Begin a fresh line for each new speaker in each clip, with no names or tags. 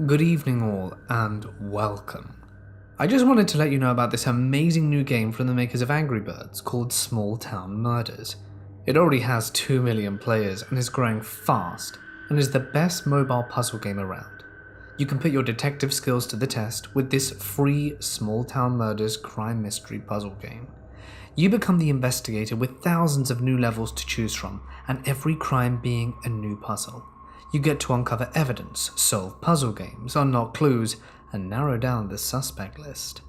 Good evening all, and welcome. I just wanted to let you know about this amazing new game from the makers of Angry Birds called Small Town Murders. It already has 2 million players and is growing fast, and is the best mobile puzzle game around. You can put your detective skills to the test with this free Small Town Murders crime mystery puzzle game. You become the investigator with thousands of new levels to choose from, and every crime being a new puzzle. You get to uncover evidence, solve puzzle games, unlock clues, and narrow down the suspect list.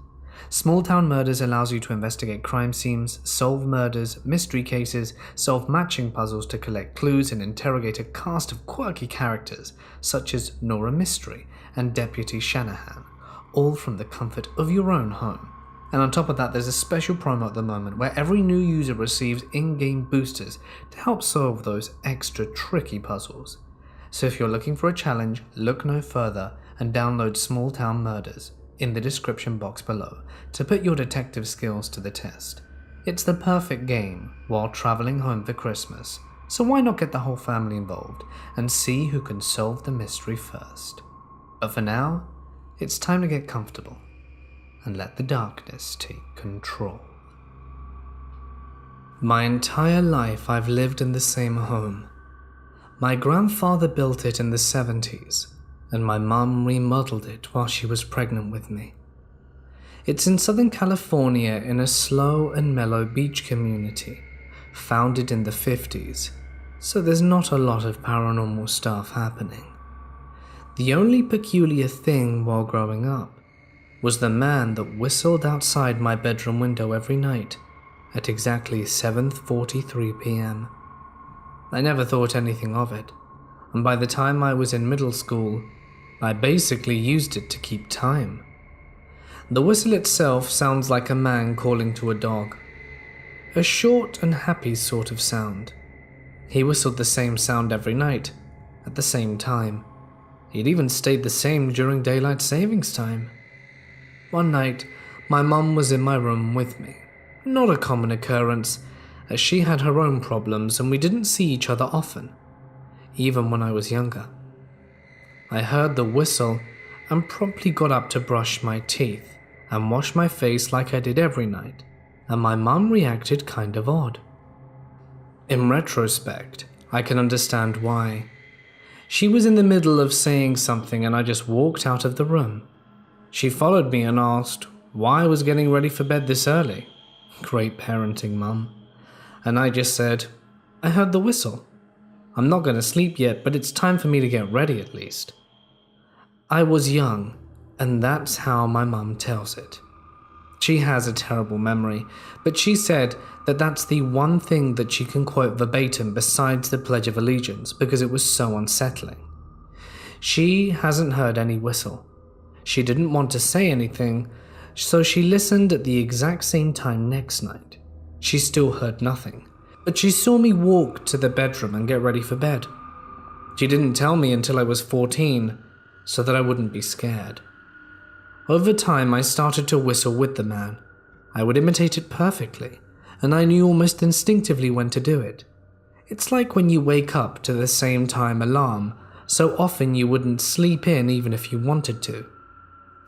Small Town Murders allows you to investigate crime scenes, solve murders, mystery cases, solve matching puzzles to collect clues, and interrogate a cast of quirky characters such as Nora Mystery and Deputy Shanahan, all from the comfort of your own home. And on top of that, there's a special promo at the moment where every new user receives in-game boosters to help solve those extra tricky puzzles. So if you're looking for a challenge, look no further and download Small Town Murders in the description box below to put your detective skills to the test. It's the perfect game while traveling home for Christmas, so why not get the whole family involved and see who can solve the mystery first. But for now, it's time to get comfortable and let the darkness take control. My entire life I've lived in the same home. My grandfather built it in the 70s, and my mum remodeled it while she was pregnant with me. It's in Southern California in a slow and mellow beach community, founded in the 50s, so there's not a lot of paranormal stuff happening. The only peculiar thing while growing up was the man that whistled outside my bedroom window every night at exactly 7:43 p.m. I never thought anything of it, and by the time I was in middle school, I basically used it to keep time. The whistle itself sounds like a man calling to a dog. A short and happy sort of sound. He whistled the same sound every night, at the same time. It even stayed the same during daylight savings time. One night, my mum was in my room with me. Not a common occurrence, as she had her own problems and we didn't see each other often, even when I was younger. I heard the whistle and promptly got up to brush my teeth and wash my face like I did every night, and my mum reacted kind of odd. In retrospect, I can understand why. She was in the middle of saying something and I just walked out of the room. She followed me and asked why I was getting ready for bed this early. Great parenting, Mum. And I just said, I heard the whistle. I'm not going to sleep yet, but it's time for me to get ready at least. I was young, and that's how my mum tells it. She has a terrible memory, but she said that that's the one thing that she can quote verbatim besides the Pledge of Allegiance because it was so unsettling. She hasn't heard any whistle. She didn't want to say anything, so she listened at the exact same time next night. She still heard nothing, but she saw me walk to the bedroom and get ready for bed. She didn't tell me until I was 14, so that I wouldn't be scared. Over time, I started to whistle with the man. I would imitate it perfectly, and I knew almost instinctively when to do it. It's like when you wake up to the same time alarm, so often you wouldn't sleep in even if you wanted to.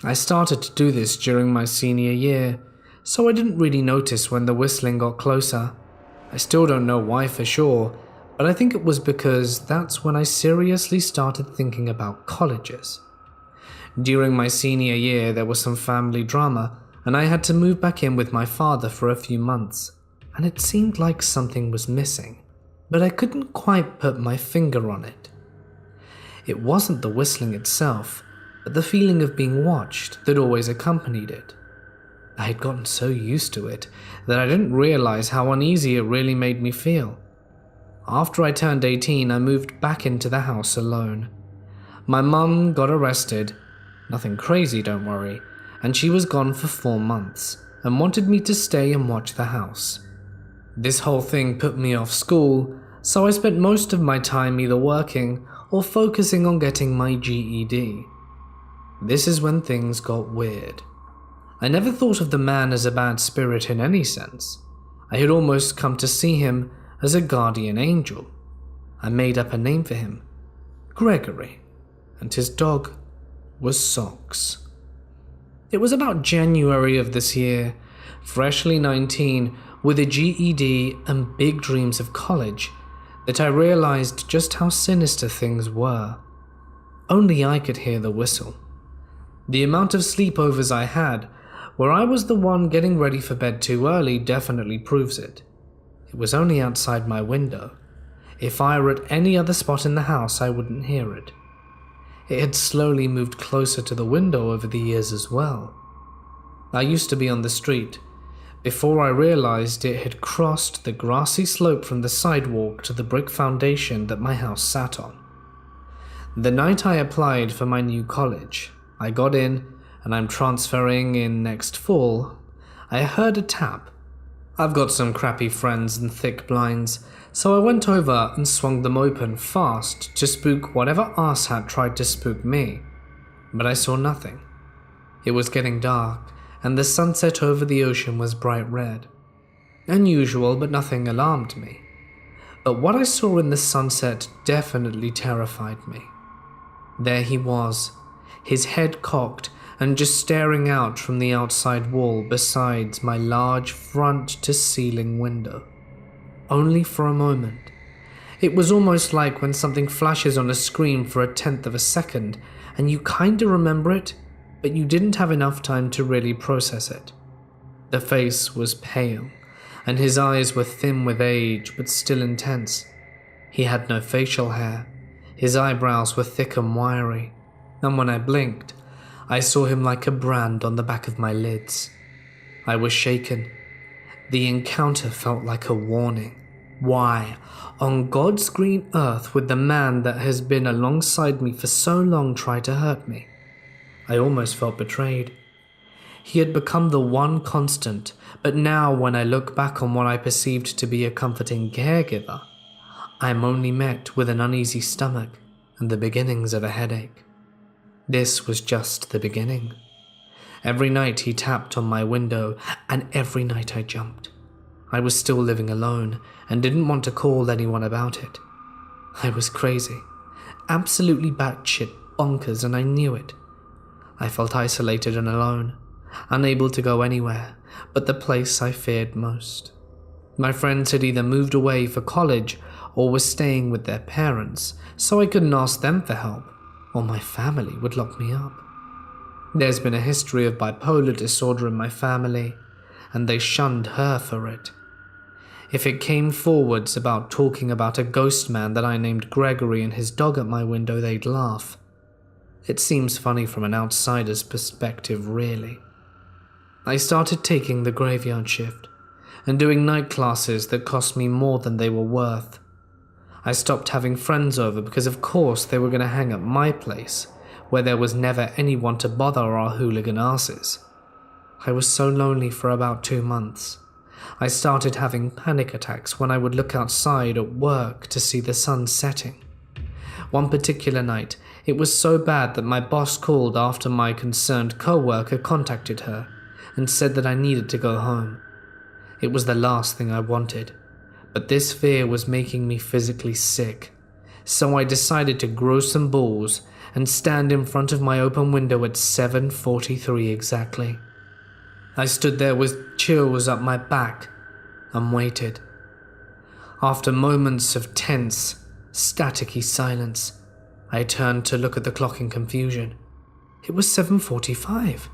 I started to do this during my senior year, so I didn't really notice when the whistling got closer. I still don't know why for sure, but I think it was because that's when I seriously started thinking about colleges. During my senior year, there was some family drama, and I had to move back in with my father for a few months, and it seemed like something was missing, but I couldn't quite put my finger on it. It wasn't the whistling itself, but the feeling of being watched that always accompanied it. I had gotten so used to it that I didn't realize how uneasy it really made me feel. After I turned 18, I moved back into the house alone. My mum got arrested, nothing crazy, don't worry, and she was gone for 4 months and wanted me to stay and watch the house. This whole thing put me off school, so I spent most of my time either working or focusing on getting my GED. This is when things got weird. I never thought of the man as a bad spirit in any sense. I had almost come to see him as a guardian angel. I made up a name for him, Gregory, and his dog, was socks. It was about January of this year, freshly 19, with a GED and big dreams of college, that I realized just how sinister things were. Only I could hear the whistle. The amount of sleepovers I had, where I was the one getting ready for bed too early, definitely proves it. It was only outside my window. If I were at any other spot in the house, I wouldn't hear it. It had slowly moved closer to the window over the years as well. I used to be on the street, before I realized it had crossed the grassy slope from the sidewalk to the brick foundation that my house sat on. The night I applied for my new college, I got in, and I'm transferring in next fall, I heard a tap. I've got some crappy friends and thick blinds, so I went over and swung them open fast to spook whatever arsehat tried to spook me. But I saw nothing. It was getting dark, and the sunset over the ocean was bright red. Unusual, but nothing alarmed me. But what I saw in the sunset definitely terrified me. There he was, his head cocked and just staring out from the outside wall beside my large front-to-ceiling window. Only for a moment. It was almost like when something flashes on a screen for 1/10 of a second, and you kinda remember it, but you didn't have enough time to really process it. The face was pale, and his eyes were thin with age, but still intense. He had no facial hair. His eyebrows were thick and wiry, and when I blinked, I saw him like a brand on the back of my lids. I was shaken. The encounter felt like a warning. Why, on God's green earth, would the man that has been alongside me for so long try to hurt me? I almost felt betrayed. He had become the one constant, but now when I look back on what I perceived to be a comforting caregiver, I am only met with an uneasy stomach and the beginnings of a headache. This was just the beginning. Every night he tapped on my window, and every night I jumped. I was still living alone and didn't want to call anyone about it. I was crazy, absolutely batshit bonkers, and I knew it. I felt isolated and alone, unable to go anywhere but the place I feared most. My friends had either moved away for college or were staying with their parents, so I couldn't ask them for help, or my family would lock me up. There's been a history of bipolar disorder in my family, and they shunned her for it. If it came forwards about talking about a ghost man that I named Gregory and his dog at my window, they'd laugh. It seems funny from an outsider's perspective, really. I started taking the graveyard shift and doing night classes that cost me more than they were worth. I stopped having friends over because of course they were going to hang at my place, where there was never anyone to bother our hooligan asses. I was so lonely for about 2 months. I started having panic attacks when I would look outside at work to see the sun setting. One particular night, it was so bad that my boss called after my concerned co-worker contacted her and said that I needed to go home. It was the last thing I wanted, but this fear was making me physically sick, so I decided to grow some balls and stand in front of my open window at 7:43 exactly. I stood there with chills up my back and waited. After moments of tense, staticky silence, I turned to look at the clock in confusion. It was 7:45.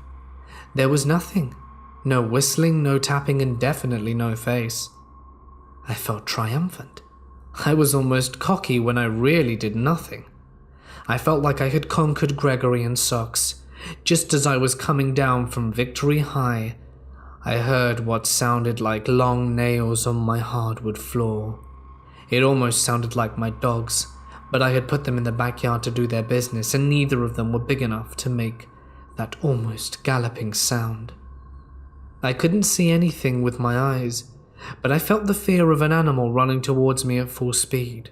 There was nothing. No whistling, no tapping, and definitely no face. I felt triumphant. I was almost cocky when I really did nothing. I felt like I had conquered Gregory and Socks. Just as I was coming down from victory high, I heard what sounded like long nails on my hardwood floor. It almost sounded like my dogs, but I had put them in the backyard to do their business, and neither of them were big enough to make that almost galloping sound. I couldn't see anything with my eyes, but I felt the fear of an animal running towards me at full speed,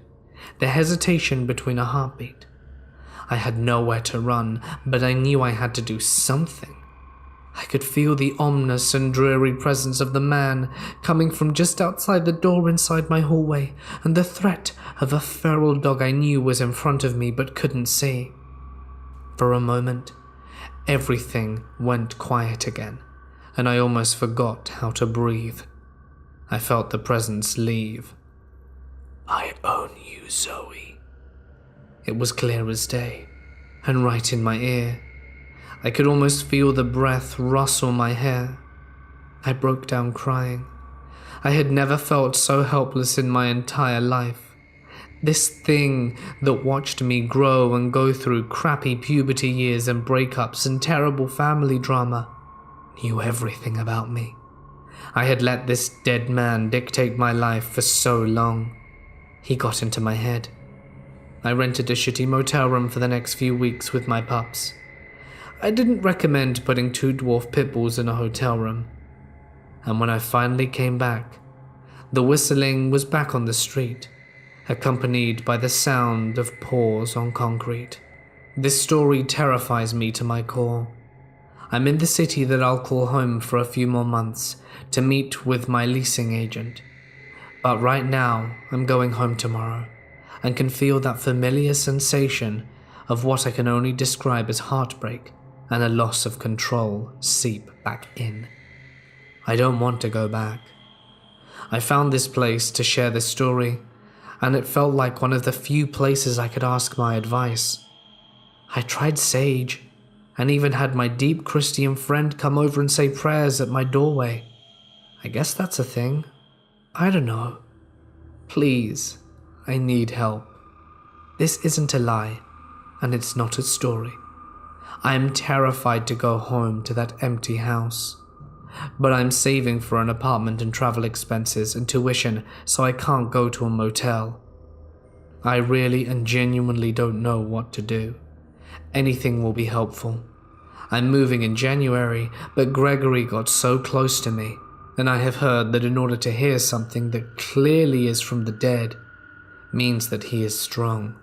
the hesitation between a heartbeat. I had nowhere to run, but I knew I had to do something. I could feel the ominous and dreary presence of the man coming from just outside the door inside my hallway, and the threat of a feral dog I knew was in front of me but couldn't see. For a moment, Everything went quiet again, and I almost forgot how to breathe. I felt the presence leave. "I own you, Zoe." It was clear as day, and right in my ear. I could almost feel the breath rustle my hair. I broke down crying. I had never felt so helpless in my entire life. This thing that watched me grow and go through crappy puberty years and breakups and terrible family drama knew everything about me. I had let this dead man dictate my life for so long. He got into my head. I rented a shitty motel room for the next few weeks with my pups. I didn't recommend putting 2 dwarf pit bulls in a hotel room. And when I finally came back, the whistling was back on the street, accompanied by the sound of paws on concrete. This story terrifies me to my core. I'm in the city that I'll call home for a few more months to meet with my leasing agent. But right now, I'm going home tomorrow and can feel that familiar sensation of what I can only describe as heartbreak and a loss of control seep back in. I don't want to go back. I found this place to share this story, and it felt like one of the few places I could ask my advice. I tried sage, and even had my deep Christian friend come over and say prayers at my doorway. I guess that's a thing. I don't know. Please, I need help. This isn't a lie, and it's not a story. I am terrified to go home to that empty house. But I'm saving for an apartment and travel expenses and tuition, so I can't go to a motel. I really and genuinely don't know what to do. Anything will be helpful. I'm moving in January, but Gregory got so close to me, and I have heard that in order to hear something that clearly is from the dead, means that he is strong.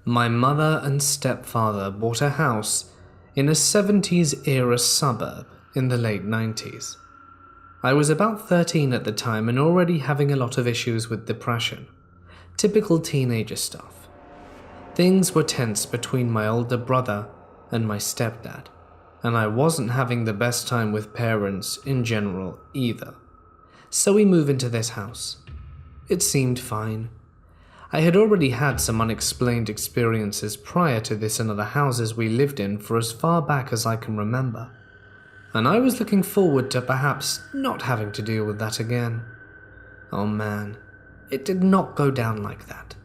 My mother and stepfather bought a house in a 70s-era suburb in the late 90s. I was about 13 at the time and already having a lot of issues with depression. Typical teenager stuff. Things were tense between my older brother and my stepdad, and I wasn't having the best time with parents in general either. So we moved into this house. It seemed fine. I had already had some unexplained experiences prior to this in other houses we lived in for as far back as I can remember, and I was looking forward to perhaps not having to deal with that again. Oh man, it did not go down like that.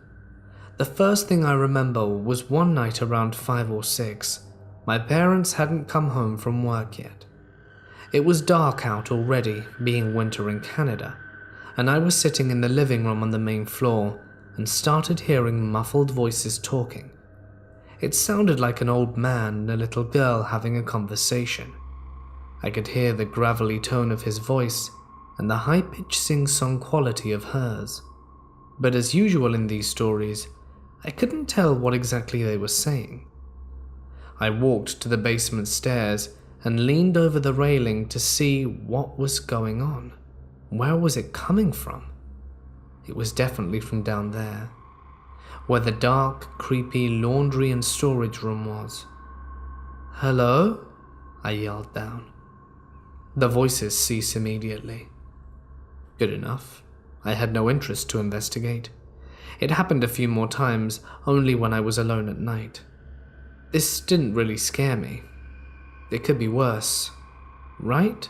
The first thing I remember was one night around 5 or 6. My parents hadn't come home from work yet. It was dark out already, being winter in Canada, and I was sitting in the living room on the main floor and started hearing muffled voices talking. It sounded like an old man and a little girl having a conversation. I could hear the gravelly tone of his voice and the high-pitched sing-song quality of hers. But as usual in these stories, I couldn't tell what exactly they were saying. I walked to the basement stairs and leaned over the railing to see what was going on. Where was it coming from? It was definitely from down there, where the dark, creepy laundry and storage room was. "Hello?" I yelled down. The voices ceased immediately. Good enough. I had no interest to investigate. It happened a few more times, only when I was alone at night. This didn't really scare me. It could be worse, right?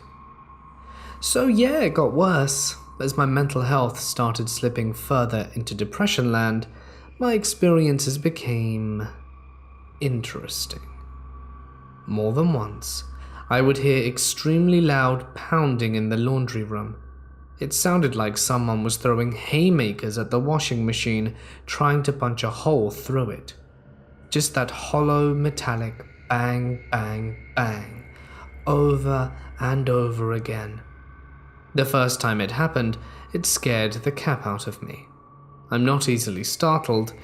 So yeah, it got worse. As my mental health started slipping further into depression land, my experiences became interesting. More than once, I would hear extremely loud pounding in the laundry room. It sounded like someone was throwing haymakers at the washing machine, trying to punch a hole through it. Just that hollow, metallic bang, bang, bang, over and over again. The first time it happened, it scared the cap out of me. I'm not easily startled,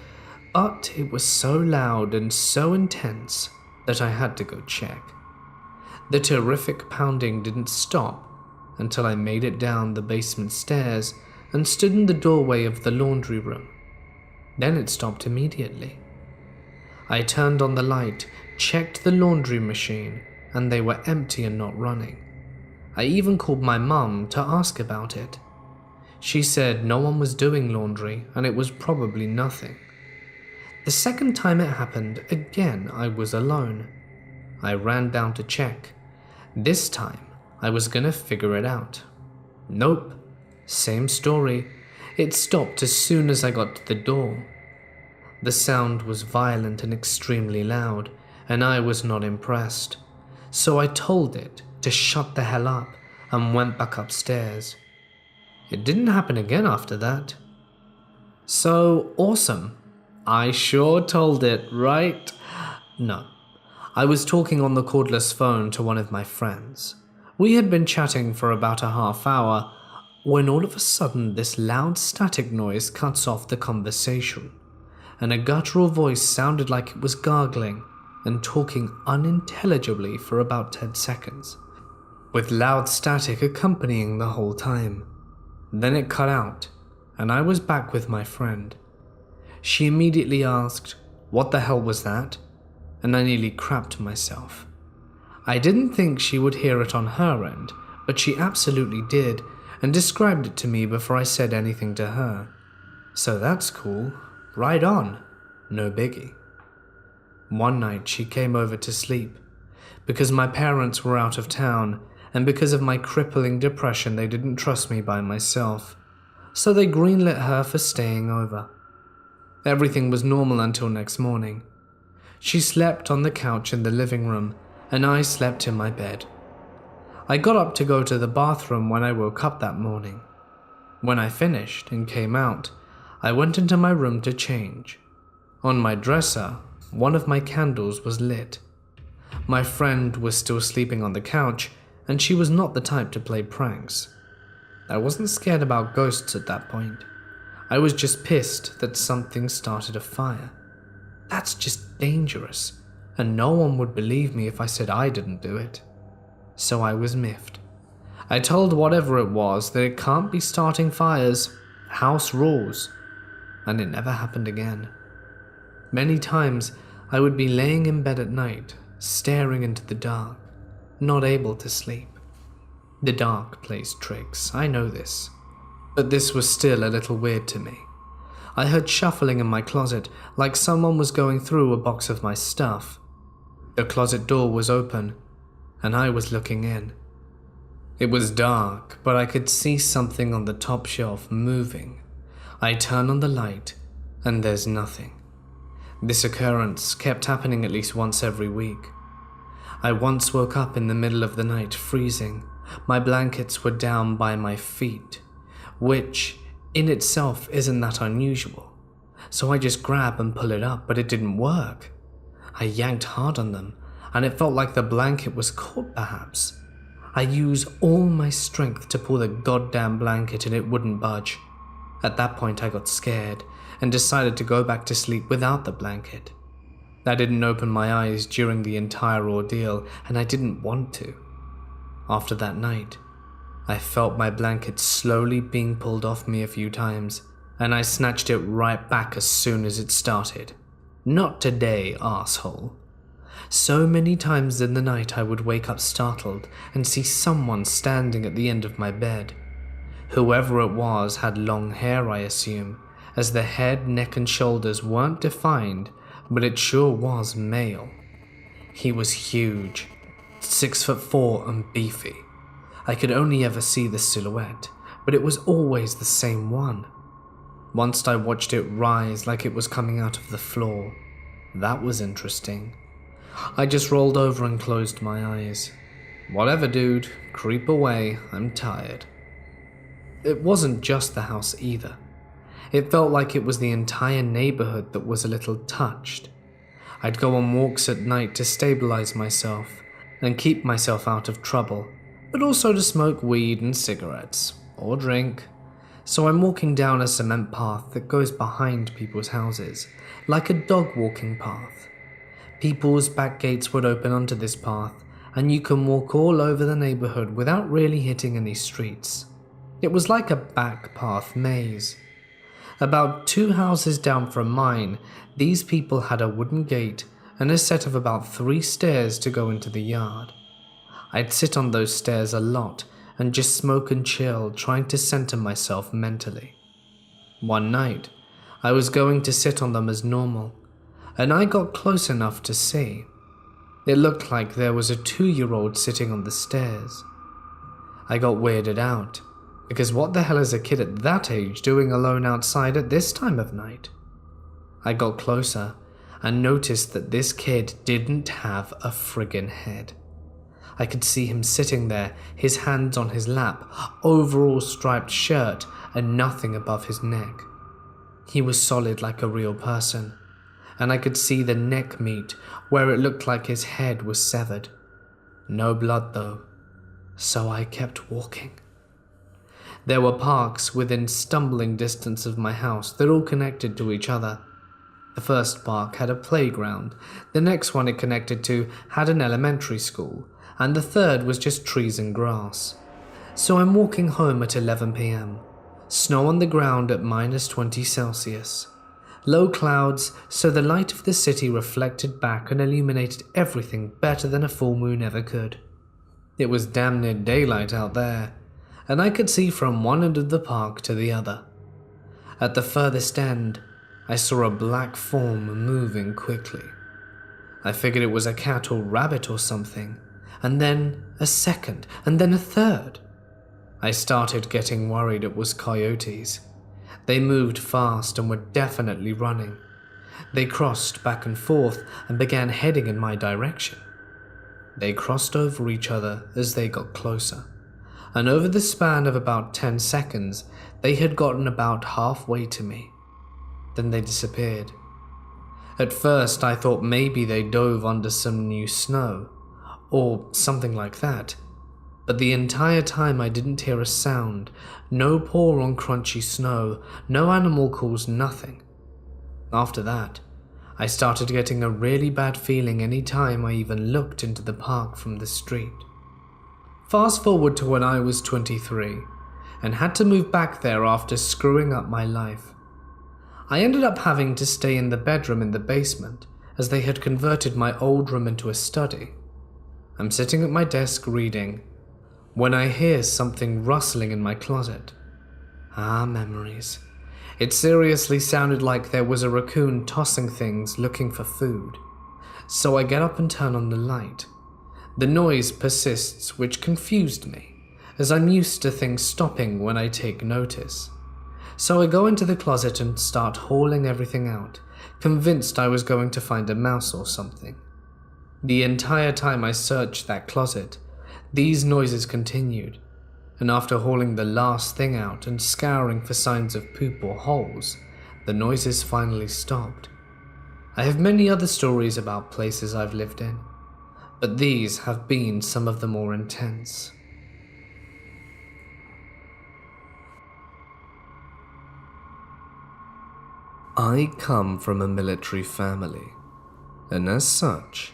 but it was so loud and so intense that I had to go check. The terrific pounding didn't stop until I made it down the basement stairs and stood in the doorway of the laundry room. Then it stopped immediately. I turned on the light, checked the laundry machine, and they were empty and not running. I even called my mum to ask about it. She said no one was doing laundry and it was probably nothing. The second time it happened, again I was alone. I ran down to check. This time, I was gonna figure it out. Nope, same story. It stopped as soon as I got to the door. The sound was violent and extremely loud, and I was not impressed. So I told it to shut the hell up and went back upstairs. It didn't happen again after that. So awesome. I sure told it, right? No. I was talking on the cordless phone to one of my friends. We had been chatting for about a half hour when all of a sudden this loud static noise cuts off the conversation, and a guttural voice sounded like it was gargling and talking unintelligibly for about 10 seconds, with loud static accompanying the whole time. Then it cut out, and I was back with my friend. She immediately asked, "What the hell was that?" And I nearly crapped myself. I didn't think she would hear it on her end, but she absolutely did, and described it to me before I said anything to her. So that's cool. Right on. No biggie. One night she came over to sleep. Because my parents were out of town, and because of my crippling depression, they didn't trust me by myself. So they greenlit her for staying over. Everything was normal until next morning. She slept on the couch in the living room, and I slept in my bed. I got up to go to the bathroom when I woke up that morning. When I finished and came out, I went into my room to change. On my dresser, one of my candles was lit. My friend was still sleeping on the couch, and she was not the type to play pranks. I wasn't scared about ghosts at that point. I was just pissed that something started a fire. That's just dangerous, and no one would believe me if I said I didn't do it. So I was miffed. I told whatever it was that it can't be starting fires, house rules, and it never happened again. Many times I would be laying in bed at night, staring into the dark, not able to sleep. The dark plays tricks, I know this, but this was still a little weird to me. I heard shuffling in my closet, like someone was going through a box of my stuff. The closet door was open, and I was looking in. It was dark, but I could see something on the top shelf moving. I turn on the light, and there's nothing. This occurrence kept happening at least once every week. I once woke up in the middle of the night freezing. My blankets were down by my feet, which in itself isn't that unusual. So I just grab and pull it up, but it didn't work. I yanked hard on them, and it felt like the blanket was caught perhaps. I used all my strength to pull the goddamn blanket and it wouldn't budge. At that point I got scared and decided to go back to sleep without the blanket. I didn't open my eyes during the entire ordeal, and I didn't want to. After that night, I felt my blanket slowly being pulled off me a few times, and I snatched it right back as soon as it started. Not today, asshole. So many times in the night I would wake up startled and see someone standing at the end of my bed. Whoever it was had long hair, I assume, as the head, neck and shoulders weren't defined, but it sure was male. He was huge, 6'4" and beefy. I could only ever see the silhouette, but it was always the same one. Once I watched it rise like it was coming out of the floor. That was interesting. I just rolled over and closed my eyes. Whatever, dude, creep away, I'm tired. It wasn't just the house either. It felt like it was the entire neighborhood that was a little touched. I'd go on walks at night to stabilize myself and keep myself out of trouble, but also to smoke weed and cigarettes, or drink. So I'm walking down a cement path that goes behind people's houses, like a dog walking path. People's back gates would open onto this path, and you can walk all over the neighborhood without really hitting any streets. It was like a back path maze. About 2 houses down from mine, these people had a wooden gate and a set of about 3 stairs to go into the yard. I'd sit on those stairs a lot and just smoke and chill, trying to center myself mentally. One night, I was going to sit on them as normal, and I got close enough to see. It looked like there was a 2-year-old sitting on the stairs. I got weirded out, because what the hell is a kid at that age doing alone outside at this time of night? I got closer and noticed that this kid didn't have a friggin' head. I could see him sitting there, his hands on his lap, overall striped shirt, and nothing above his neck. He was solid like a real person, and I could see the neck meat where it looked like his head was severed. No blood though, so I kept walking. There were parks within stumbling distance of my house that all connected to each other. The first park had a playground, the next one it connected to had an elementary school, and the third was just trees and grass. So I'm walking home at 11 p.m. Snow on the ground at -20 Celsius. Low clouds, so the light of the city reflected back and illuminated everything better than a full moon ever could. It was damn near daylight out there, and I could see from one end of the park to the other. At the furthest end, I saw a black form moving quickly. I figured it was a cat or rabbit or something, and then a second, and then a third. I started getting worried it was coyotes. They moved fast and were definitely running. They crossed back and forth and began heading in my direction. They crossed over each other as they got closer, and over the span of about 10 seconds, they had gotten about halfway to me. Then they disappeared. At first, I thought maybe they dove under some new snow, or something like that. But the entire time I didn't hear a sound, no paw on crunchy snow, no animal calls, nothing. After that, I started getting a really bad feeling any time I even looked into the park from the street. Fast forward to when I was 23, and had to move back there after screwing up my life. I ended up having to stay in the bedroom in the basement, as they had converted my old room into a study. I'm sitting at my desk reading, when I hear something rustling in my closet. Ah, memories. It seriously sounded like there was a raccoon tossing things looking for food. So I get up and turn on the light. The noise persists, which confused me, as I'm used to things stopping when I take notice. So I go into the closet and start hauling everything out, convinced I was going to find a mouse or something. The entire time I searched that closet, these noises continued, and after hauling the last thing out and scouring for signs of poop or holes, the noises finally stopped. I have many other stories about places I've lived in, but these have been some of the more intense. I come from a military family, and as such,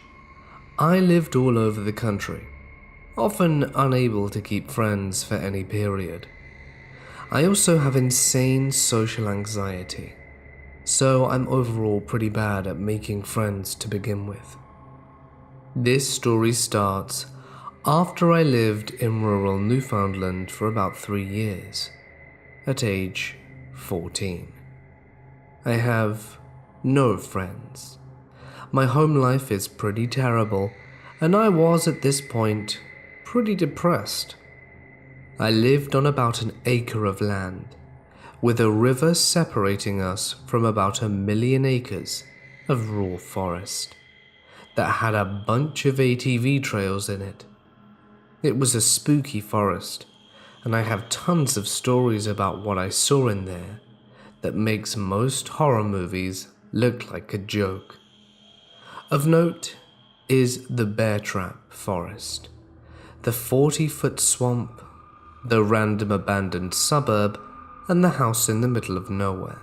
I lived all over the country, often unable to keep friends for any period. I also have insane social anxiety, so I'm overall pretty bad at making friends to begin with. This story starts after I lived in rural Newfoundland for about 3 years, at age 14. I have no friends. My home life is pretty terrible, and I was at this point pretty depressed. I lived on about an acre of land, with a river separating us from about 1 million acres of raw forest that had a bunch of ATV trails in it. It was a spooky forest, and I have tons of stories about what I saw in there that makes most horror movies look like a joke. Of note is the Bear Trap Forest, the 40-foot swamp, the random abandoned suburb, and the house in the middle of nowhere.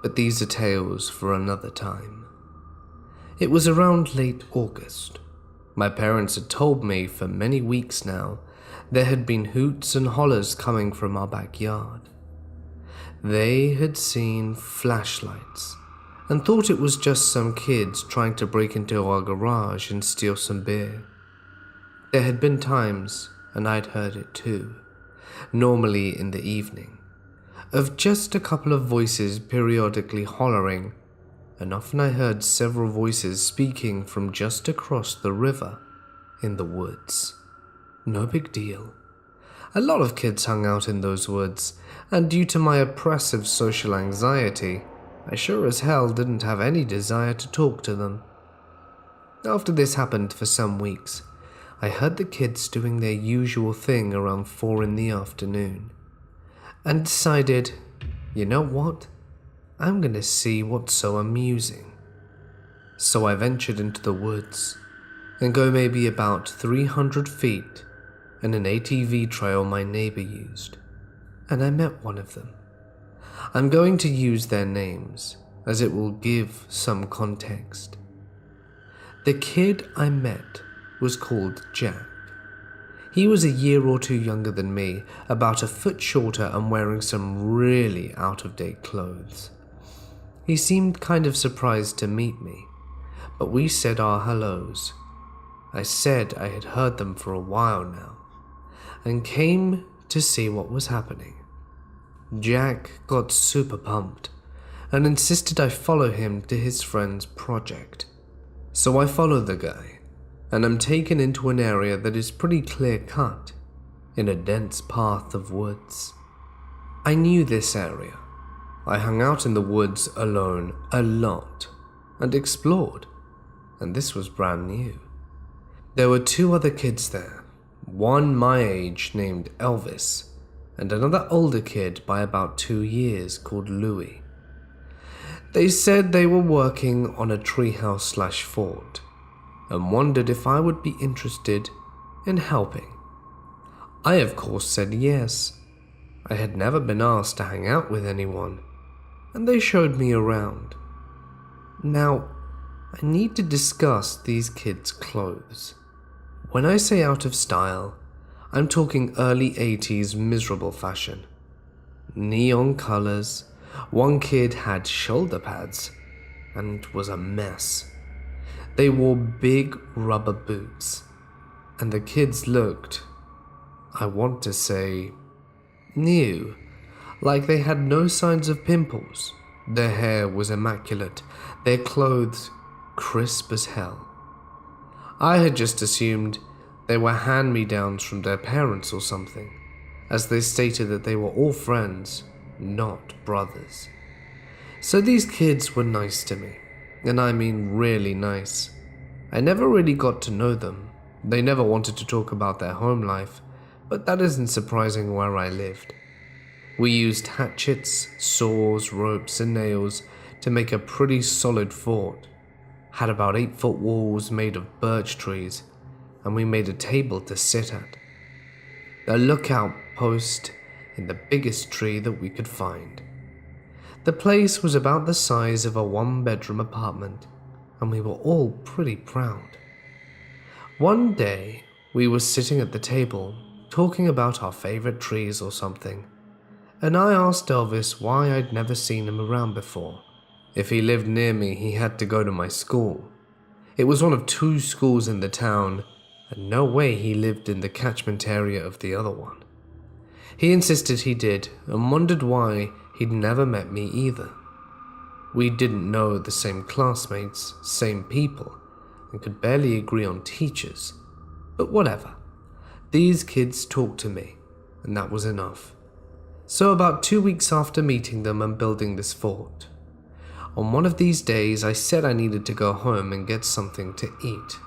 But these are tales for another time. It was around late August. My parents had told me for many weeks now there had been hoots and hollers coming from our backyard. They had seen flashlights and thought it was just some kids trying to break into our garage and steal some beer. There had been times, and I'd heard it too, normally in the evening, of just a couple of voices periodically hollering, and often I heard several voices speaking from just across the river in the woods. No big deal. A lot of kids hung out in those woods, and due to my oppressive social anxiety, I sure as hell didn't have any desire to talk to them. After this happened for some weeks, I heard the kids doing their usual thing around 4 in the afternoon, and decided, you know what? I'm gonna see what's so amusing. So I ventured into the woods, and go maybe about 300 feet in an ATV trail my neighbor used, and I met one of them. I'm going to use their names, as it will give some context. The kid I met was called Jack. He was a year or two younger than me, about a foot shorter and wearing some really out-of-date clothes. He seemed kind of surprised to meet me, but we said our hellos. I said I had heard them for a while now, and came to see what was happening. Jack got super pumped, and insisted I follow him to his friend's project. So I follow the guy, and am taken into an area that is pretty clear-cut, in a dense path of woods. I knew this area. I hung out in the woods alone a lot, and explored, and this was brand new. There were 2 other kids there, one my age named Elvis, and another older kid by about 2 years called Louis. They said they were working on a treehouse/fort, and wondered if I would be interested in helping. I of course said yes. I had never been asked to hang out with anyone, and they showed me around. Now, I need to discuss these kids' clothes. When I say out of style, I'm talking early 80s miserable fashion. Neon colors, one kid had shoulder pads, and was a mess. They wore big rubber boots, and the kids looked, I want to say, new, like they had no signs of pimples. Their hair was immaculate, their clothes crisp as hell. I had just assumed they were hand-me-downs from their parents or something, as they stated that they were all friends, not brothers. So these kids were nice to me, and I mean really nice. I never really got to know them. They never wanted to talk about their home life, but that isn't surprising where I lived. We used hatchets, saws, ropes, and nails to make a pretty solid fort. Had about 8-foot walls made of birch trees, and we made a table to sit at. A lookout post in the biggest tree that we could find. The place was about the size of a 1-bedroom apartment, and we were all pretty proud. One day, we were sitting at the table, talking about our favorite trees or something, and I asked Elvis why I'd never seen him around before. If he lived near me, he had to go to my school. It was one of 2 schools in the town, and no way he lived in the catchment area of the other one. He insisted he did, and wondered why he'd never met me either. We didn't know the same classmates, same people, and could barely agree on teachers. But whatever. These kids talked to me, and that was enough. So about 2 weeks after meeting them and building this fort, on one of these days I said I needed to go home and get something to eat.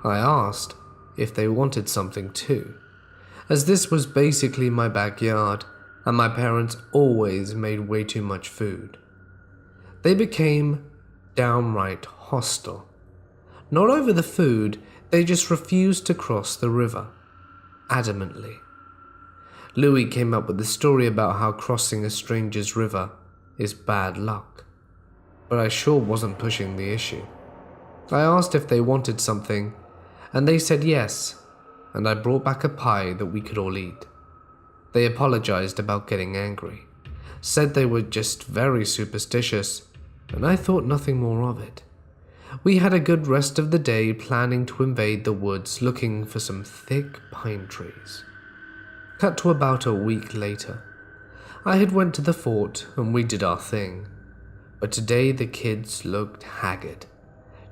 I asked if they wanted something too, as this was basically my backyard and my parents always made way too much food. They became downright hostile. Not over the food, they just refused to cross the river, adamantly. Louis came up with the story about how crossing a stranger's river is bad luck, but I sure wasn't pushing the issue. I asked if they wanted something, and they said yes, and I brought back a pie that we could all eat. They apologized about getting angry, said they were just very superstitious, and I thought nothing more of it. We had a good rest of the day planning to invade the woods looking for some thick pine trees. Cut to about a week later. I had went to the fort and we did our thing, but today the kids looked haggard.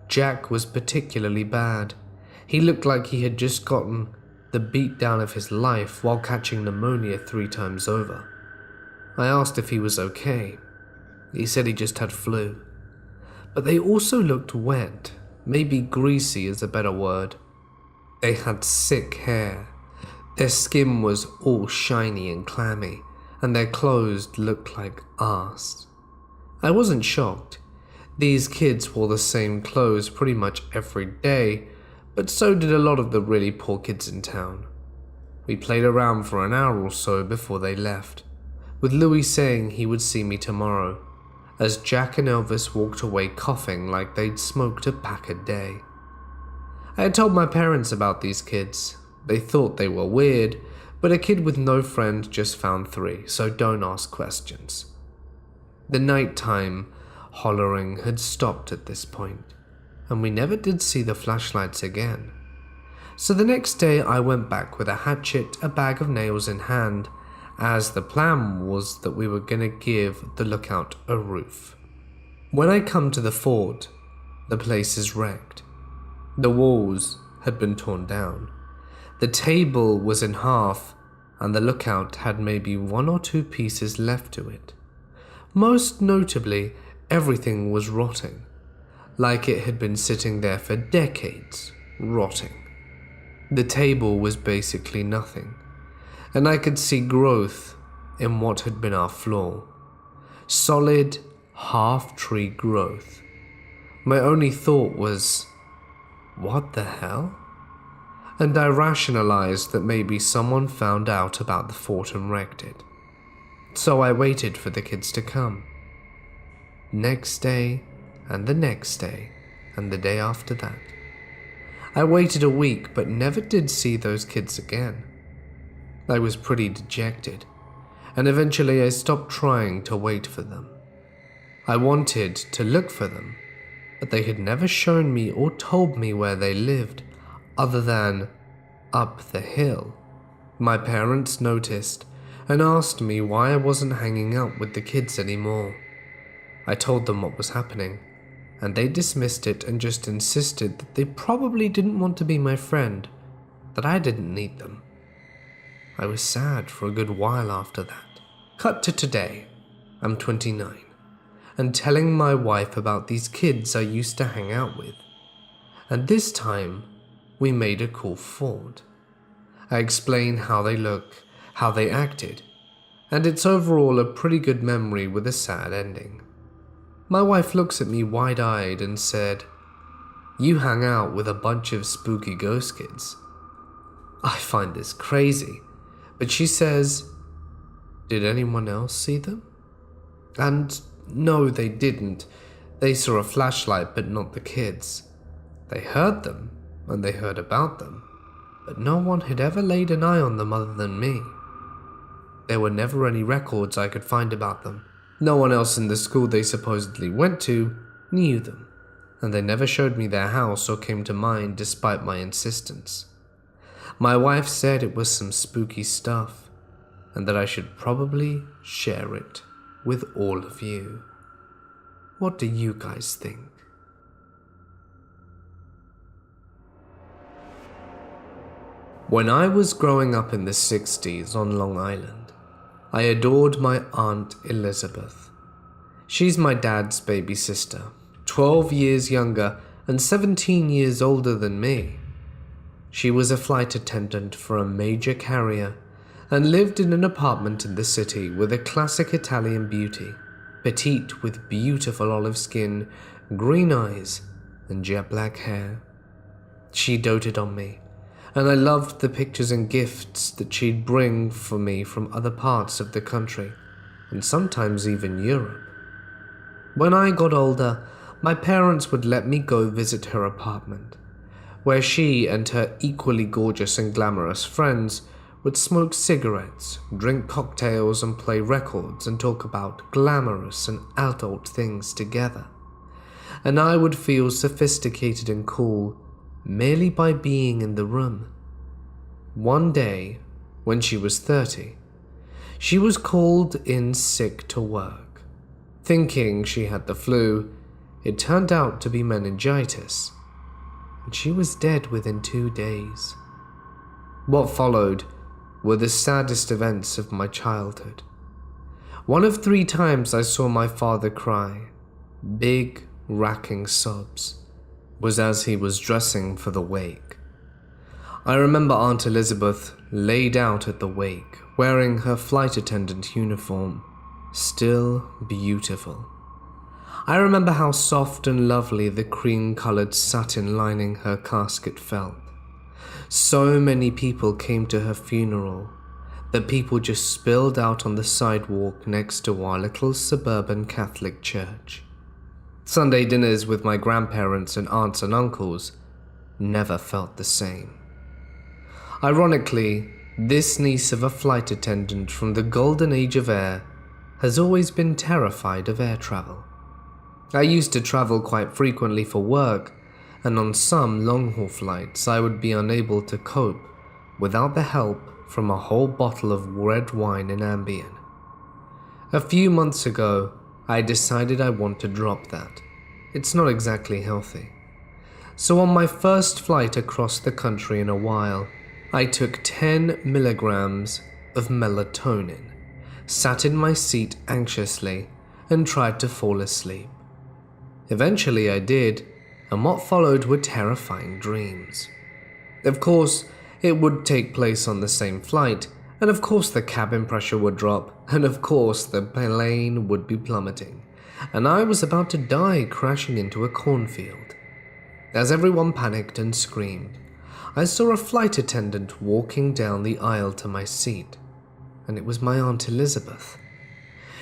Jack was particularly bad. He looked like he had just gotten the beat down of his life while catching pneumonia 3 times over. I asked if he was okay. He said he just had flu. But they also looked wet, maybe greasy is a better word. They had sick hair. Their skin was all shiny and clammy, and their clothes looked like arse. I wasn't shocked. These kids wore the same clothes pretty much every day, but so did a lot of the really poor kids in town. We played around for an hour or so before they left, with Louis saying he would see me tomorrow, as Jack and Elvis walked away coughing like they'd smoked a pack a day. I had told my parents about these kids. They thought they were weird, but a kid with no friends just found 3, so don't ask questions. The nighttime hollering had stopped at this point, and we never did see the flashlights again. So the next day I went back with a hatchet, a bag of nails in hand, as the plan was that we were going to give the lookout a roof. When I come to the fort, the place is wrecked. The walls had been torn down. The table was in half, and the lookout had maybe 1 or 2 pieces left to it. Most notably, everything was rotting, like it had been sitting there for decades, rotting. The table was basically nothing, and I could see growth in what had been our floor. Solid, half-tree growth. My only thought was, what the hell? And I rationalized that maybe someone found out about the fort and wrecked it. So I waited for the kids to come. Next day, and the next day, and the day after that. I waited a week but never did see those kids again. I was pretty dejected, and eventually I stopped trying to wait for them. I wanted to look for them, but they had never shown me or told me where they lived, other than up the hill. My parents noticed and asked me why I wasn't hanging out with the kids anymore. I told them what was happening, and they dismissed it and just insisted that they probably didn't want to be my friend, that I didn't need them. I was sad for a good while after that. Cut to today. I'm 29, and telling my wife about these kids I used to hang out with. And this time, we made a call forward. I explain how they look, how they acted, and it's overall a pretty good memory with a sad ending. My wife looks at me wide-eyed and said, "You hang out with a bunch of spooky ghost kids." I find this crazy, but she says, "Did anyone else see them?" And no, they didn't. They saw a flashlight, but not the kids. They heard them, and they heard about them, but no one had ever laid an eye on them other than me. There were never any records I could find about them. No one else in the school they supposedly went to knew them, and they never showed me their house or came to mine despite my insistence. My wife said it was some spooky stuff, and that I should probably share it with all of you. What do you guys think? When I was growing up in the 60s on Long Island, I adored my Aunt Elizabeth. She's my dad's baby sister, 12 years younger and 17 years older than me. She was a flight attendant for a major carrier and lived in an apartment in the city with a classic Italian beauty, petite with beautiful olive skin, green eyes, and jet black hair. She doted on me, and I loved the pictures and gifts that she'd bring for me from other parts of the country, and sometimes even Europe. When I got older, my parents would let me go visit her apartment, where she and her equally gorgeous and glamorous friends would smoke cigarettes, drink cocktails, and play records and talk about glamorous and adult things together. And I would feel sophisticated and cool merely by being in the room. One day, when she was 30, she was called in sick to work. Thinking she had the flu, it turned out to be meningitis, and she was dead within 2 days. What followed were the saddest events of my childhood. One of 3 times I saw my father cry, big, racking sobs, was as he was dressing for the wake. I remember Aunt Elizabeth laid out at the wake, wearing her flight attendant uniform, still beautiful. I remember how soft and lovely the cream-colored satin lining her casket felt. So many people came to her funeral that people just spilled out on the sidewalk next to our little suburban Catholic church. Sunday dinners with my grandparents and aunts and uncles never felt the same. Ironically, this niece of a flight attendant from the golden age of air has always been terrified of air travel. I used to travel quite frequently for work, and on some long-haul flights I would be unable to cope without the help from a whole bottle of red wine and Ambien. A few months ago, I decided I want to drop that. It's not exactly healthy. So on my first flight across the country in a while, I took 10 milligrams of melatonin, sat in my seat anxiously, and tried to fall asleep. Eventually I did, and what followed were terrifying dreams. Of course, it would take place on the same flight, and of course the cabin pressure would drop, and of course the plane would be plummeting, and I was about to die crashing into a cornfield. As everyone panicked and screamed, I saw a flight attendant walking down the aisle to my seat, and it was my Aunt Elizabeth.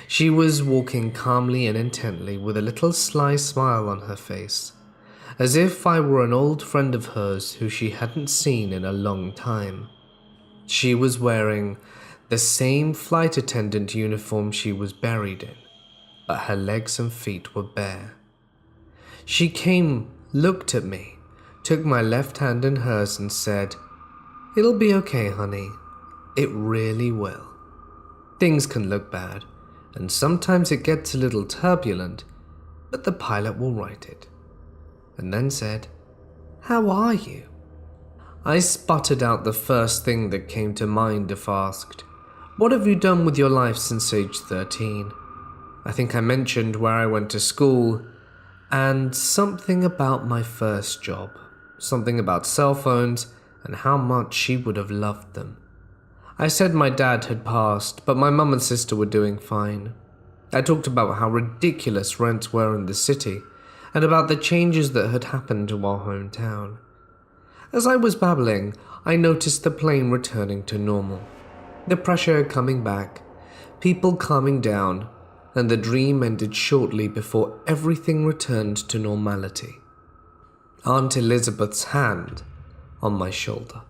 She was walking calmly and intently with a little sly smile on her face, as if I were an old friend of hers who she hadn't seen in a long time. She was wearing the same flight attendant uniform she was buried in, but her legs and feet were bare. She came, looked at me, took my left hand in hers and said, "It'll be okay, honey. It really will. Things can look bad, and sometimes it gets a little turbulent, but the pilot will right it." And then said, "How are you?" I sputtered out the first thing that came to mind if asked, "What have you done with your life since age 13? I think I mentioned where I went to school, and something about my first job, something about cell phones and how much she would have loved them. I said my dad had passed, but my mum and sister were doing fine. I talked about how ridiculous rents were in the city, and about the changes that had happened to our hometown. As I was babbling, I noticed the plane returning to normal, the pressure coming back, people calming down, and the dream ended shortly before everything returned to normality. Aunt Elizabeth's hand on my shoulder.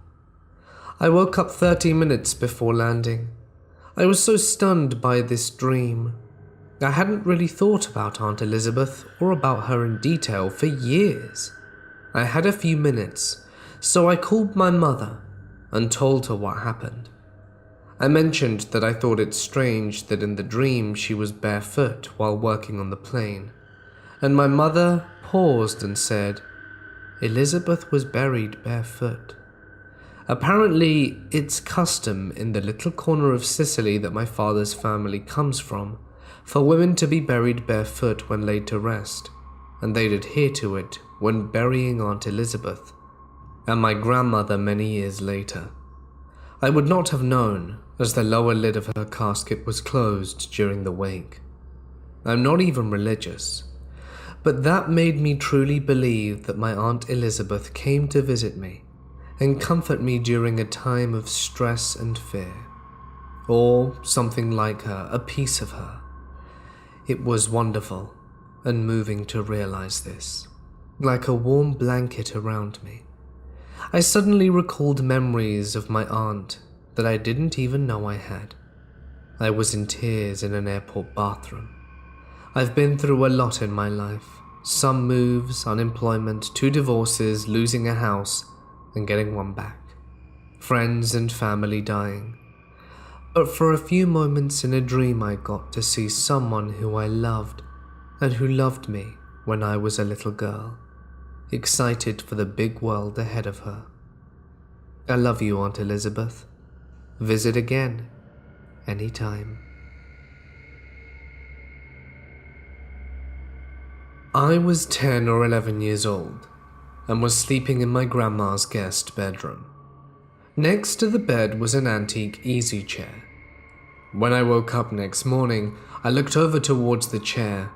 I woke up 30 minutes before landing. I was so stunned by this dream. I hadn't really thought about Aunt Elizabeth or about her in detail for years. I had a few minutes, so I called my mother and told her what happened. I mentioned that I thought it strange that in the dream she was barefoot while working on the plane, and my mother paused and said, "Elizabeth was buried barefoot. Apparently, it's custom in the little corner of Sicily that my father's family comes from for women to be buried barefoot when laid to rest, and they'd adhere to it when burying Aunt Elizabeth and my grandmother many years later. I would not have known, as the lower lid of her casket was closed during the wake. I'm not even religious, but that made me truly believe that my Aunt Elizabeth came to visit me and comfort me during a time of stress and fear, or something like her, a piece of her. It was wonderful and moving to realize this, like a warm blanket around me. I suddenly recalled memories of my aunt that I didn't even know I had. I was in tears in an airport bathroom. I've been through a lot in my life. Some moves, unemployment, 2 divorces, losing a house, and getting one back. Friends and family dying. But for a few moments in a dream I got to see someone who I loved and who loved me when I was a little girl, excited for the big world ahead of her. I love you, Aunt Elizabeth. Visit again, anytime. I was 10 or 11 years old and was sleeping in my grandma's guest bedroom. Next to the bed was an antique easy chair. When I woke up next morning, I looked over towards the chair,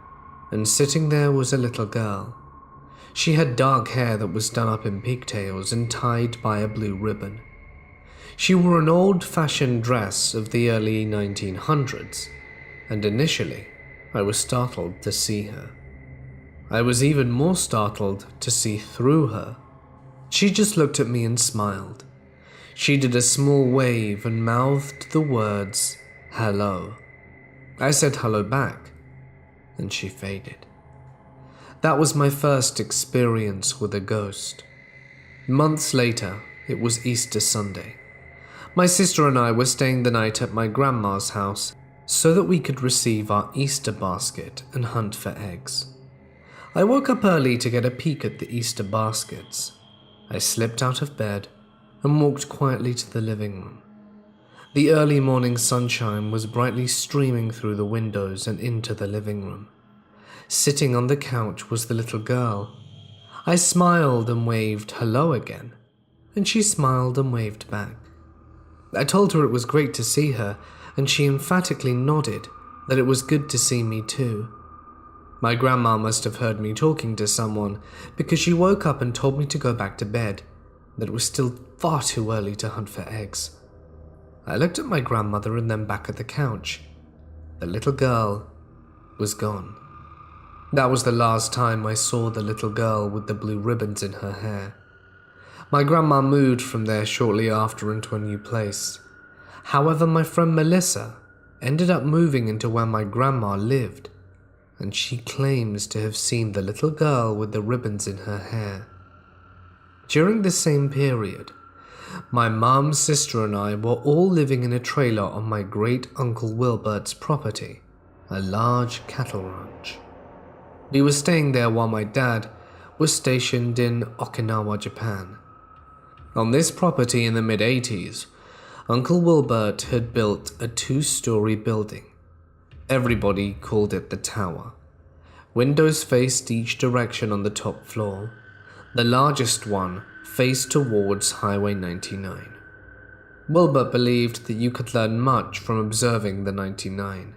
and sitting there was a little girl. She had dark hair that was done up in pigtails and tied by a blue ribbon. She wore an old-fashioned dress of the early 1900s, and initially, I was startled to see her. I was even more startled to see through her. She just looked at me and smiled. She did a small wave and mouthed the words, "Hello." I said hello back, and she faded. That was my first experience with a ghost. Months later, it was Easter Sunday. My sister and I were staying the night at my grandma's house so that we could receive our Easter basket and hunt for eggs. I woke up early to get a peek at the Easter baskets. I slipped out of bed and walked quietly to the living room. The early morning sunshine was brightly streaming through the windows and into the living room. Sitting on the couch was the little girl. I smiled and waved hello again, and she smiled and waved back. I told her it was great to see her, and she emphatically nodded that it was good to see me too. My grandma must have heard me talking to someone because she woke up and told me to go back to bed, that it was still far too early to hunt for eggs. I looked at my grandmother and then back at the couch. The little girl was gone. That was the last time I saw the little girl with the blue ribbons in her hair. My grandma moved from there shortly after into a new place. However, my friend Melissa ended up moving into where my grandma lived, and she claims to have seen the little girl with the ribbons in her hair. During the same period, my mom, sister, and I were all living in a trailer on my great-uncle Wilbert's property, a large cattle ranch. We were staying there while my dad was stationed in Okinawa, Japan. On this property in the mid-80s, Uncle Wilbert had built a 2-story building. Everybody called it the tower. Windows faced each direction on the top floor. The largest one faced towards Highway 99. Wilbert believed that you could learn much from observing the 99.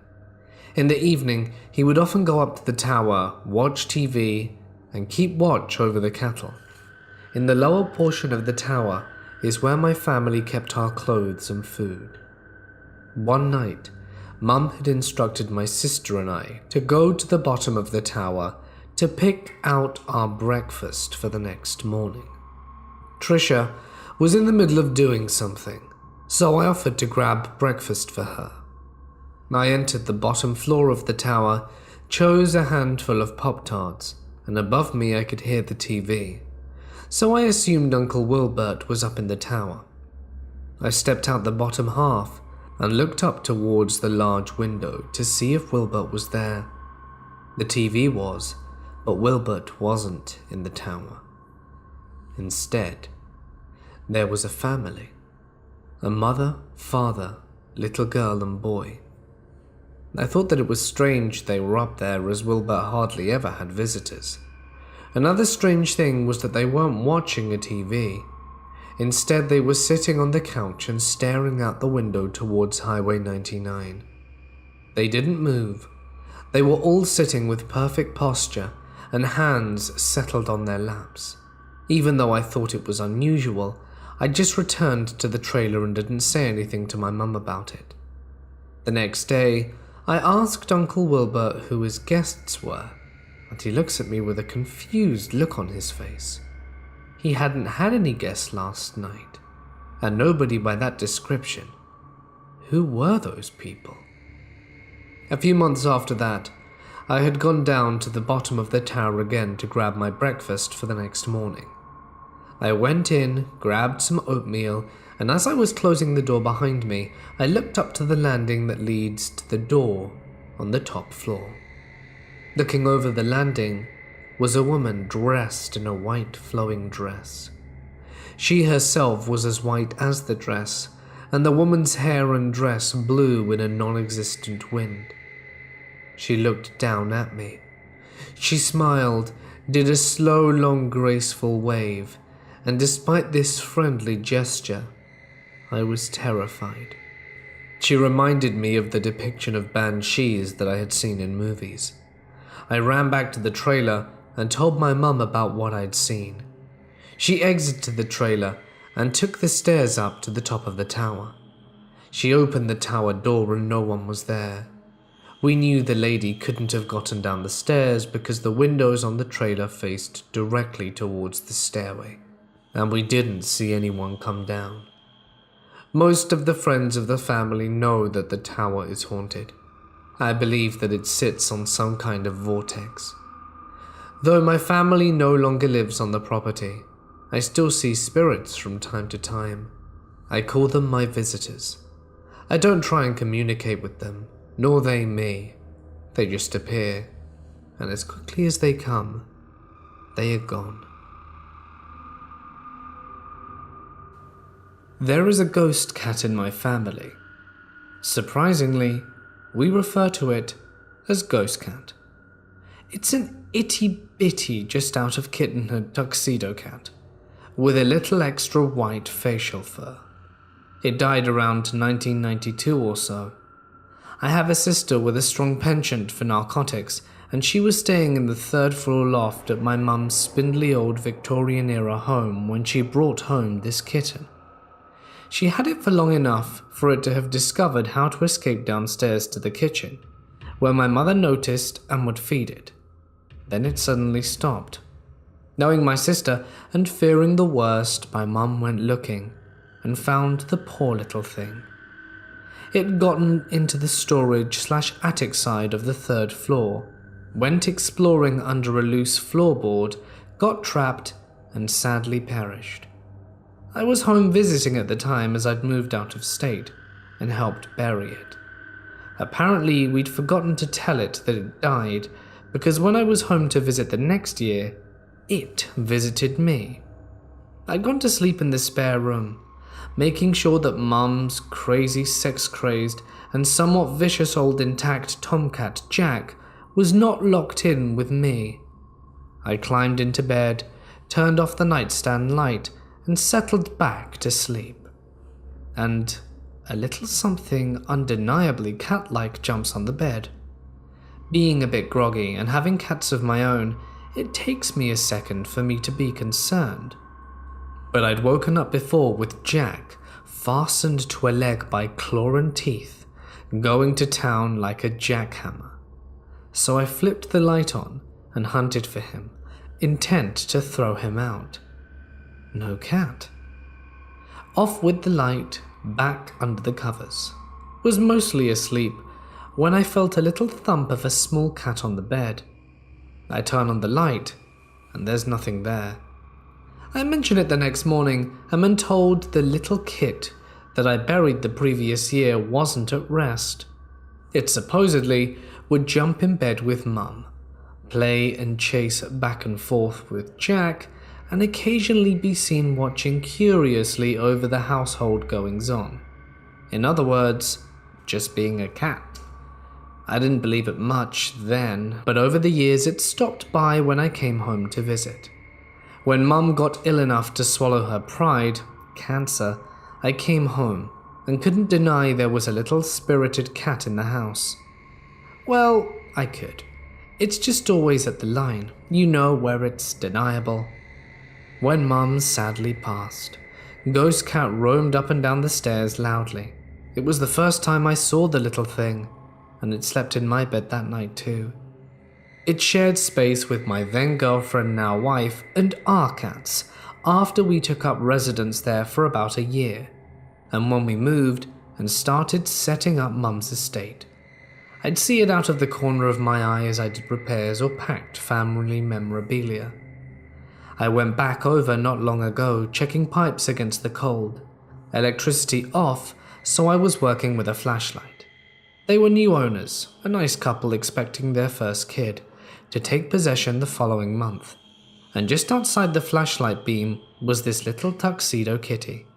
In the evening, he would often go up to the tower, watch TV, and keep watch over the cattle. In the lower portion of the tower is where my family kept our clothes and food. One night, Mum had instructed my sister and I to go to the bottom of the tower to pick out our breakfast for the next morning. Trisha was in the middle of doing something, so I offered to grab breakfast for her. I entered the bottom floor of the tower, chose a handful of Pop-Tarts, and above me I could hear the TV, so I assumed Uncle Wilbert was up in the tower. I stepped out the bottom half and looked up towards the large window to see if Wilbert was there. The TV was, but Wilbert wasn't in the tower. Instead, there was a family. A mother, father, little girl and boy. I thought that it was strange they were up there as Wilbert hardly ever had visitors. Another strange thing was that they weren't watching a TV. Instead, they were sitting on the couch and staring out the window towards Highway 99. They didn't move. They were all sitting with perfect posture and hands settled on their laps. Even though I thought it was unusual, I just returned to the trailer and didn't say anything to my mum about it. The next day, I asked Uncle Wilbert who his guests were, and he looks at me with a confused look on his face. He hadn't had any guests last night, and nobody by that description Who were those people? A few months after that, I had gone down to the bottom of the tower again to grab my breakfast for the next morning. I went in, grabbed some oatmeal, and as I was closing the door behind me, I looked up to the landing that leads to the door on the top floor. Looking over the landing was a woman dressed in a white flowing dress. She herself was as white as the dress, and the woman's hair and dress blew in a non-existent wind. She looked down at me. She smiled, did a slow, long, graceful wave, and despite this friendly gesture, I was terrified. She reminded me of the depiction of banshees that I had seen in movies. I ran back to the trailer and told my mum about what I'd seen. She exited the trailer and took the stairs up to the top of the tower. She opened the tower door and no one was there. We knew the lady couldn't have gotten down the stairs because the windows on the trailer faced directly towards the stairway, and we didn't see anyone come down. Most of the friends of the family know that the tower is haunted. I believe that it sits on some kind of vortex. Though my family no longer lives on the property, I still see spirits from time to time. I call them my visitors. I don't try and communicate with them, nor they me. They just appear, and as quickly as they come, they are gone. There is a ghost cat in my family. Surprisingly, we refer to it as Ghost Cat. It's an itty-bitty, just out of kittenhood tuxedo cat, with a little extra white facial fur. It died around 1992 or so. I have a sister with a strong penchant for narcotics, and she was staying in the third-floor loft at my mum's spindly old Victorian-era home when she brought home this kitten. She had it for long enough for it to have discovered how to escape downstairs to the kitchen, where my mother noticed and would feed it. Then it suddenly stopped. Knowing my sister and fearing the worst, my mum went looking and found the poor little thing. It gotten into the storage/attic side of the third floor, went exploring under a loose floorboard, got trapped, and sadly perished. I was home visiting at the time as I'd moved out of state and helped bury it. Apparently, we'd forgotten to tell it that it died because when I was home to visit the next year, it visited me. I'd gone to sleep in the spare room, making sure that Mum's crazy, sex-crazed, and somewhat vicious old intact tomcat Jack was not locked in with me. I climbed into bed, turned off the nightstand light, and settled back to sleep. And a little something undeniably cat-like jumps on the bed. Being a bit groggy and having cats of my own, it takes me a second for me to be concerned. But I'd woken up before with Jack fastened to a leg by claw and teeth, going to town like a jackhammer. So I flipped the light on and hunted for him, intent to throw him out. No cat. Off with the light, back under the covers. Was mostly asleep when I felt a little thump of a small cat on the bed. I turn on the light, and there's nothing there. I mention it the next morning and am told the little kit that I buried the previous year wasn't at rest. It supposedly would jump in bed with Mum, play and chase back and forth with Jack, and occasionally be seen watching curiously over the household goings-on. In other words, just being a cat. I didn't believe it much then, but over the years it stopped by when I came home to visit. When Mum got ill enough to swallow her pride, cancer, I came home and couldn't deny there was a little spirited cat in the house. Well, I could. It's just always at the line, you know, where it's deniable. When Mum sadly passed, Ghost Cat roamed up and down the stairs loudly. It was the first time I saw the little thing, and it slept in my bed that night too. It shared space with my then girlfriend, now wife, and our cats after we took up residence there for about a year, and when we moved, and started setting up Mum's estate. I'd see it out of the corner of my eye as I did repairs or packed family memorabilia. I went back over not long ago, checking pipes against the cold. Electricity off, so I was working with a flashlight. They were new owners, a nice couple expecting their first kid, to take possession the following month. And just outside the flashlight beam was this little tuxedo kitty.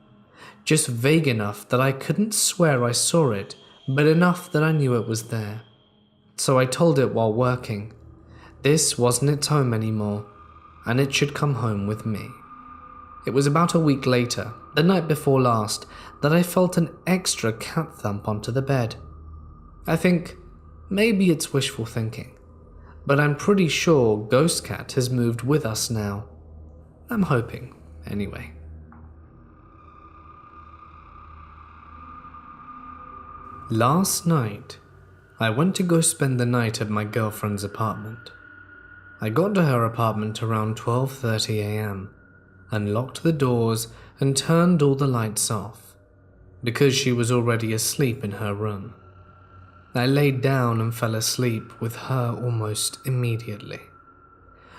Just vague enough that I couldn't swear I saw it, but enough that I knew it was there. So I told it while working. This wasn't its home anymore, and it should come home with me. It was about a week later, the night before last, that I felt an extra cat thump onto the bed. I think maybe it's wishful thinking, but I'm pretty sure Ghost Cat has moved with us now. I'm hoping, anyway. Last night, I went to go spend the night at my girlfriend's apartment. I got to her apartment around 12:30 a.m. and locked the doors and turned all the lights off, because she was already asleep in her room. I laid down and fell asleep with her almost immediately.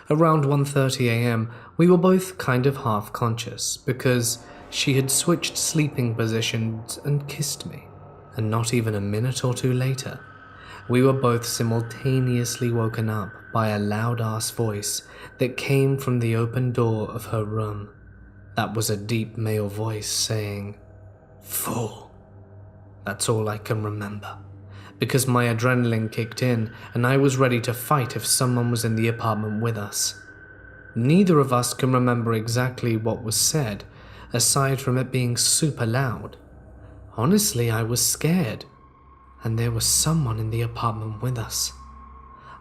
Around 1:30 a.m., we were both kind of half conscious because she had switched sleeping positions and kissed me, and not even a minute or two later, we were both simultaneously woken up by a loud-ass voice that came from the open door of her room. That was a deep male voice saying, "Fool." That's all I can remember, because my adrenaline kicked in and I was ready to fight if someone was in the apartment with us. Neither of us can remember exactly what was said, aside from it being super loud. Honestly, I was scared, and there was someone in the apartment with us.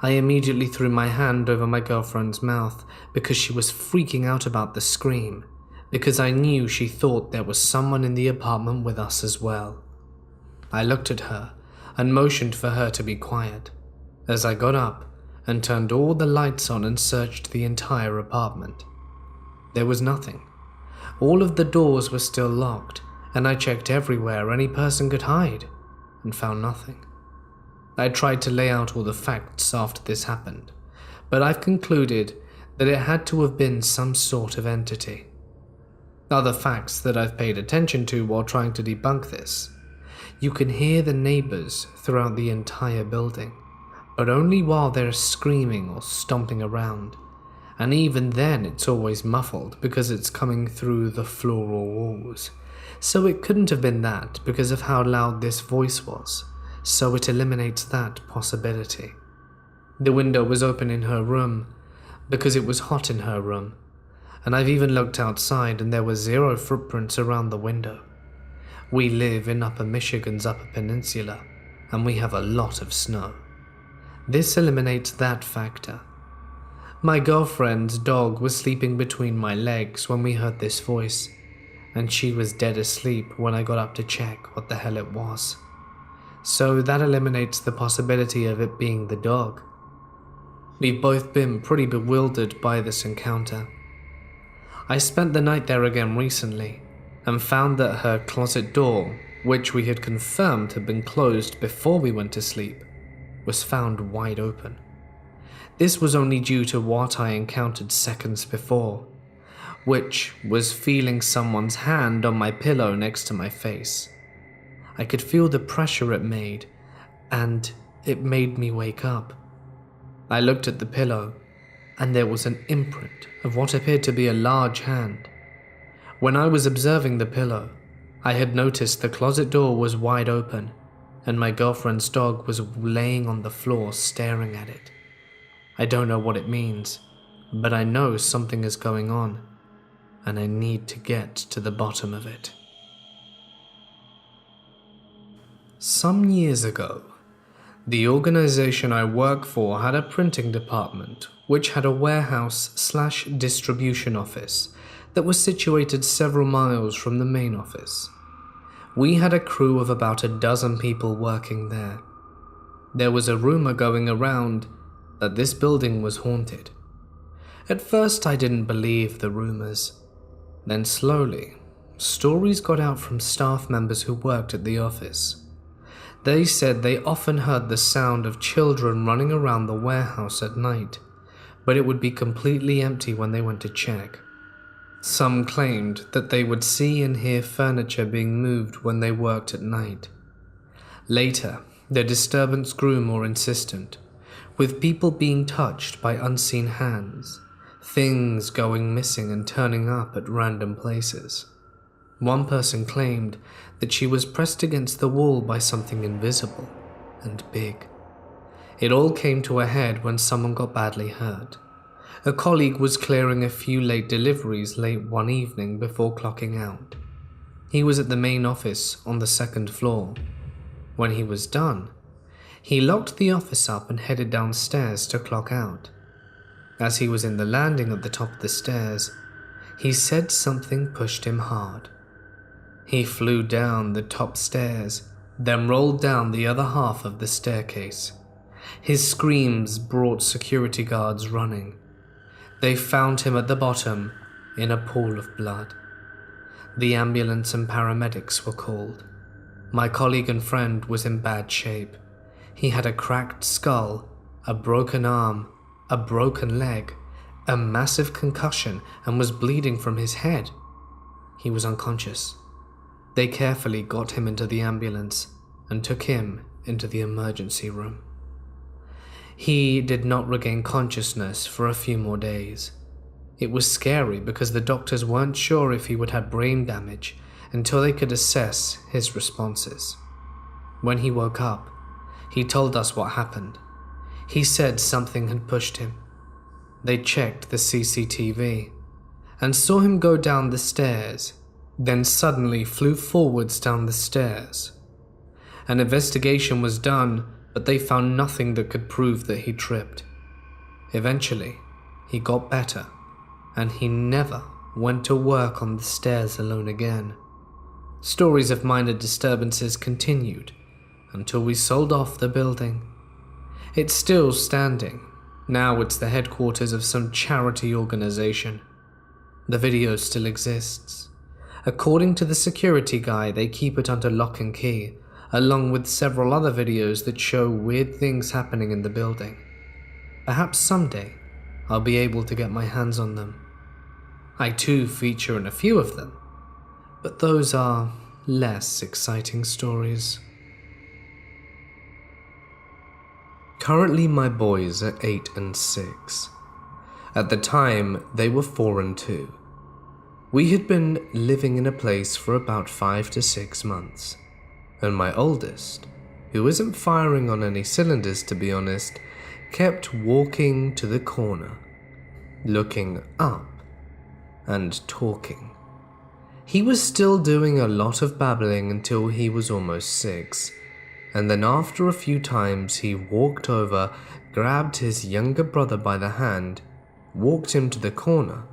I immediately threw my hand over my girlfriend's mouth because she was freaking out about the scream, because I knew she thought there was someone in the apartment with us as well. I looked at her and motioned for her to be quiet, as I got up and turned all the lights on and searched the entire apartment. There was nothing. All of the doors were still locked, and I checked everywhere any person could hide, and found nothing. I tried to lay out all the facts after this happened, but I've concluded that it had to have been some sort of entity. Other facts that I've paid attention to while trying to debunk this: you can hear the neighbors throughout the entire building, but only while they're screaming or stomping around, and even then it's always muffled because it's coming through the floor or walls. So it couldn't have been that because of how loud this voice was, so it eliminates that possibility. The window was open in her room because it was hot in her room, and I've even looked outside and there were 0 footprints around the window. We live in Upper Michigan's Upper Peninsula, and we have a lot of snow. This eliminates that factor. My girlfriend's dog was sleeping between my legs when we heard this voice, and she was dead asleep when I got up to check what the hell it was. So that eliminates the possibility of it being the dog. We've both been pretty bewildered by this encounter. I spent the night there again recently, and found that her closet door, which we had confirmed had been closed before we went to sleep, was found wide open. This was only due to what I encountered seconds before, which was feeling someone's hand on my pillow next to my face. I could feel the pressure it made, and it made me wake up. I looked at the pillow, and there was an imprint of what appeared to be a large hand. When I was observing the pillow, I had noticed the closet door was wide open, and my girlfriend's dog was laying on the floor staring at it. I don't know what it means, but I know something is going on, and I need to get to the bottom of it. Some years ago, the organization I work for had a printing department which had a warehouse/distribution office that was situated several miles from the main office. We had a crew of about a dozen people working there. There was a rumor going around that this building was haunted. At first I didn't believe the rumors. Then slowly, stories got out from staff members who worked at the office. They said they often heard the sound of children running around the warehouse at night, but it would be completely empty when they went to check. Some claimed that they would see and hear furniture being moved when they worked at night. Later, the disturbance grew more insistent, with people being touched by unseen hands, things going missing and turning up at random places. One person claimed that she was pressed against the wall by something invisible and big. It all came to a head when someone got badly hurt. A colleague was clearing a few late deliveries late one evening before clocking out. He was at the main office on the second floor. When he was done, he locked the office up and headed downstairs to clock out. As he was in the landing at the top of the stairs, he said something pushed him hard. He flew down the top stairs, then rolled down the other half of the staircase. His screams brought security guards running. They found him at the bottom, in a pool of blood. The ambulance and paramedics were called. My colleague and friend was in bad shape. He had a cracked skull, a broken arm, a broken leg, a massive concussion, and was bleeding from his head. He was unconscious. They carefully got him into the ambulance and took him into the emergency room. He did not regain consciousness for a few more days. It was scary because the doctors weren't sure if he would have brain damage until they could assess his responses. When he woke up, he told us what happened. He said something had pushed him. They checked the CCTV and saw him go down the stairs, then suddenly flew forwards down the stairs. An investigation was done, but they found nothing that could prove that he tripped. Eventually, he got better, and he never went to work on the stairs alone again. Stories of minor disturbances continued until we sold off the building. It's still standing. Now it's the headquarters of some charity organization. The video still exists. According to the security guy, they keep it under lock and key, along with several other videos that show weird things happening in the building. Perhaps someday I'll be able to get my hands on them. I too feature in a few of them, but those are less exciting stories. Currently my boys are 8 and 6. At the time, they were 4 and 2. We had been living in a place for about 5 to 6 months, and my oldest, who isn't firing on any cylinders to be honest, kept walking to the corner, looking up and talking. He was still doing a lot of babbling until he was almost 6, and then after a few times he walked over, grabbed his younger brother by the hand, walked him to the corner,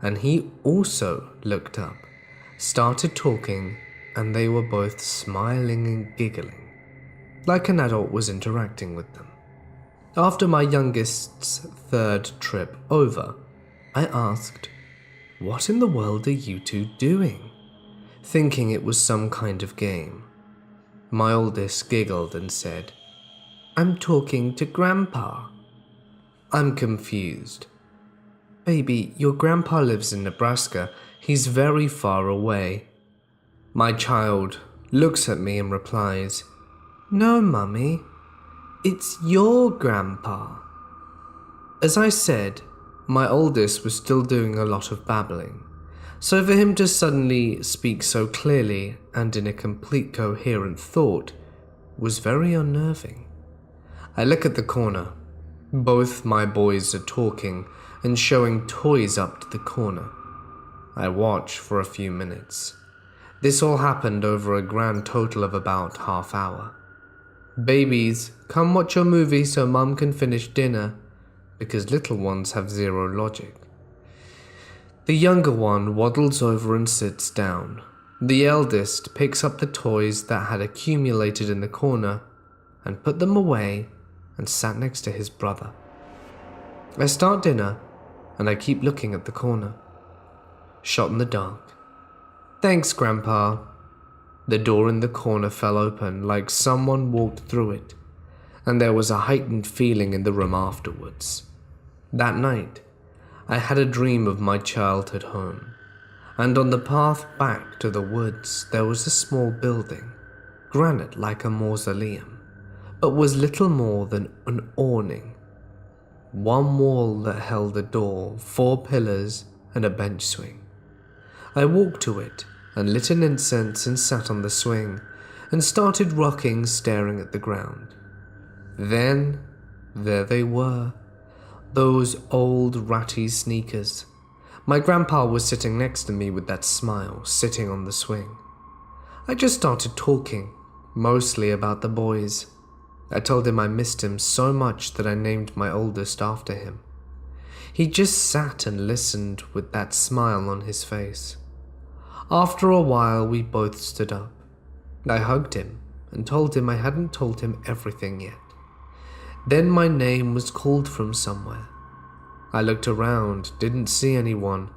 and he also looked up, started talking, and they were both smiling and giggling, like an adult was interacting with them. After my youngest's 3rd trip over, I asked, "What in the world are you two doing?" thinking it was some kind of game. My oldest giggled and said, "I'm talking to Grandpa." I'm confused. "Baby, your grandpa lives in Nebraska. He's very far away." My child looks at me and replies, "No, Mummy, it's your grandpa." As I said, my oldest was still doing a lot of babbling, so for him to suddenly speak so clearly and in a complete coherent thought was very unnerving. I look at the corner. Both my boys are talking and showing toys up to the corner. I watch for a few minutes. This all happened over a grand total of about half hour. "Babies, come watch your movie so Mum can finish dinner," because little ones have zero logic. The younger one waddles over and sits down. The eldest picks up the toys that had accumulated in the corner and put them away and sat next to his brother. I start dinner and I keep looking at the corner. Shot in the dark. "Thanks, Grandpa." The door in the corner fell open like someone walked through it, and there was a heightened feeling in the room afterwards. That night, I had a dream of my childhood home, and on the path back to the woods there was a small building, granite like a mausoleum, but was little more than an awning. One wall that held a door, 4 pillars, and a bench swing. I walked to it and lit an incense and sat on the swing and started rocking, staring at the ground. Then, there they were, those old ratty sneakers. My grandpa was sitting next to me with that smile, sitting on the swing. I just started talking, mostly about the boys. I told him I missed him so much that I named my oldest after him. He just sat and listened with that smile on his face. After a while, we both stood up. I hugged him and told him I hadn't told him everything yet. Then my name was called from somewhere. I looked around, didn't see anyone,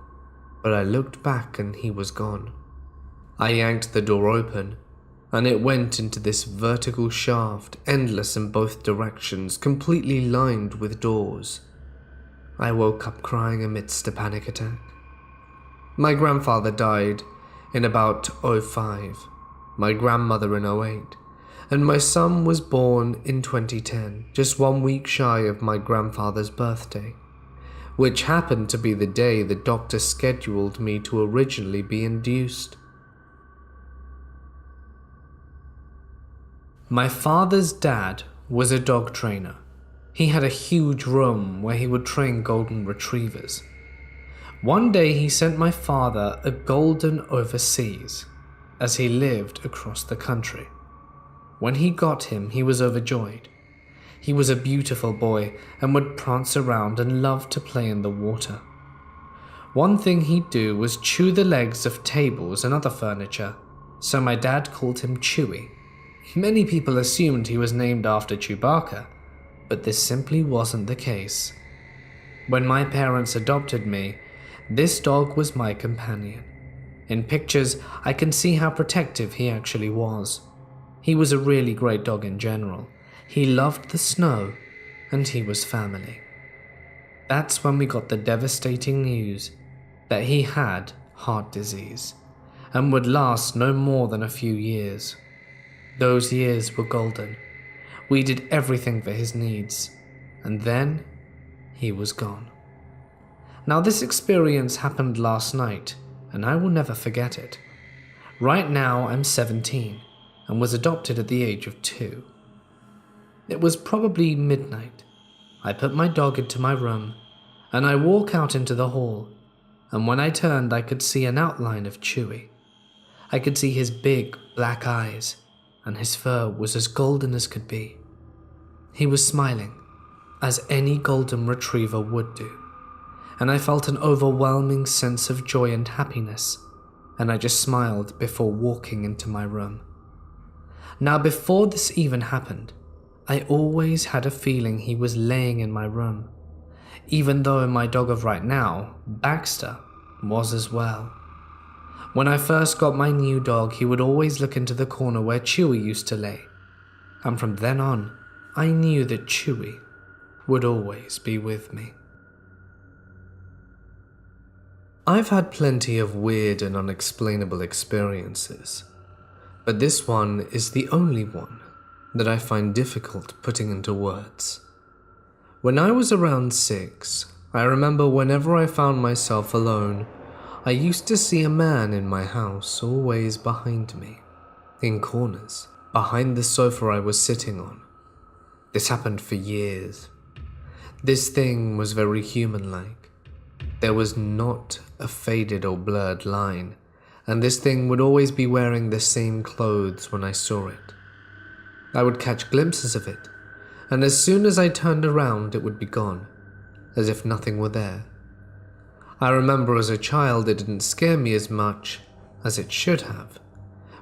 but I looked back and he was gone. I yanked the door open, and it went into this vertical shaft, endless in both directions, completely lined with doors. I woke up crying amidst a panic attack. My grandfather died in about 2005, my grandmother in 2008, and my son was born in 2010, just 1 week shy of my grandfather's birthday, which happened to be the day the doctor scheduled me to originally be induced. My father's dad was a dog trainer. He had a huge room where he would train golden retrievers. One day he sent my father a golden overseas, as he lived across the country. When he got him, he was overjoyed. He was a beautiful boy and would prance around and love to play in the water. One thing he'd do was chew the legs of tables and other furniture, so my dad called him Chewy. Many people assumed he was named after Chewbacca, but this simply wasn't the case. When my parents adopted me, this dog was my companion. In pictures, I can see how protective he actually was. He was a really great dog in general. He loved the snow, and he was family. That's when we got the devastating news that he had heart disease and would last no more than a few years. Those years were golden. We did everything for his needs, and then he was gone. Now, this experience happened last night, and I will never forget it. Right now, I'm 17 and was adopted at the age of 2. It was probably midnight. I put my dog into my room, and I walk out into the hall, and when I turned, I could see an outline of Chewy. I could see his big black eyes, and his fur was as golden as could be. He was smiling, as any golden retriever would do, and I felt an overwhelming sense of joy and happiness, and I just smiled before walking into my room. Now, before this even happened, I always had a feeling he was laying in my room, even though my dog of right now, Baxter, was as well. When I first got my new dog, he would always look into the corner where Chewy used to lay, and from then on, I knew that Chewy would always be with me. I've had plenty of weird and unexplainable experiences, but this one is the only one that I find difficult putting into words. When I was around 6, I remember whenever I found myself alone, I used to see a man in my house always behind me, in corners, behind the sofa I was sitting on. This happened for years. This thing was very human-like. There was not a faded or blurred line, and this thing would always be wearing the same clothes when I saw it. I would catch glimpses of it, and as soon as I turned around it would be gone, as if nothing were there. I remember as a child it didn't scare me as much as it should have,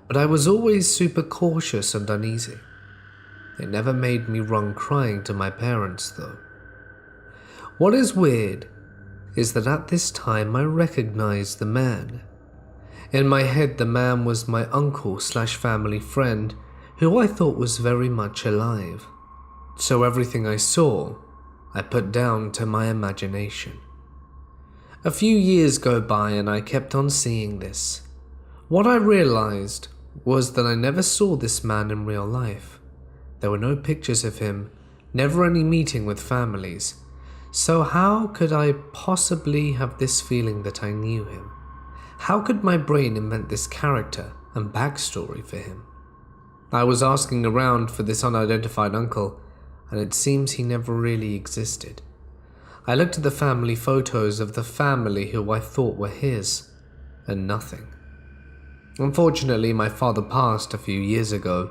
but I was always super cautious and uneasy. It never made me run crying to my parents though. What is weird is that at this time I recognized the man. In my head, the man was my uncle/family friend who I thought was very much alive. So everything I saw, I put down to my imagination. A few years go by and I kept on seeing this. What I realized was that I never saw this man in real life. There were no pictures of him, never any meeting with families. So how could I possibly have this feeling that I knew him? How could my brain invent this character and backstory for him? I was asking around for this unidentified uncle, and it seems he never really existed. I looked at the family photos of the family who I thought were his, and nothing. Unfortunately, my father passed a few years ago,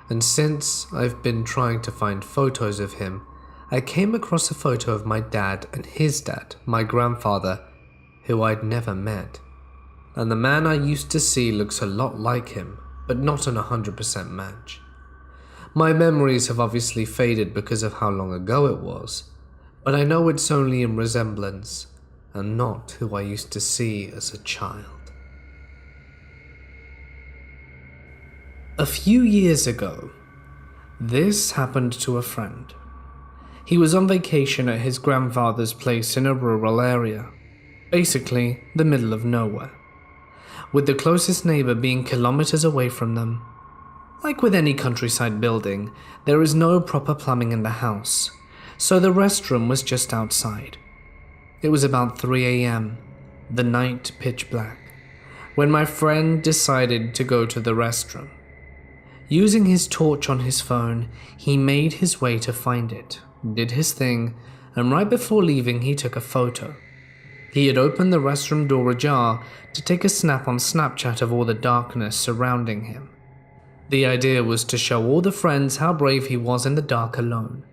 and since I've been trying to find photos of him, I came across a photo of my dad and his dad, my grandfather, who I'd never met. And the man I used to see looks a lot like him, but not an 100% match. My memories have obviously faded because of how long ago it was, but I know it's only in resemblance and not who I used to see as a child. A few years ago, this happened to a friend. He was on vacation at his grandfather's place in a rural area, basically the middle of nowhere, with the closest neighbor being kilometers away from them. Like with any countryside building, there is no proper plumbing in the house, so the restroom was just outside. It was about 3 a.m., the night pitch black, when my friend decided to go to the restroom. Using his torch on his phone, he made his way to find it, did his thing, and right before leaving he took a photo. He had opened the restroom door ajar to take a snap on Snapchat of all the darkness surrounding him. The idea was to show all the friends how brave he was in the dark alone.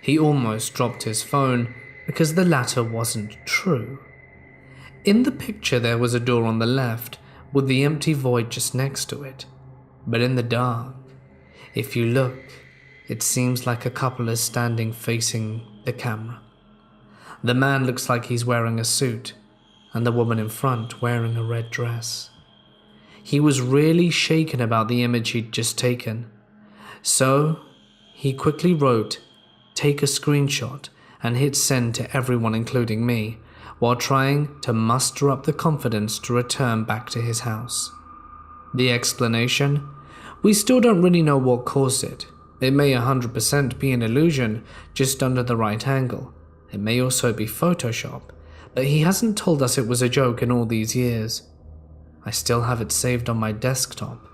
He almost dropped his phone because the latter wasn't true. In the picture there was a door on the left with the empty void just next to it. But in the dark, if you look, it seems like a couple is standing facing the camera. The man looks like he's wearing a suit, and the woman in front wearing a red dress. He was really shaken about the image he'd just taken. So, he quickly wrote, "Take a screenshot," and hit send to everyone including me, while trying to muster up the confidence to return back to his house. The explanation? We still don't really know what caused it. It may 100% be an illusion, just under the right angle. It may also be Photoshop, but he hasn't told us it was a joke in all these years. I still have it saved on my desktop,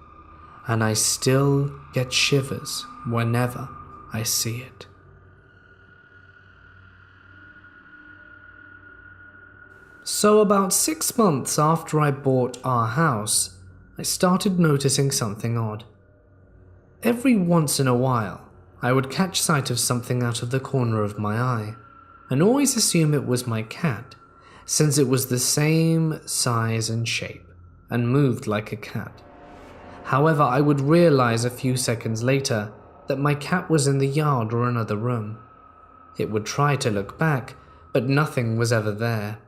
and I still get shivers whenever I see it. So about 6 months after I bought our house, I started noticing something odd. Every once in a while, I would catch sight of something out of the corner of my eye, and always assume it was my cat, since it was the same size and shape, and moved like a cat. However, I would realize a few seconds later that my cat was in the yard or another room. It would try to look back, but nothing was ever there.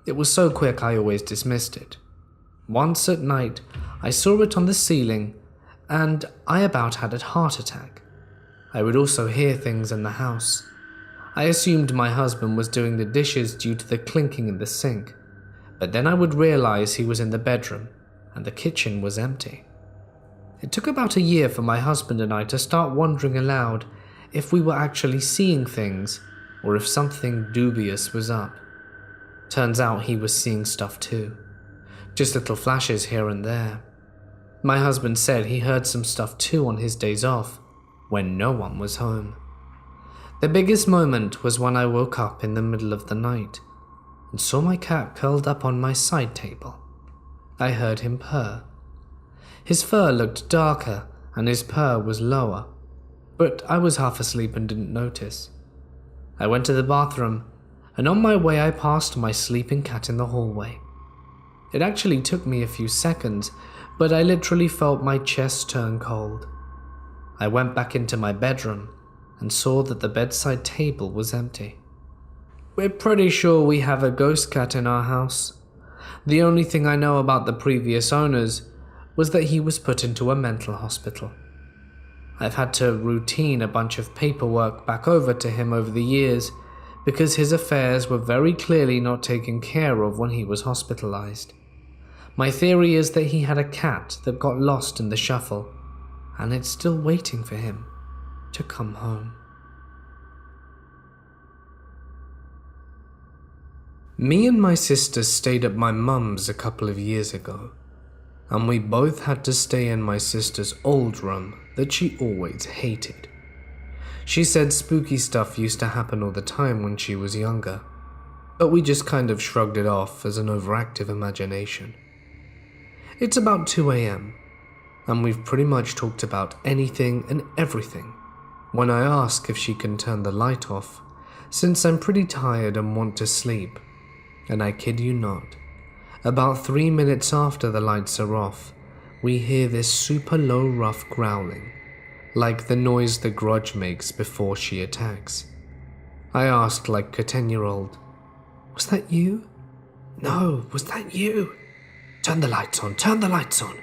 It was so quick I always dismissed it. Once at night, I saw it on the ceiling, and I about had a heart attack. I would also hear things in the house. I assumed my husband was doing the dishes due to the clinking in the sink, but then I would realize he was in the bedroom, and the kitchen was empty. It took about a year for my husband and I to start wondering aloud if we were actually seeing things, or if something dubious was up. Turns out he was seeing stuff too, just little flashes here and there. My husband said he heard some stuff too on his days off, when no one was home. The biggest moment was when I woke up in the middle of the night and saw my cat curled up on my side table. I heard him purr. His fur looked darker and his purr was lower, but I was half asleep and didn't notice. I went to the bathroom, and on my way I passed my sleeping cat in the hallway. It actually took me a few seconds, but I literally felt my chest turn cold. I went back into my bedroom and saw that the bedside table was empty. We're pretty sure we have a ghost cat in our house. The only thing I know about the previous owners was that he was put into a mental hospital. I've had to routine a bunch of paperwork back over to him over the years because his affairs were very clearly not taken care of when he was hospitalized. My theory is that he had a cat that got lost in the shuffle, and it's still waiting for him to come home. Me and my sister stayed at my mum's a couple of years ago, and we both had to stay in my sister's old room that she always hated. She said spooky stuff used to happen all the time when she was younger, but we just kind of shrugged it off as an overactive imagination. It's about 2 a.m., and we've pretty much talked about anything and everything when I ask if she can turn the light off, since I'm pretty tired and want to sleep. And I kid you not, about 3 minutes after the lights are off, we hear this super low rough growling, like the noise the grudge makes before she attacks. I asked like a 10-year-old, "Was that you? No, was that you? Turn the lights on, turn the lights on."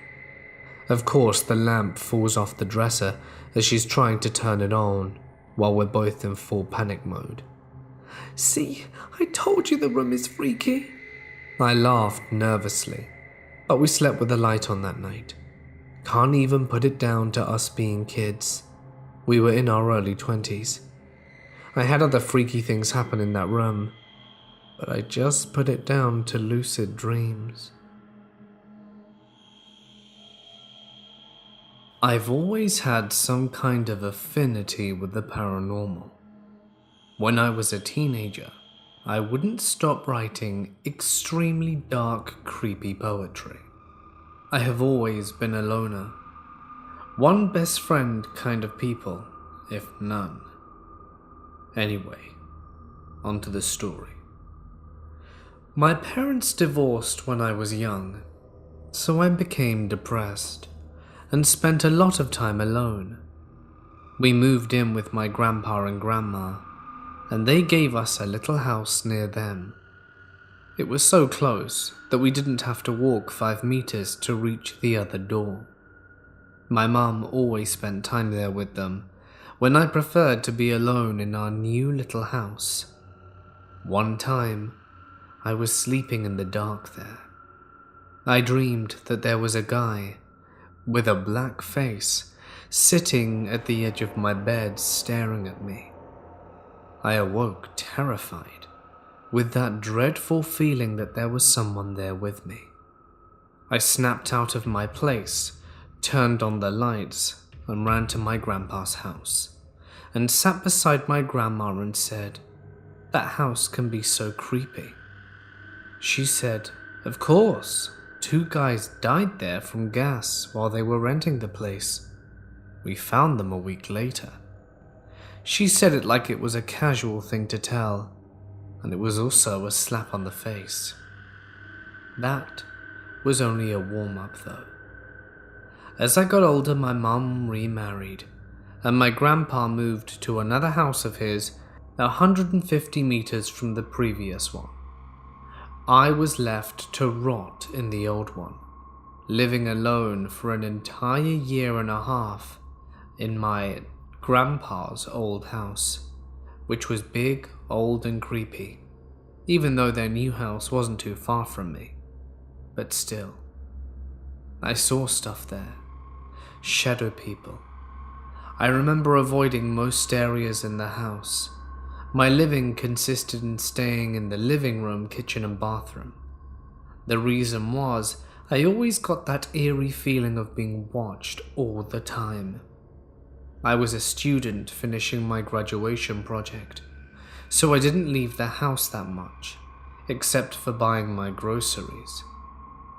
Of course, the lamp falls off the dresser as she's trying to turn it on, while we're both in full panic mode. "See, I told you the room is freaky." I laughed nervously, but we slept with the light on that night. Can't even put it down to us being kids. We were in our early 20s. I had other freaky things happen in that room, but I just put it down to lucid dreams. I've always had some kind of affinity with the paranormal. When I was a teenager, I wouldn't stop writing extremely dark, creepy poetry. I have always been a loner. One best friend kind of people, if none. Anyway, onto the story. My parents divorced when I was young, so I became depressed and spent a lot of time alone. We moved in with my grandpa and grandma, and they gave us a little house near them. It was so close that we didn't have to walk 5 meters to reach the other door. My mum always spent time there with them, when I preferred to be alone in our new little house. One time, I was sleeping in the dark there. I dreamed that there was a guy with a black face sitting at the edge of my bed staring at me. I awoke terrified, with that dreadful feeling that there was someone there with me. I snapped out of my place, turned on the lights, and ran to my grandpa's house, and sat beside my grandma and said, "That house can be so creepy." She said, "Of course, 2 guys died there from gas while they were renting the place. We found them a week later." She said it like it was a casual thing to tell, and it was also a slap on the face. That was only a warm-up though. As I got older, my mum remarried, and my grandpa moved to another house of his 150 meters from the previous one. I was left to rot in the old one, living alone for an entire 1.5 years in my grandpa's old house, which was big, old and creepy, even though their new house wasn't too far from me. But still, I saw stuff there, shadow people. I remember avoiding most areas in the house. My living consisted in staying in the living room, kitchen and bathroom. The reason was, I always got that eerie feeling of being watched all the time. I was a student finishing my graduation project, so I didn't leave the house that much, except for buying my groceries.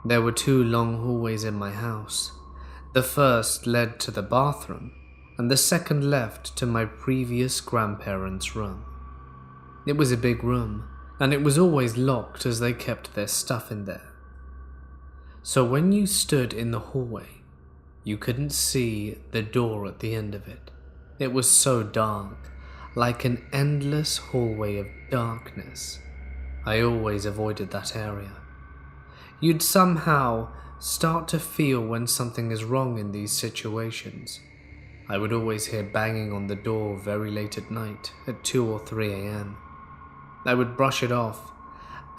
There were 2 long hallways in my house. The first led to the bathroom, and the second left to my previous grandparents' room. It was a big room, and it was always locked as they kept their stuff in there. So when you stood in the hallway, you couldn't see the door at the end of it. It was so dark, like an endless hallway of darkness. I always avoided that area. You'd somehow start to feel when something is wrong in these situations. I would always hear banging on the door very late at night, at 2 or 3 a.m. I would brush it off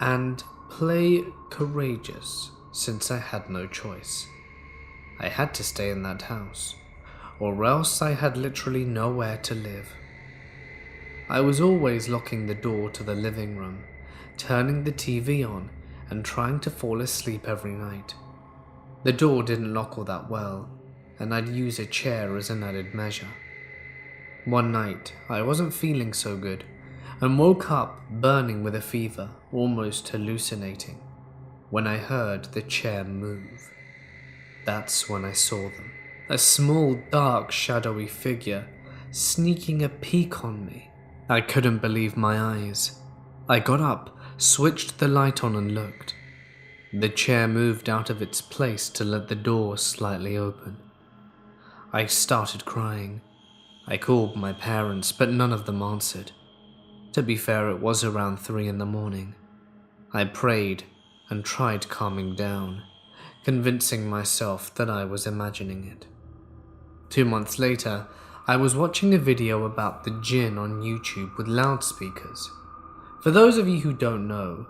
and play courageous since I had no choice. I had to stay in that house, or else I had literally nowhere to live. I was always locking the door to the living room, turning the TV on, and trying to fall asleep every night. The door didn't lock all that well, and I'd use a chair as an added measure. One night, I wasn't feeling so good, and woke up burning with a fever, almost hallucinating, when I heard the chair move. That's when I saw them. A small, dark, shadowy figure sneaking a peek on me. I couldn't believe my eyes. I got up, switched the light on and looked. The chair moved out of its place to let the door slightly open. I started crying. I called my parents, but none of them answered. To be fair, it was around 3 in the morning. I prayed and tried calming down, convincing myself that I was imagining it. 2 months later, I was watching a video about the jinn on YouTube with loudspeakers. For those of you who don't know,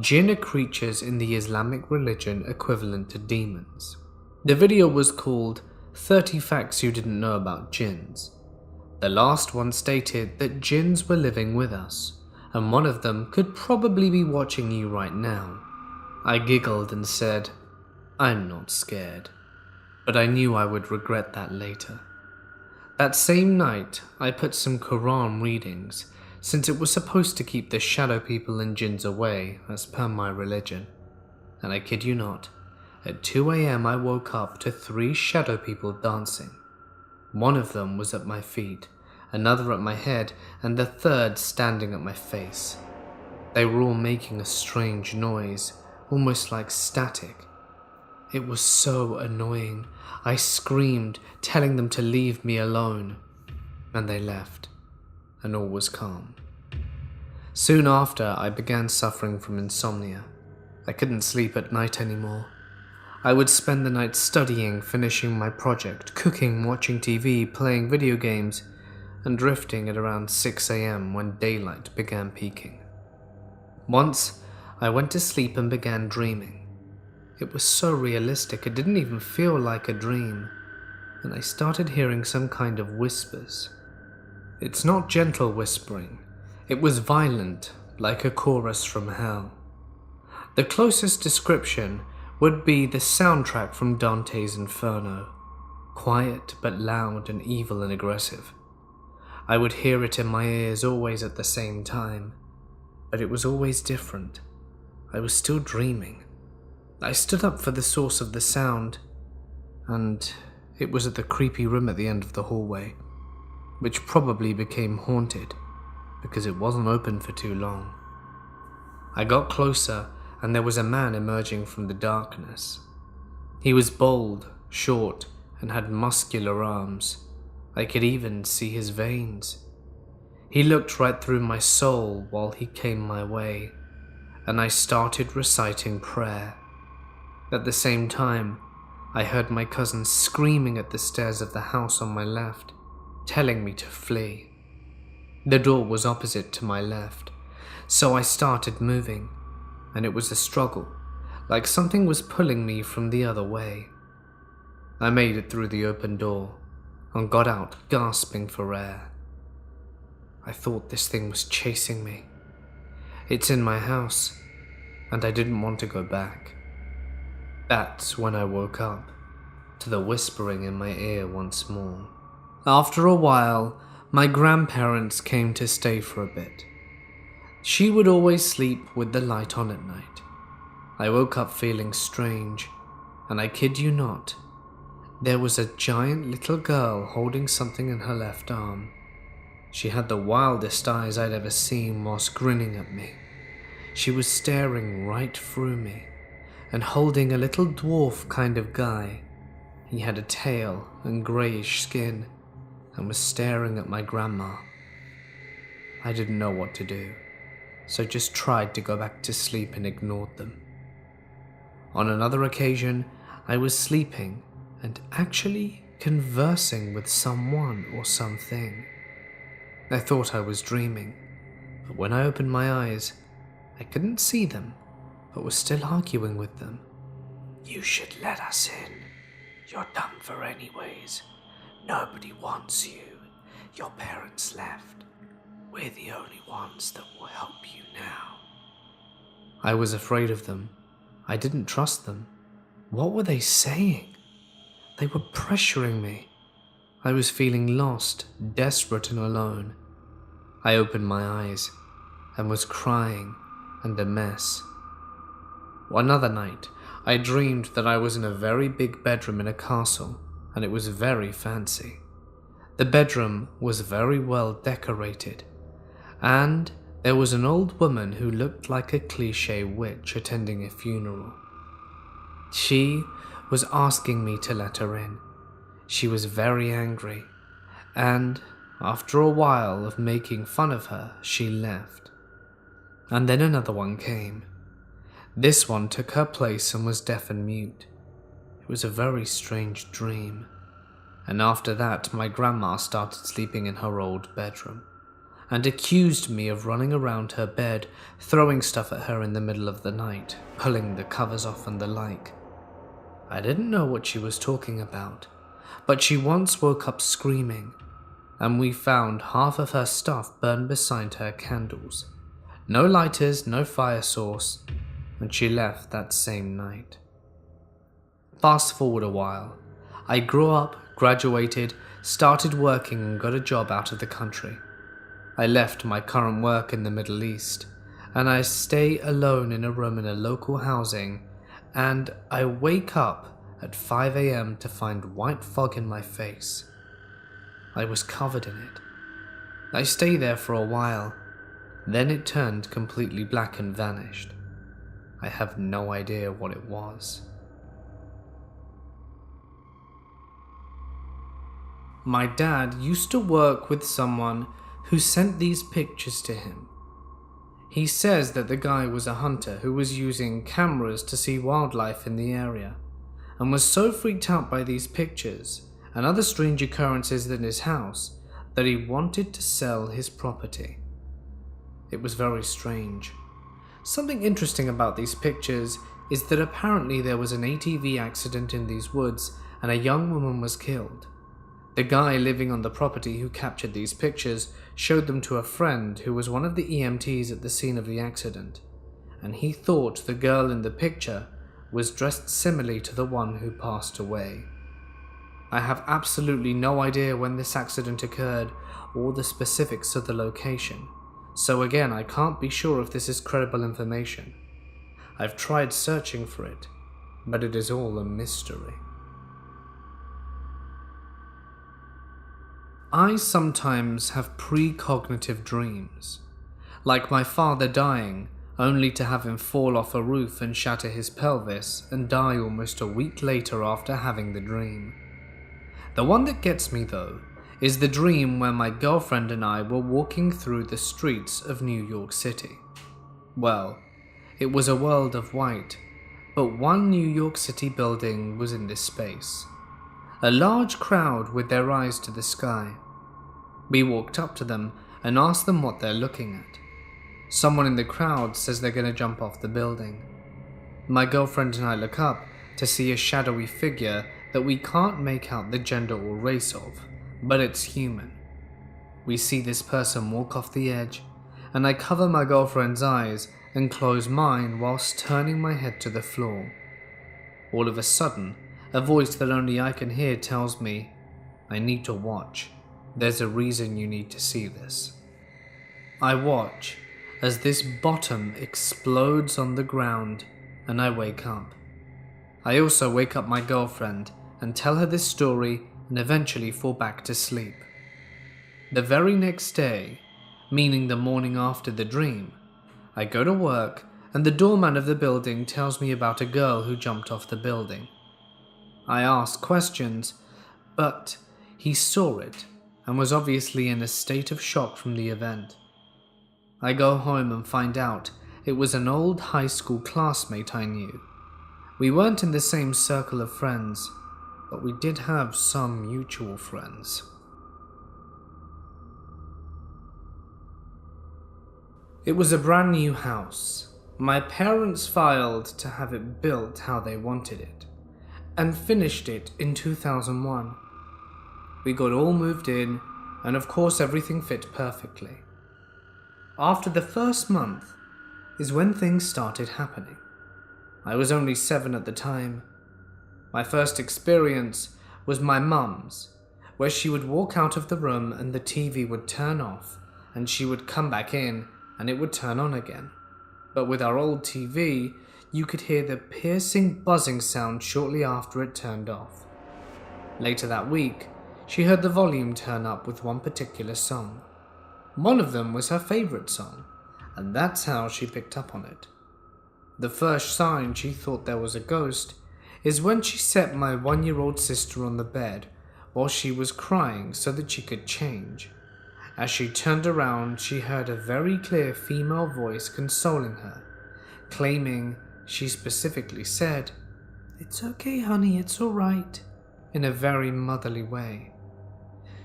jinn are creatures in the Islamic religion equivalent to demons. The video was called 30 Facts You Didn't Know About Jinns. The last one stated that jinns were living with us, and one of them could probably be watching you right now. I giggled and said, "I'm not scared," but I knew I would regret that later. That same night, I put some Quran readings, since it was supposed to keep the shadow people and jinns away, as per my religion. And I kid you not, at 2 a.m. I woke up to 3 shadow people dancing. One of them was at my feet, another at my head, and the third standing at my face. They were all making a strange noise, almost like static. It was so annoying. I screamed, telling them to leave me alone, and they left, and all was calm. Soon after, I began suffering from insomnia. I couldn't sleep at night anymore. I would spend the night studying, finishing my project, cooking, watching TV, playing video games, and drifting at around 6 a.m. when daylight began peaking. Once, I went to sleep and began dreaming. It was so realistic, it didn't even feel like a dream, and I started hearing some kind of whispers. It's not gentle whispering. It was violent, like a chorus from hell. The closest description would be the soundtrack from Dante's Inferno. Quiet but loud and evil and aggressive. I would hear it in my ears always at the same time, but it was always different. I was still dreaming. I stood up for the source of the sound, and it was at the creepy room at the end of the hallway, which probably became haunted because it wasn't open for too long. I got closer, and there was a man emerging from the darkness. He was bold, short, and had muscular arms. I could even see his veins. He looked right through my soul while he came my way, and I started reciting prayer. At the same time, I heard my cousin screaming at the stairs of the house on my left, telling me to flee. The door was opposite to my left, so I started moving, and it was a struggle, like something was pulling me from the other way. I made it through the open door and got out, gasping for air. I thought this thing was chasing me. It's in my house, and I didn't want to go back. That's when I woke up, to the whispering in my ear once more. After a while, my grandparents came to stay for a bit. She would always sleep with the light on at night. I woke up feeling strange, and I kid you not, there was a giant little girl holding something in her left arm. She had the wildest eyes I'd ever seen whilst grinning at me. She was staring right through me, and holding a little dwarf kind of guy. He had a tail and greyish skin, and was staring at my grandma. I didn't know what to do, so just tried to go back to sleep and ignored them. On another occasion, I was sleeping and actually conversing with someone or something. I thought I was dreaming, but when I opened my eyes, I couldn't see them, but was still arguing with them. "You should let us in. You're done for anyways. Nobody wants you. Your parents left. We're the only ones that will help you now." I was afraid of them. I didn't trust them. What were they saying? They were pressuring me. I was feeling lost, desperate and alone. I opened my eyes and was crying and a mess. One other night, I dreamed that I was in a very big bedroom in a castle, and it was very fancy. The bedroom was very well decorated, and there was an old woman who looked like a cliché witch attending a funeral. She was asking me to let her in. She was very angry, and after a while of making fun of her, she left. And then another one came. This one took her place and was deaf and mute. It was a very strange dream. And after that, my grandma started sleeping in her old bedroom and accused me of running around her bed, throwing stuff at her in the middle of the night, pulling the covers off and the like. I didn't know what she was talking about, but she once woke up screaming, and we found half of her stuff burned beside her candles. No lighters, no fire source, and she left that same night. Fast forward a while. I grew up, graduated, started working and got a job out of the country. I left my current work in the Middle East, and I stay alone in a room in a local housing, and I wake up at 5 a.m. to find white fog in my face. I was covered in it. I stayed there for a while, then it turned completely black and vanished. I have no idea what it was. My dad used to work with someone who sent these pictures to him. He says that the guy was a hunter who was using cameras to see wildlife in the area, and was so freaked out by these pictures and other strange occurrences in his house that he wanted to sell his property. It was very strange. Something interesting about these pictures is that apparently there was an ATV accident in these woods and a young woman was killed. The guy living on the property who captured these pictures showed them to a friend who was one of the EMTs at the scene of the accident, and he thought the girl in the picture was dressed similarly to the one who passed away. I have absolutely no idea when this accident occurred or the specifics of the location, so again I can't be sure if this is credible information. I've tried searching for it, but it is all a mystery. I sometimes have precognitive dreams, like my father dying, only to have him fall off a roof and shatter his pelvis and die almost a week later after having the dream. The one that gets me though is the dream where my girlfriend and I were walking through the streets of New York City. Well, it was a world of white, but one New York City building was in this space. A large crowd with their eyes to the sky. We walked up to them and asked them what they're looking at. Someone in the crowd says they're going to jump off the building. My girlfriend and I look up to see a shadowy figure that we can't make out the gender or race of, but it's human. We see this person walk off the edge, and I cover my girlfriend's eyes and close mine whilst turning my head to the floor. All of a sudden, a voice that only I can hear tells me, "I need to watch. There's a reason you need to see this." I watch as this bottom explodes on the ground and I wake up. I also wake up my girlfriend and tell her this story and eventually fall back to sleep. The very next day, meaning the morning after the dream, I go to work and the doorman of the building tells me about a girl who jumped off the building. I ask questions, but he saw it and was obviously in a state of shock from the event. I go home and find out it was an old high school classmate I knew. We weren't in the same circle of friends, but we did have some mutual friends. It was a brand new house. My parents filed to have it built how they wanted it, and finished it in 2001. We got all moved in, and of course everything fit perfectly. After the first month is when things started happening. I was only 7 at the time. My first experience was my mum's, where she would walk out of the room and the TV would turn off, and she would come back in and it would turn on again. But with our old TV, you could hear the piercing buzzing sound shortly after it turned off. Later that week, she heard the volume turn up with one particular song. One of them was her favorite song, and that's how she picked up on it. The first sign she thought there was a ghost is when she set my 1-year-old sister on the bed while she was crying so that she could change. As she turned around, she heard a very clear female voice consoling her, claiming she specifically said, "It's okay, honey, it's all right," in a very motherly way.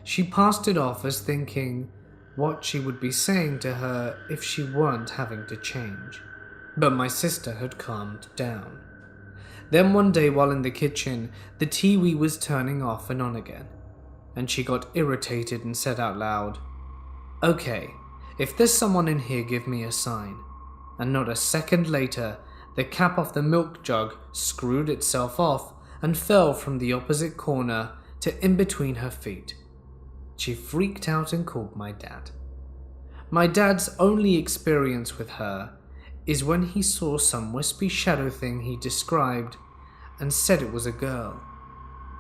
She passed it off as thinking what she would be saying to her if she weren't having to change. But my sister had calmed down. Then one day while in the kitchen, the TV was turning off and on again, and she got irritated and said out loud, "Okay, if there's someone in here, give me a sign." And not a second later, the cap off the milk jug screwed itself off and fell from the opposite corner to in between her feet. She freaked out and called my dad. My dad's only experience with her is when he saw some wispy shadow thing he described and said it was a girl.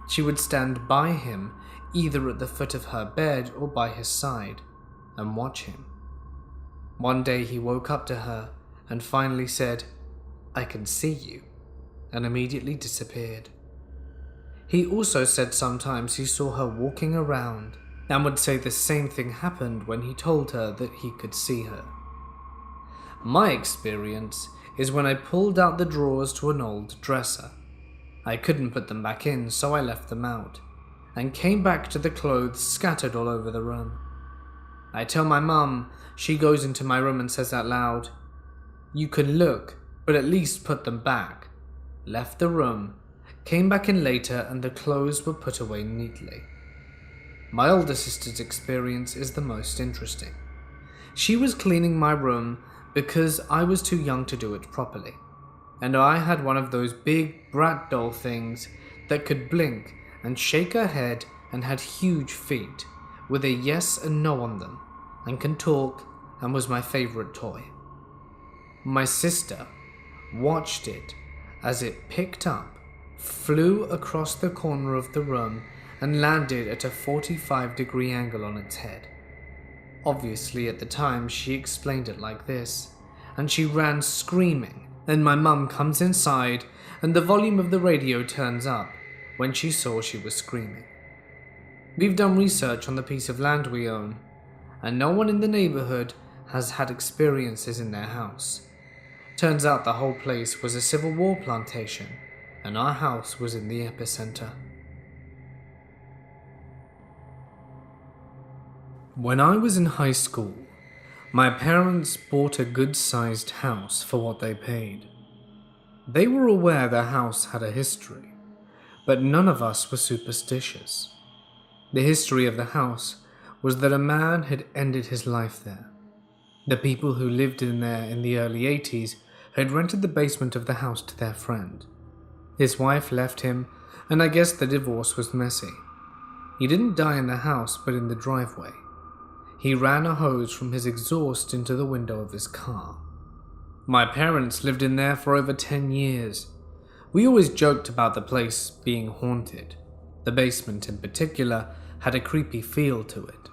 She would stand by him either at the foot of her bed or by his side and watch him. One day he woke up to her and finally said, "I can see you," and immediately disappeared. He also said sometimes he saw her walking around and would say the same thing happened when he told her that he could see her. My experience is when I pulled out the drawers to an old dresser. I couldn't put them back in, so I left them out, and came back to the clothes scattered all over the room. I tell my mum, she goes into my room and says out loud, "You can look, but at least put them back." Left the room, came back in later, and the clothes were put away neatly. My older sister's experience is the most interesting. She was cleaning my room because I was too young to do it properly, and I had one of those big brat doll things that could blink and shake her head and had huge feet with a yes and no on them and can talk and was my favorite toy. My sister watched it as it picked up, flew across the corner of the room and landed at a 45-degree angle on its head. Obviously, at the time, she explained it like this, and she ran screaming, and my mum comes inside, and the volume of the radio turns up when she saw she was screaming. We've done research on the piece of land we own, and no one in the neighborhood has had experiences in their house. Turns out the whole place was a Civil War plantation, and our house was in the epicenter. When I was in high school, my parents bought a good-sized house for what they paid. They were aware the house had a history, but none of us were superstitious. The history of the house was that a man had ended his life there. The people who lived in there in the early 80s had rented the basement of the house to their friend. His wife left him, and I guess the divorce was messy. He didn't die in the house, but in the driveway. He ran a hose from his exhaust into the window of his car. My parents lived in there for over 10 years. We always joked about the place being haunted. The basement in particular had a creepy feel to it.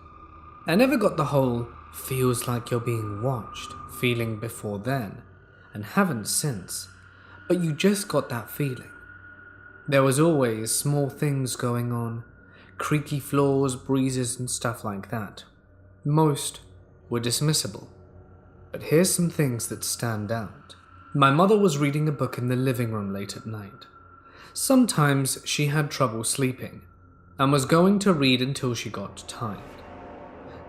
I never got the whole "feels like you're being watched" feeling before then, and haven't since, but you just got that feeling. There was always small things going on, creaky floors, breezes and stuff like that. Most were dismissible, but here's some things that stand out. My mother was reading a book in the living room late at night. Sometimes she had trouble sleeping and was going to read until she got tired.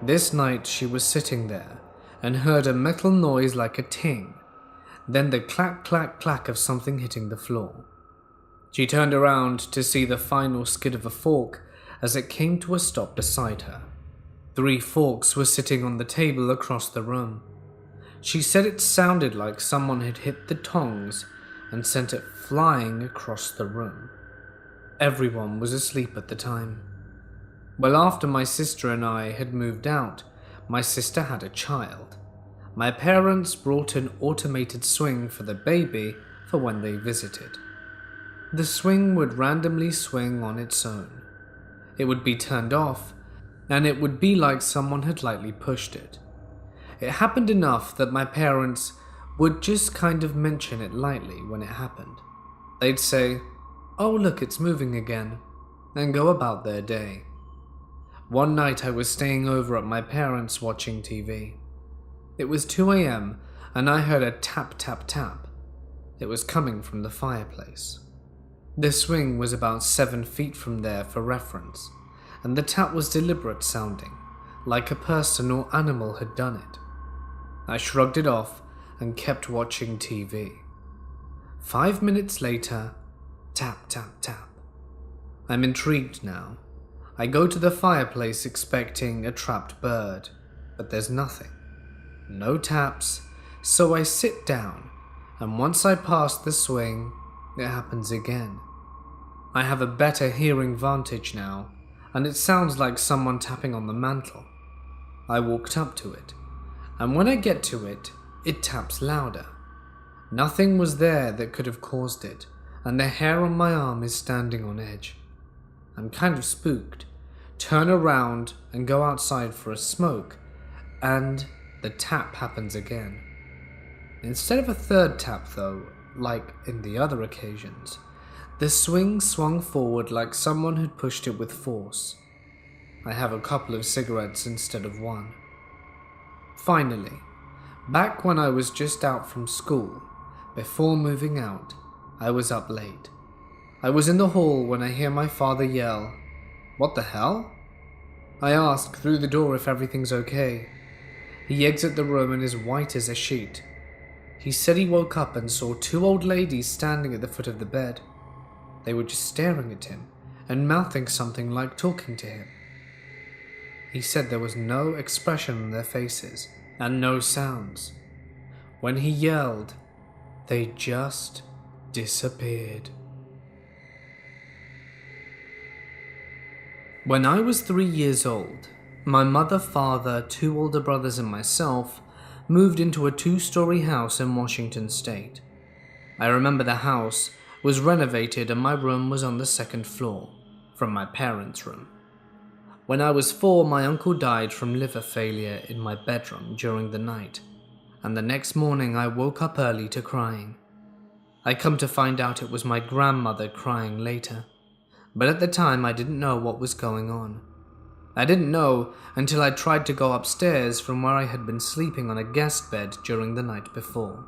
This night she was sitting there and heard a metal noise like a ting, then the clack clack clack of something hitting the floor. She turned around to see the final skid of a fork as it came to a stop beside her. 3 forks were sitting on the table across the room. She said it sounded like someone had hit the tongs and sent it flying across the room. Everyone was asleep at the time. Well, after my sister and I had moved out, my sister had a child. My parents brought an automated swing for the baby for when they visited. The swing would randomly swing on its own. It would be turned off, and it would be like someone had lightly pushed it. It happened enough that my parents would just kind of mention it lightly when it happened. They'd say, "Oh look, it's moving again," and go about their day. One night I was staying over at my parents' watching TV. It was 2 a.m. and I heard a tap tap tap. It was coming from the fireplace. The swing was about 7 feet from there for reference, and the tap was deliberate sounding, like a person or animal had done it. I shrugged it off and kept watching TV. 5 minutes later, tap tap tap. I'm intrigued now. I go to the fireplace expecting a trapped bird, but there's nothing. No taps, so I sit down, and once I pass the swing, it happens again. I have a better hearing vantage now, and it sounds like someone tapping on the mantel. I walked up to it, and when I get to it, it taps louder. Nothing was there that could have caused it, and the hair on my arm is standing on edge. I'm kind of spooked, turn around and go outside for a smoke, and the tap happens again. Instead of a third tap though, like in the other occasions, the swing swung forward like someone had pushed it with force. I have a couple of cigarettes instead of one. Finally, back when I was just out from school, before moving out, I was up late. I was in the hall when I hear my father yell, "What the hell?" I ask through the door if everything's okay. He exits the room and is white as a sheet. He said he woke up and saw 2 old ladies standing at the foot of the bed. They were just staring at him and mouthing something like talking to him. He said there was no expression on their faces and no sounds. When he yelled, they just disappeared. When I was 3 years old, my mother, father, 2 older brothers and myself moved into a 2-story house in Washington State. I remember the house was renovated and my room was on the 2nd floor, from my parents' room. When I was 4, my uncle died from liver failure in my bedroom during the night, and the next morning I woke up early to crying. I come to find out it was my grandmother crying later, but at the time I didn't know what was going on. I didn't know until I tried to go upstairs from where I had been sleeping on a guest bed during the night before.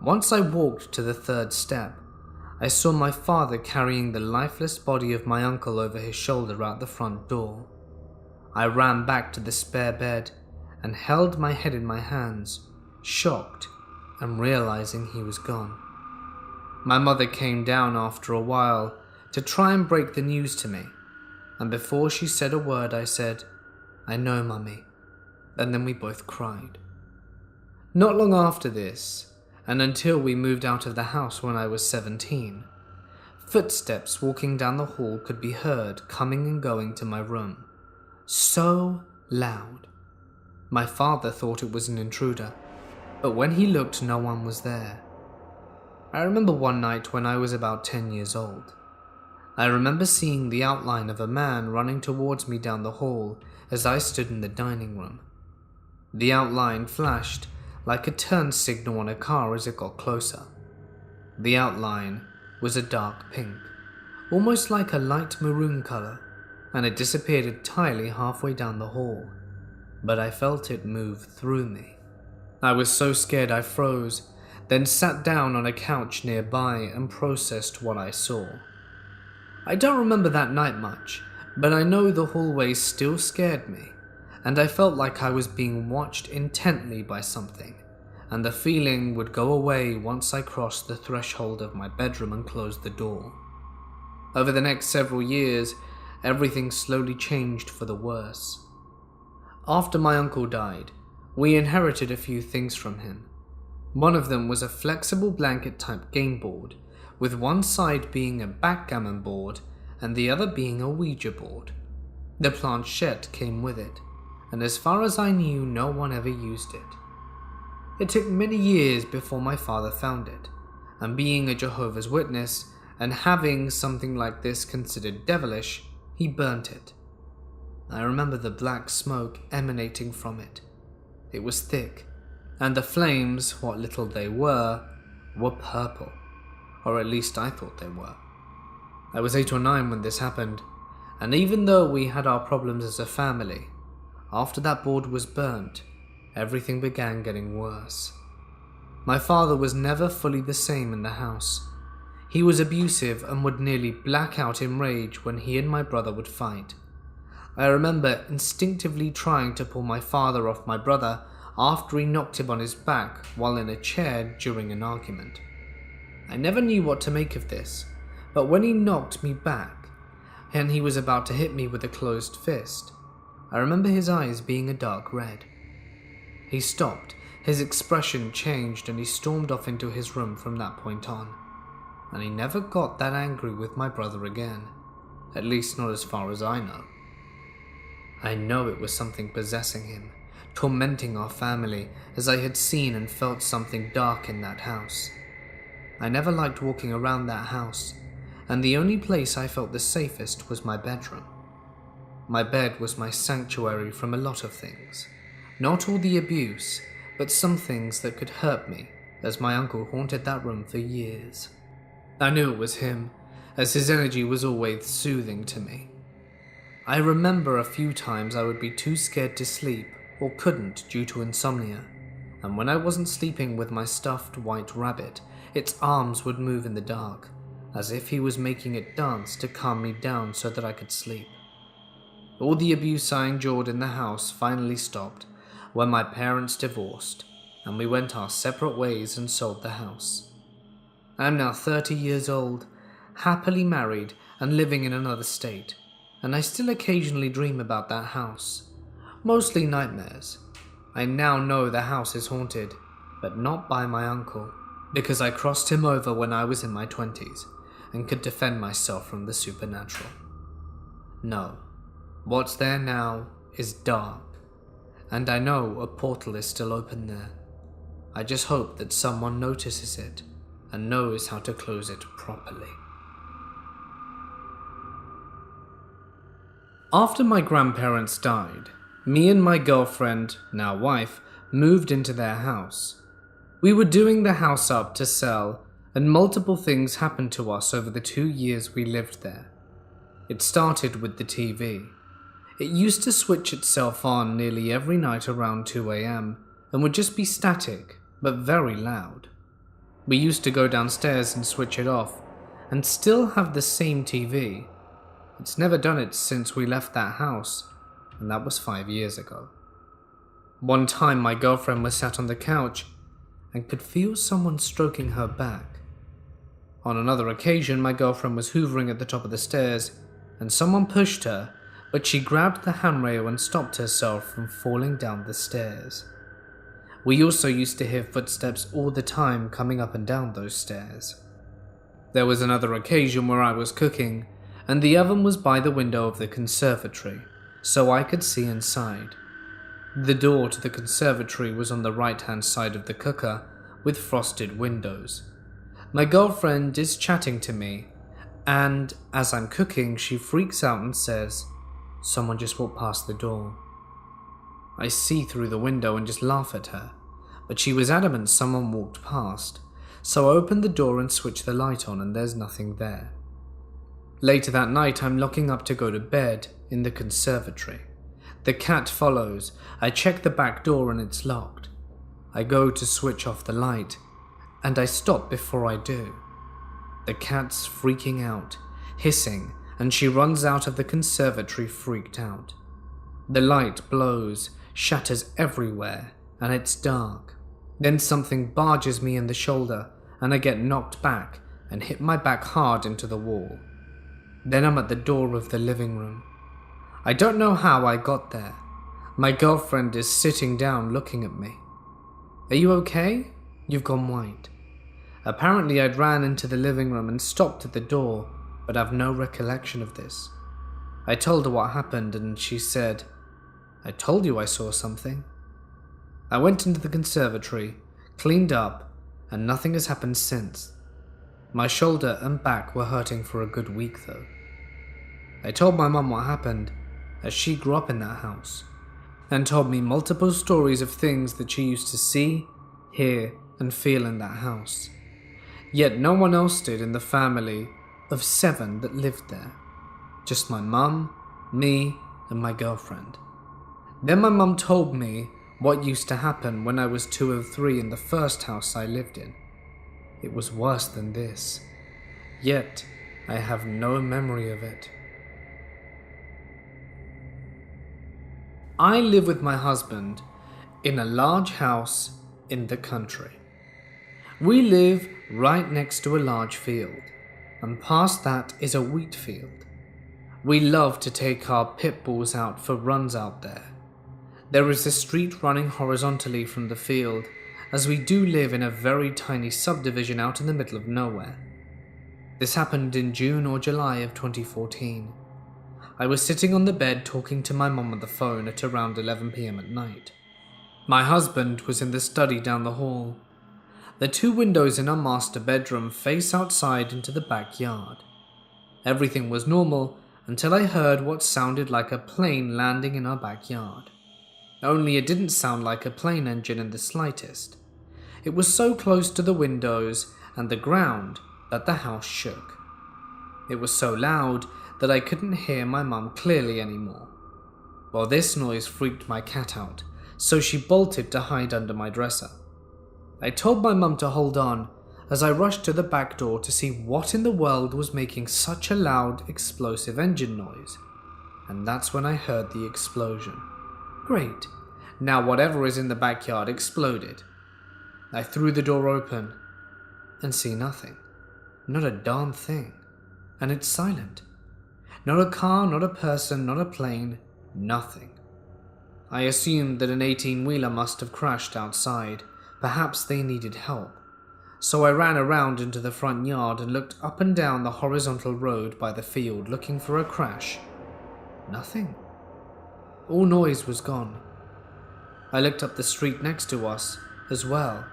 Once I walked to the 3rd step, I saw my father carrying the lifeless body of my uncle over his shoulder out the front door. I ran back to the spare bed and held my head in my hands, shocked and realizing he was gone. My mother came down after a while to try and break the news to me, and before she said a word I said, "I know, Mummy," and then we both cried. Not long after this, and until we moved out of the house when I was 17, footsteps walking down the hall could be heard coming and going to my room. So loud. My father thought it was an intruder, but when he looked, no one was there. I remember one night when I was about 10 years old. I remember seeing the outline of a man running towards me down the hall as I stood in the dining room. The outline flashed like a turn signal on a car as it got closer. The outline was a dark pink, almost like a light maroon color, and it disappeared entirely halfway down the hall, but I felt it move through me. I was so scared I froze, then sat down on a couch nearby and processed what I saw. I don't remember that night much, but I know the hallway still scared me, and I felt like I was being watched intently by something, and the feeling would go away once I crossed the threshold of my bedroom and closed the door. Over the next several years, everything slowly changed for the worse. After my uncle died, we inherited a few things from him. One of them was a flexible blanket-type game board, with one side being a backgammon board and the other being a Ouija board. The planchette came with it, and as far as I knew, no one ever used it. It took many years before my father found it, and being a Jehovah's Witness and having something like this considered devilish, he burnt it. I remember the black smoke emanating from it. It was thick, and the flames, what little they were purple, or at least I thought they were. I was 8 or 9 when this happened, and even though we had our problems as a family, after that board was burnt, everything began getting worse. My father was never fully the same in the house. He was abusive and would nearly black out in rage when he and my brother would fight. I remember instinctively trying to pull my father off my brother after he knocked him on his back while in a chair during an argument. I never knew what to make of this, but when he knocked me back and he was about to hit me with a closed fist, I remember his eyes being a dark red. He stopped, his expression changed, and he stormed off into his room from that point on. And he never got that angry with my brother again, at least not as far as I know. I know it was something possessing him, tormenting our family, as I had seen and felt something dark in that house. I never liked walking around that house, and the only place I felt the safest was my bedroom. My bed was my sanctuary from a lot of things. Not all the abuse, but some things that could hurt me, as my uncle haunted that room for years. I knew it was him, as his energy was always soothing to me. I remember a few times I would be too scared to sleep, or couldn't due to insomnia, and when I wasn't sleeping with my stuffed white rabbit, its arms would move in the dark, as if he was making it dance to calm me down so that I could sleep. All the abuse I endured in the house finally stopped when my parents divorced, and we went our separate ways and sold the house. I am now 30 years old, happily married and living in another state, and I still occasionally dream about that house. Mostly nightmares. I now know the house is haunted, but not by my uncle, because I crossed him over when I was in my 20s and could defend myself from the supernatural. No, what's there now is dark, and I know a portal is still open there. I just hope that someone notices it and knows how to close it properly. After my grandparents died, me and my girlfriend, now wife, moved into their house. We were doing the house up to sell, and multiple things happened to us over the 2 years we lived there. It started with the TV. It used to switch itself on nearly every night around 2 a.m. and would just be static, but very loud. We used to go downstairs and switch it off, and still have the same TV. It's never done it since we left that house, and that was 5 years ago. One time my girlfriend was sat on the couch and could feel someone stroking her back. On another occasion, my girlfriend was hoovering at the top of the stairs, and someone pushed her, but she grabbed the handrail and stopped herself from falling down the stairs. We also used to hear footsteps all the time coming up and down those stairs. There was another occasion where I was cooking, and the oven was by the window of the conservatory, so I could see inside. The door to the conservatory was on the right-hand side of the cooker, with frosted windows. My girlfriend is chatting to me, and as I'm cooking, she freaks out and says, "Someone just walked past the door." I see through the window and just laugh at her, but she was adamant someone walked past, so I opened the door and switched the light on, and there's nothing there. Later that night, I'm locking up to go to bed in the conservatory. The cat follows. I check the back door and it's locked. I go to switch off the light, and I stop before I do. The cat's freaking out, hissing, and she runs out of the conservatory freaked out. The light blows, shatters everywhere, and it's dark. Then something barges me in the shoulder, and I get knocked back and hit my back hard into the wall. Then I'm at the door of the living room. I don't know how I got there. My girlfriend is sitting down looking at me. "Are you okay? You've gone white." Apparently I'd ran into the living room and stopped at the door, but I've no recollection of this. I told her what happened and she said, "I told you I saw something." I went into the conservatory, cleaned up, and nothing has happened since. My shoulder and back were hurting for a good week though. I told my mum what happened, as she grew up in that house, and told me multiple stories of things that she used to see, hear, and feel in that house. Yet no one else did in the family of 7 that lived there. Just my mum, me, and my girlfriend. Then my mum told me what used to happen when I was 2 or 3 in the first house I lived in. It was worse than this. Yet I have no memory of it. I live with my husband in a large house in the country. We live right next to a large field, and past that is a wheat field. We love to take our pit bulls out for runs out there. There is a street running horizontally from the field, as we do live in a very tiny subdivision out in the middle of nowhere. This happened in June or July of 2014. I was sitting on the bed talking to my mum on the phone at around 11 p.m. at night. My husband was in the study down the hall. The 2 windows in our master bedroom face outside into the backyard. Everything was normal until I heard what sounded like a plane landing in our backyard. Only it didn't sound like a plane engine in the slightest. It was so close to the windows and the ground that the house shook. It was so loud that I couldn't hear my mum clearly anymore. Well, this noise freaked my cat out, so she bolted to hide under my dresser. I told my mum to hold on as I rushed to the back door to see what in the world was making such a loud, explosive engine noise. And that's when I heard the explosion. Great. Now whatever is in the backyard exploded. I threw the door open and see nothing. Not a darn thing. And it's silent. Not a car, not a person, not a plane, nothing. I assumed that an 18-wheeler must have crashed outside. Perhaps they needed help. So I ran around into the front yard and looked up and down the horizontal road by the field looking for a crash. Nothing. All noise was gone. I looked up the street next to us as well.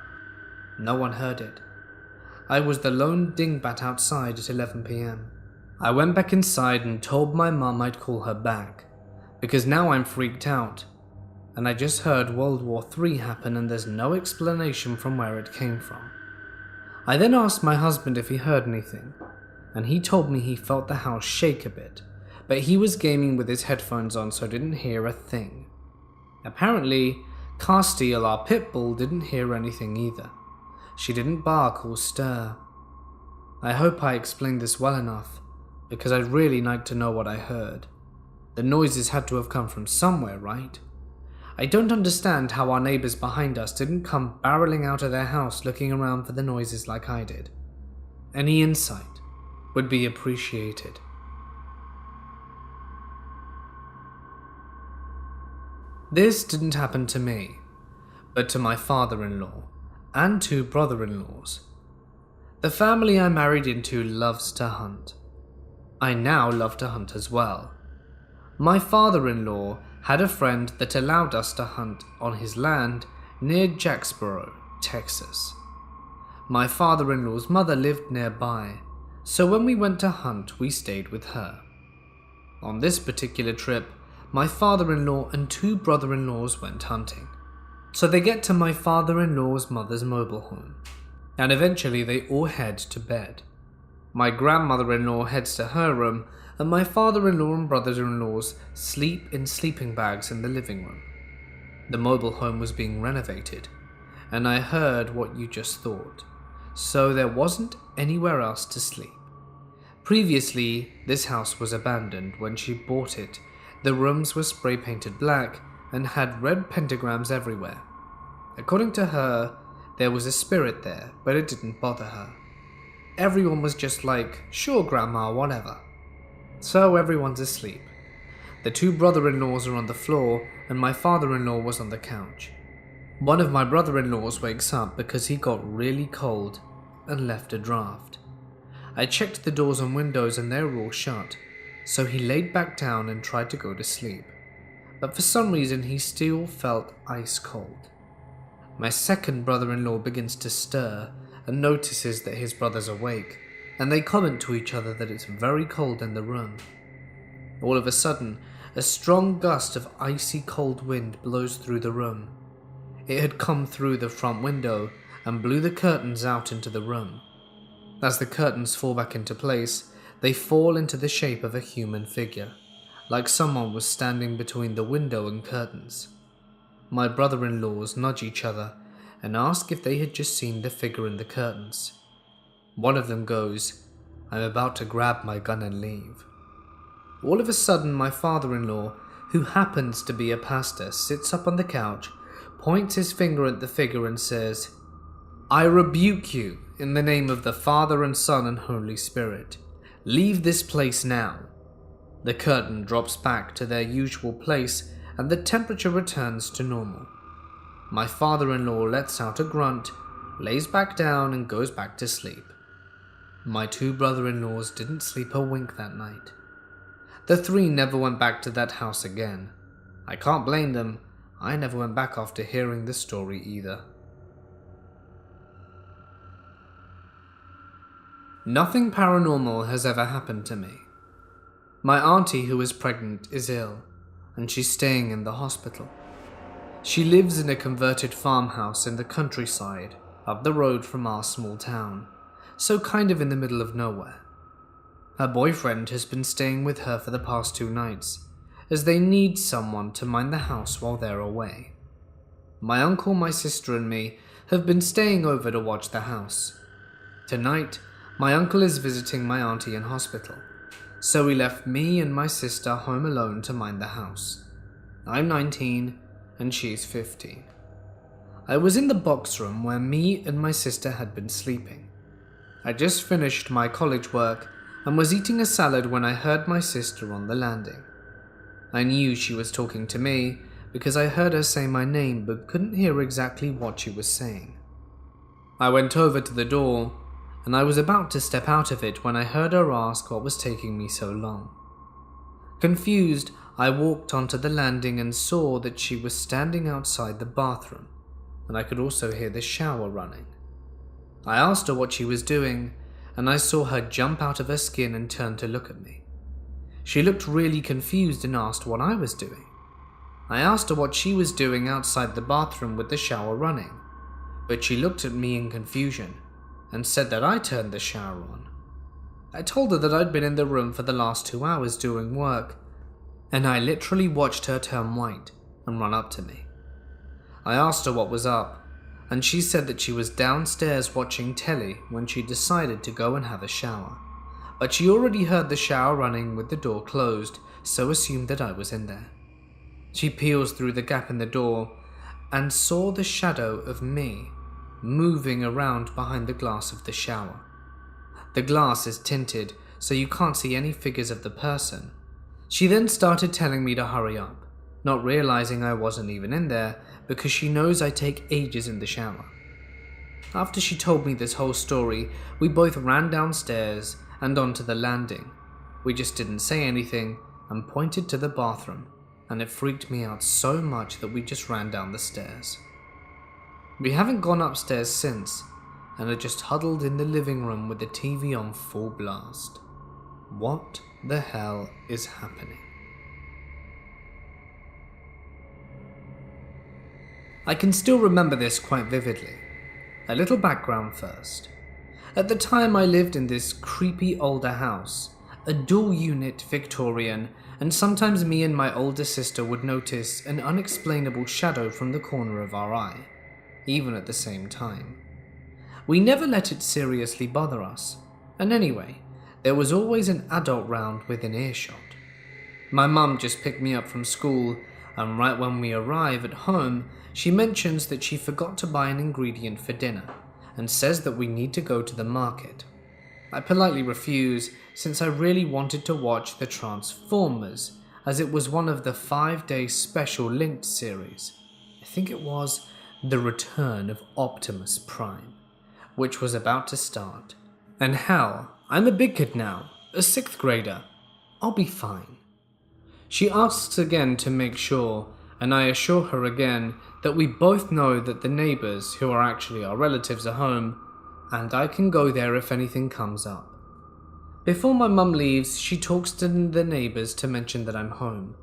No one heard it. I was the lone dingbat outside at 11 p.m. I went back inside and told my mum I'd call her back, because now I'm freaked out, and I just heard World War III happen and there's no explanation from where it came from. I then asked my husband if he heard anything, and he told me he felt the house shake a bit, but he was gaming with his headphones on so didn't hear a thing. Apparently, Castile, our pit bull, didn't hear anything either. She didn't bark or stir. I hope I explained this well enough, because I'd really like to know what I heard. The noises had to have come from somewhere, right? I don't understand how our neighbors behind us didn't come barreling out of their house looking around for the noises like I did. Any insight would be appreciated. This didn't happen to me, but to my father-in-law and 2 brother-in-laws. The family I married into loves to hunt. I now love to hunt as well. My father-in-law had a friend that allowed us to hunt on his land near Jacksboro, Texas. My father-in-law's mother lived nearby, so when we went to hunt, we stayed with her. On this particular trip, my father-in-law and 2 brother-in-laws went hunting. So they get to my father-in-law's mother's mobile home, and eventually they all head to bed. My grandmother-in-law heads to her room, and my father-in-law and brothers-in-laws sleep in sleeping bags in the living room. The mobile home was being renovated, and I heard what you just thought. so there wasn't anywhere else to sleep. Previously, this house was abandoned when she bought it. The rooms were spray painted black and had red pentagrams everywhere. According to her, there was a spirit there, but it didn't bother her. Everyone was just like, "Sure, Grandma, whatever." So everyone's asleep. The two brother-in-laws are on the floor and my father-in-law was on the couch. One of my brother-in-laws wakes up because he got really cold and left a draft. I checked the doors and windows and they were all shut, so he laid back down and tried to go to sleep. But for some reason he still felt ice cold. My second brother-in-law begins to stir and notices that his brother's awake, and they comment to each other that it's very cold in the room. All of a sudden, a strong gust of icy cold wind blows through the room. It had come through the front window and blew the curtains out into the room. As the curtains fall back into place, they fall into the shape of a human figure, like someone was standing between the window and curtains. My brother-in-laws nudge each other and ask if they had just seen the figure in the curtains. One of them goes, "I'm about to grab my gun and leave." All of a sudden, my father-in-law, who happens to be a pastor, sits up on the couch, points his finger at the figure and says, "I rebuke you in the name of the Father and Son and Holy Spirit. Leave this place now." The curtain drops back to their usual place and the temperature returns to normal. My father-in-law lets out a grunt, lays back down and goes back to sleep. My two brother-in-laws didn't sleep a wink that night. The three never went back to that house again. I can't blame them. I never went back after hearing the story either. Nothing paranormal has ever happened to me. My auntie who is pregnant is ill, and she's staying in the hospital. She lives in a converted farmhouse in the countryside, up the road from our small town, so kind of in the middle of nowhere. Her boyfriend has been staying with her for the past 2 nights, as they need someone to mind the house while they're away. My uncle, my sister and me have been staying over to watch the house. Tonight, my uncle is visiting my auntie in hospital, so he left me and my sister home alone to mind the house. I'm 19 and she's 15. I was in the box room where me and my sister had been sleeping. I just finished my college work and was eating a salad when I heard my sister on the landing. I knew she was talking to me because I heard her say my name but couldn't hear exactly what she was saying. I went over to the door and I was about to step out of it when I heard her ask what was taking me so long. Confused, I walked onto the landing and saw that she was standing outside the bathroom, and I could also hear the shower running. I asked her what she was doing, and I saw her jump out of her skin and turn to look at me. She looked really confused and asked what I was doing. I asked her what she was doing outside the bathroom with the shower running, but she looked at me in confusion and said that I turned the shower on. I told her that I'd been in the room for the last 2 hours doing work, and I literally watched her turn white and run up to me. I asked her what was up, and she said that she was downstairs watching telly when she decided to go and have a shower, but she already heard the shower running with the door closed, so assumed that I was in there. She peels through the gap in the door and saw the shadow of me moving around behind the glass of the shower. The glass is tinted, so you can't see any figures of the person. She then started telling me to hurry up, not realizing I wasn't even in there because she knows I take ages in the shower. After she told me this whole story, we both ran downstairs and onto the landing. We just didn't say anything and pointed to the bathroom, and it freaked me out so much that we just ran down the stairs. We haven't gone upstairs since, and are just huddled in the living room with the TV on full blast. What the hell is happening? I can still remember this quite vividly. A little background first. At the time I lived in this creepy older house, a dual-unit Victorian, and sometimes me and my older sister would notice an unexplainable shadow from the corner of our eye, even at the same time. We never let it seriously bother us, and anyway, there was always an adult round within earshot. My mum just picked me up from school, and right when we arrive at home, she mentions that she forgot to buy an ingredient for dinner, and says that we need to go to the market. I politely refuse, since I really wanted to watch the Transformers, as it was one of the 5-day special linked series. I think it was The Return of Optimus Prime, which was about to start. And hell, I'm a big kid now, a 6th grader. I'll be fine. She asks again to make sure, and I assure her again that we both know that the neighbors, who are actually our relatives, are home, and I can go there if anything comes up. Before my mum leaves, she talks to the neighbors to mention that I'm home.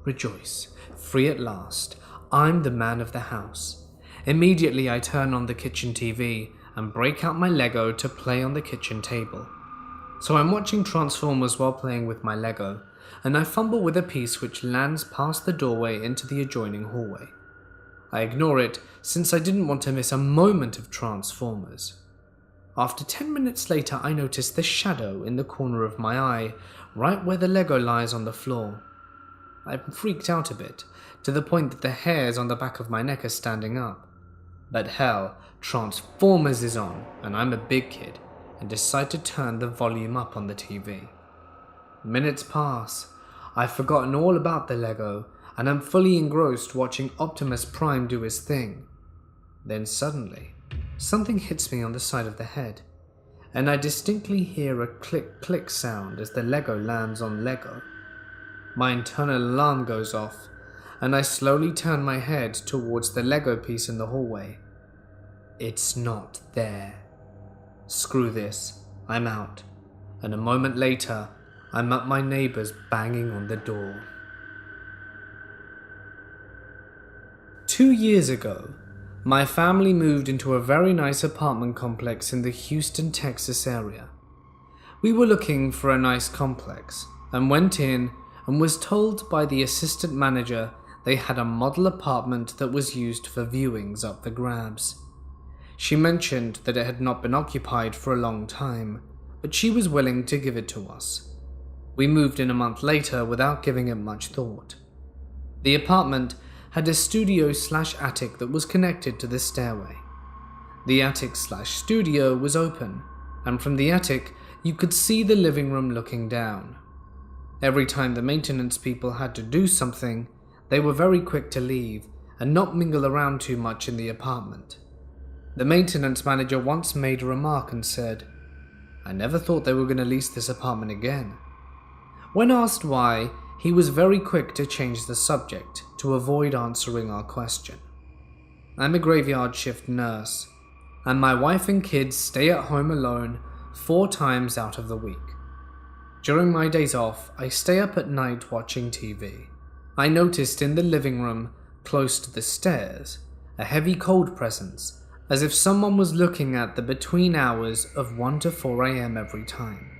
Rejoice, free at last. I'm the man of the house. Immediately I turn on the kitchen TV and break out my Lego to play on the kitchen table. So I'm watching Transformers while playing with my Lego, and I fumble with a piece which lands past the doorway into the adjoining hallway. I ignore it since I didn't want to miss a moment of Transformers. After 10 minutes later, I notice the shadow in the corner of my eye, right where the Lego lies on the floor. I'm freaked out a bit, to the point that the hairs on the back of my neck are standing up. But hell, Transformers is on, and I'm a big kid, and decide to turn the volume up on the TV. Minutes pass. I've forgotten all about the Lego, and I'm fully engrossed watching Optimus Prime do his thing. Then suddenly, something hits me on the side of the head, and I distinctly hear a click-click sound as the Lego lands on Lego. My internal alarm goes off, and I slowly turn my head towards the Lego piece in the hallway. It's not there. Screw this, I'm out, and a moment later, I'm at my neighbor's banging on the door. 2 years ago, my family moved into a very nice apartment complex in the Houston, Texas area. We were looking for a nice complex and went in and was told by the assistant manager they had a model apartment that was used for viewings up the grabs. She mentioned that it had not been occupied for a long time, but she was willing to give it to us. We moved in a month later without giving it much thought. The apartment had a studio/attic that was connected to the stairway. The attic/studio was open, and from the attic you could see the living room looking down. Every time the maintenance people had to do something, they were very quick to leave and not mingle around too much in the apartment. The maintenance manager once made a remark and said, "I never thought they were going to lease this apartment again." When asked why, he was very quick to change the subject to avoid answering our question. I'm a graveyard shift nurse, and my wife and kids stay at home alone 4 times out of the week. During my days off, I stay up at night watching TV. I noticed in the living room, close to the stairs, a heavy cold presence, as if someone was looking at the between hours of 1 to 4 a.m. every time.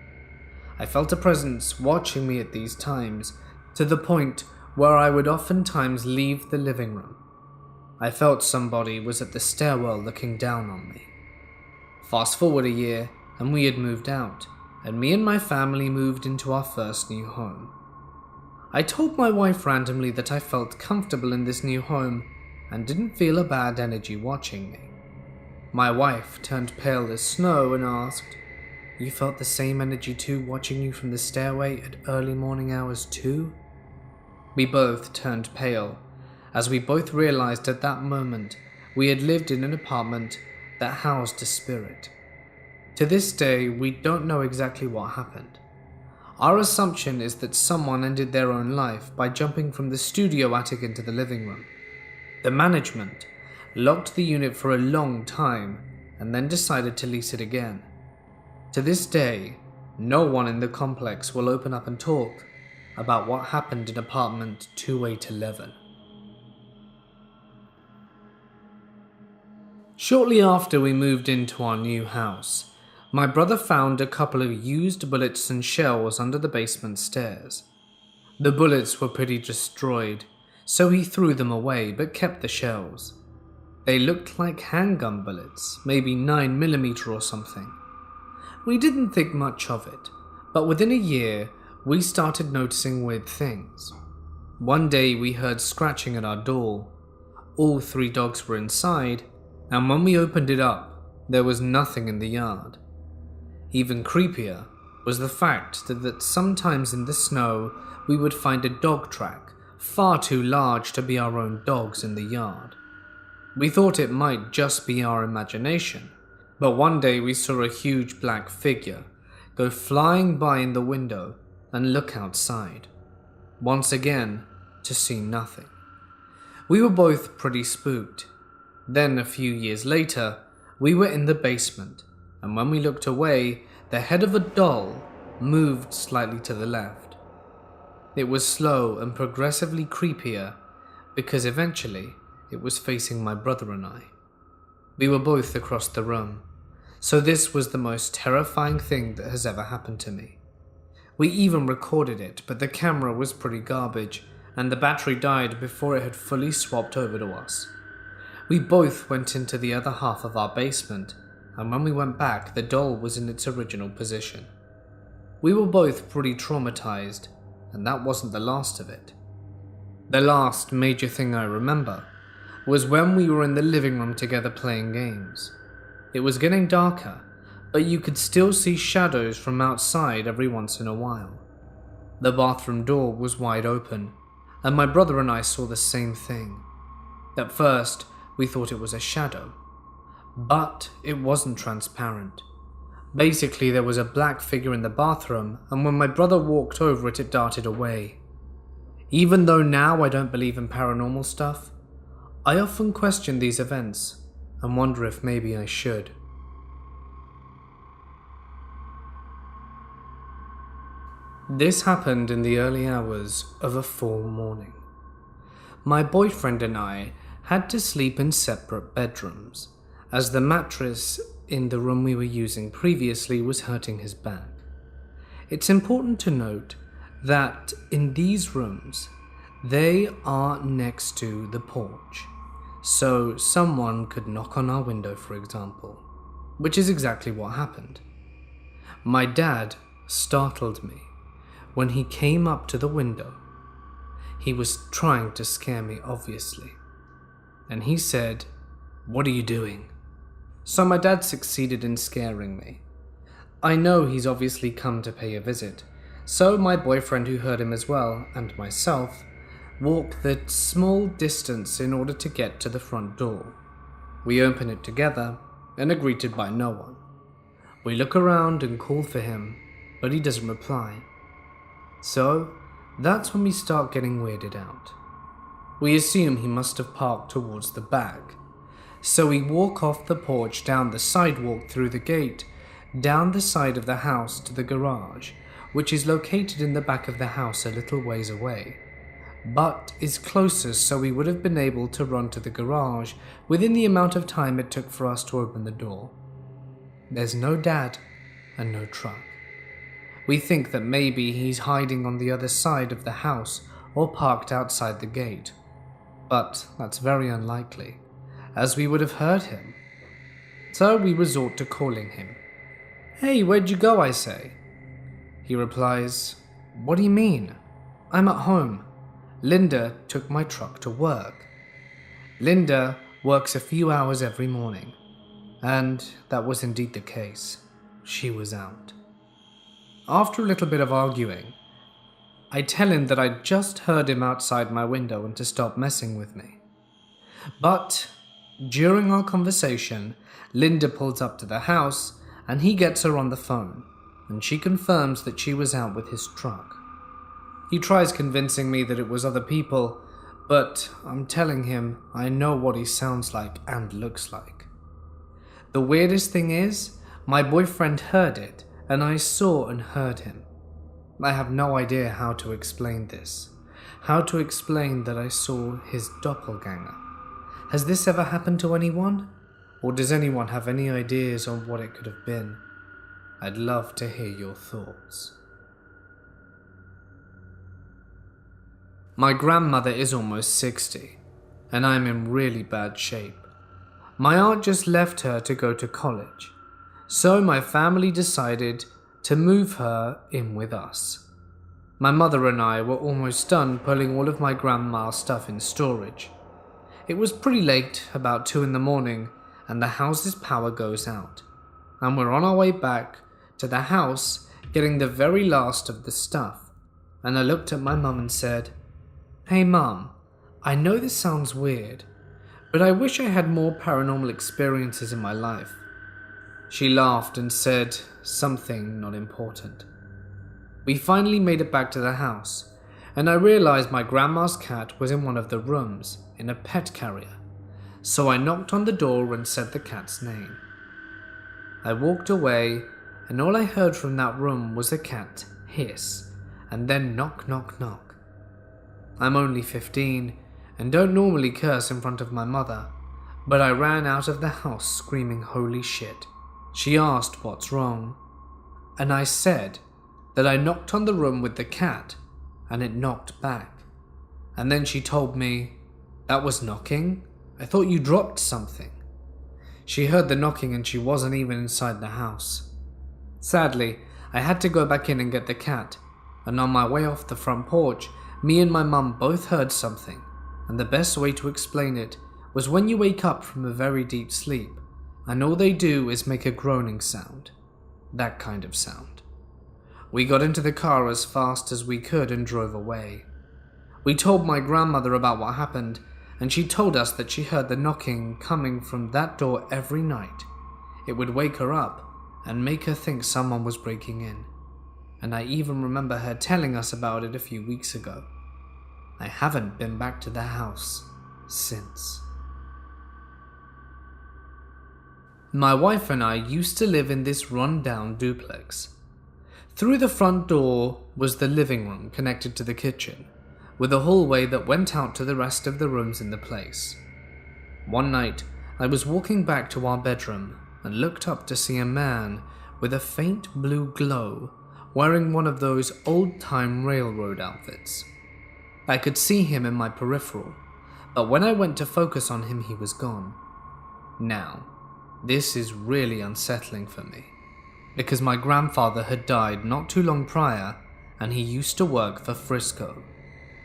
I felt a presence watching me at these times, to the point where I would oftentimes leave the living room. I felt somebody was at the stairwell looking down on me. Fast forward a year, and we had moved out, and me and my family moved into our first new home. I told my wife randomly that I felt comfortable in this new home, and didn't feel a bad energy watching me. My wife turned pale as snow and asked, "You felt the same energy too watching you from the stairway at early morning hours too?" We both turned pale, as we both realized at that moment we had lived in an apartment that housed a spirit. To this day, we don't know exactly what happened. Our assumption is that someone ended their own life by jumping from the studio attic into the living room. The management locked the unit for a long time and then decided to lease it again. To this day, no one in the complex will open up and talk about what happened in apartment 2811. Shortly after we moved into our new house, my brother found a couple of used bullets and shells under the basement stairs. The bullets were pretty destroyed, so he threw them away but kept the shells. They looked like handgun bullets, maybe 9mm or something. We didn't think much of it, but within a year, we started noticing weird things. One day we heard scratching at our door. All 3 dogs were inside, and when we opened it up, there was nothing in the yard. Even creepier was the fact that sometimes in the snow we would find a dog track far too large to be our own dogs in the yard. We thought it might just be our imagination, but one day we saw a huge black figure go flying by in the window and look outside. Once again, to see nothing. We were both pretty spooked. Then a few years later, we were in the basement, and when we looked away, the head of a doll moved slightly to the left. It was slow and progressively creepier because eventually it was facing my brother and I. We were both across the room, so this was the most terrifying thing that has ever happened to me. We even recorded it, but the camera was pretty garbage, and the battery died before it had fully swapped over to us. We both went into the other half of our basement, and when we went back, the doll was in its original position. We were both pretty traumatized, and that wasn't the last of it. The last major thing I remember was when we were in the living room together playing games. It was getting darker, but you could still see shadows from outside every once in a while. The bathroom door was wide open, and my brother and I saw the same thing. At first, we thought it was a shadow, but it wasn't transparent. Basically, there was a black figure in the bathroom, and when my brother walked over it, it darted away. Even though now I don't believe in paranormal stuff, I often question these events and wonder if maybe I should. This happened in the early hours of a fall morning. My boyfriend and I had to sleep in separate bedrooms, as the mattress in the room we were using previously was hurting his back. It's important to note that in these rooms, they are next to the porch, so someone could knock on our window, for example, which is exactly what happened. My dad startled me when he came up to the window. He was trying to scare me, obviously, and he said, "What are you doing?" So my dad succeeded in scaring me. I know he's obviously come to pay a visit, so my boyfriend, who heard him as well, and myself, walked the small distance in order to get to the front door. We open it together and are greeted by no one. We look around and call for him, but he doesn't reply. So that's when we start getting weirded out. We assume he must have parked towards the back. So we walk off the porch, down the sidewalk, through the gate, down the side of the house to the garage, which is located in the back of the house a little ways away, but is closer, so we would have been able to run to the garage within the amount of time it took for us to open the door. There's no dad and no truck. We think that maybe he's hiding on the other side of the house or parked outside the gate, but that's very unlikely, as we would have heard him. So we resort to calling him. "Hey, where'd you go?" I say. He replies, "What do you mean? I'm at home. Linda took my truck to work." Linda works a few hours every morning, and that was indeed the case. She was out. After a little bit of arguing, I tell him that I just heard him outside my window and to stop messing with me. But during our conversation, Linda pulls up to the house and he gets her on the phone, and she confirms that she was out with his truck. He tries convincing me that it was other people, but I'm telling him I know what he sounds like and looks like. The weirdest thing is, my boyfriend heard it, and I saw and heard him. I have no idea how to explain this. How to explain that I saw his doppelganger. Has this ever happened to anyone? Or does anyone have any ideas on what it could have been? I'd love to hear your thoughts. My grandmother is almost 60, and I'm in really bad shape. My aunt just left her to go to college, so my family decided to move her in with us. My mother and I were almost done pulling all of my grandma's stuff in storage. It was pretty late, about 2 in the morning, and the house's power goes out, and we're on our way back to the house getting the very last of the stuff, and I looked at my mum and said, "Hey Mum, I know this sounds weird, but I wish I had more paranormal experiences in my life." She laughed and said something not important. We finally made it back to the house, and I realized my grandma's cat was in one of the rooms in a pet carrier, so I knocked on the door and said the cat's name. I walked away, and all I heard from that room was the cat hiss, and then knock, knock, knock. I'm only 15 and don't normally curse in front of my mother, but I ran out of the house screaming holy shit. She asked what's wrong, and I said that I knocked on the room with the cat and it knocked back. And then she told me, "That was knocking? I thought you dropped something." She heard the knocking and she wasn't even inside the house. Sadly, I had to go back in and get the cat, and on my way off the front porch, me and my mum both heard something, and the best way to explain it was when you wake up from a very deep sleep, and all they do is make a groaning sound. That kind of sound. We got into the car as fast as we could and drove away. We told my grandmother about what happened, and she told us that she heard the knocking coming from that door every night. It would wake her up and make her think someone was breaking in, and I even remember her telling us about it a few weeks ago. I haven't been back to the house since. My wife and I used to live in this run-down duplex. Through the front door was the living room connected to the kitchen, with a hallway that went out to the rest of the rooms in the place. One night, I was walking back to our bedroom and looked up to see a man with a faint blue glow wearing one of those old-time railroad outfits. I could see him in my peripheral, but when I went to focus on him, he was gone. Now, this is really unsettling for me, because my grandfather had died not too long prior and he used to work for Frisco.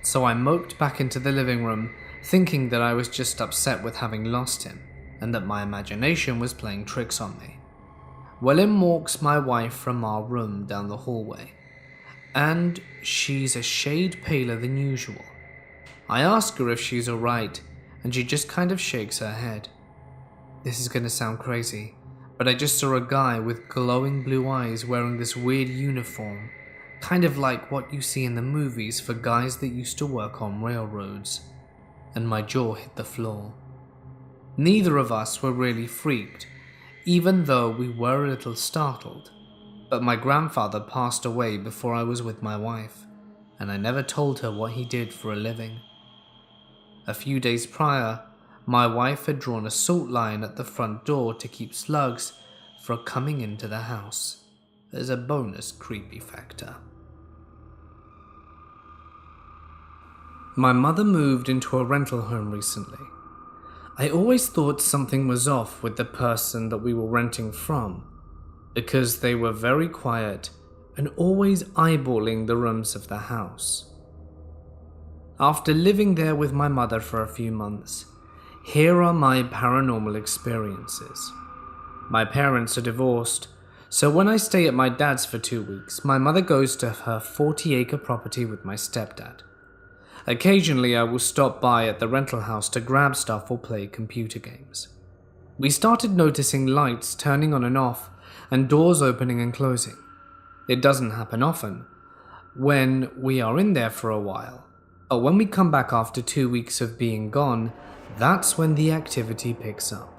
So I moped back into the living room, thinking that I was just upset with having lost him, and that my imagination was playing tricks on me. Well, in walks my wife from our room down the hallway, and she's a shade paler than usual. I ask her if she's alright, and she just kind of shakes her head. This is gonna sound crazy, but I just saw a guy with glowing blue eyes wearing this weird uniform, kind of like what you see in the movies for guys that used to work on railroads, and my jaw hit the floor. Neither of us were really freaked, even though we were a little startled, but my grandfather passed away before I was with my wife, and I never told her what he did for a living. A few days prior, my wife had drawn a salt line at the front door to keep slugs from coming into the house, as a bonus creepy factor. My mother moved into a rental home recently. I always thought something was off with the person that we were renting from, because they were very quiet and always eyeballing the rooms of the house. After living there with my mother for a few months, here are my paranormal experiences. My parents are divorced, so when I stay at my dad's for 2 weeks, my mother goes to her 40-acre property with my stepdad. Occasionally, I will stop by at the rental house to grab stuff or play computer games. We started noticing lights turning on and off and doors opening and closing. It doesn't happen often when we are in there for a while, but when we come back after 2 weeks of being gone, that's when the activity picks up.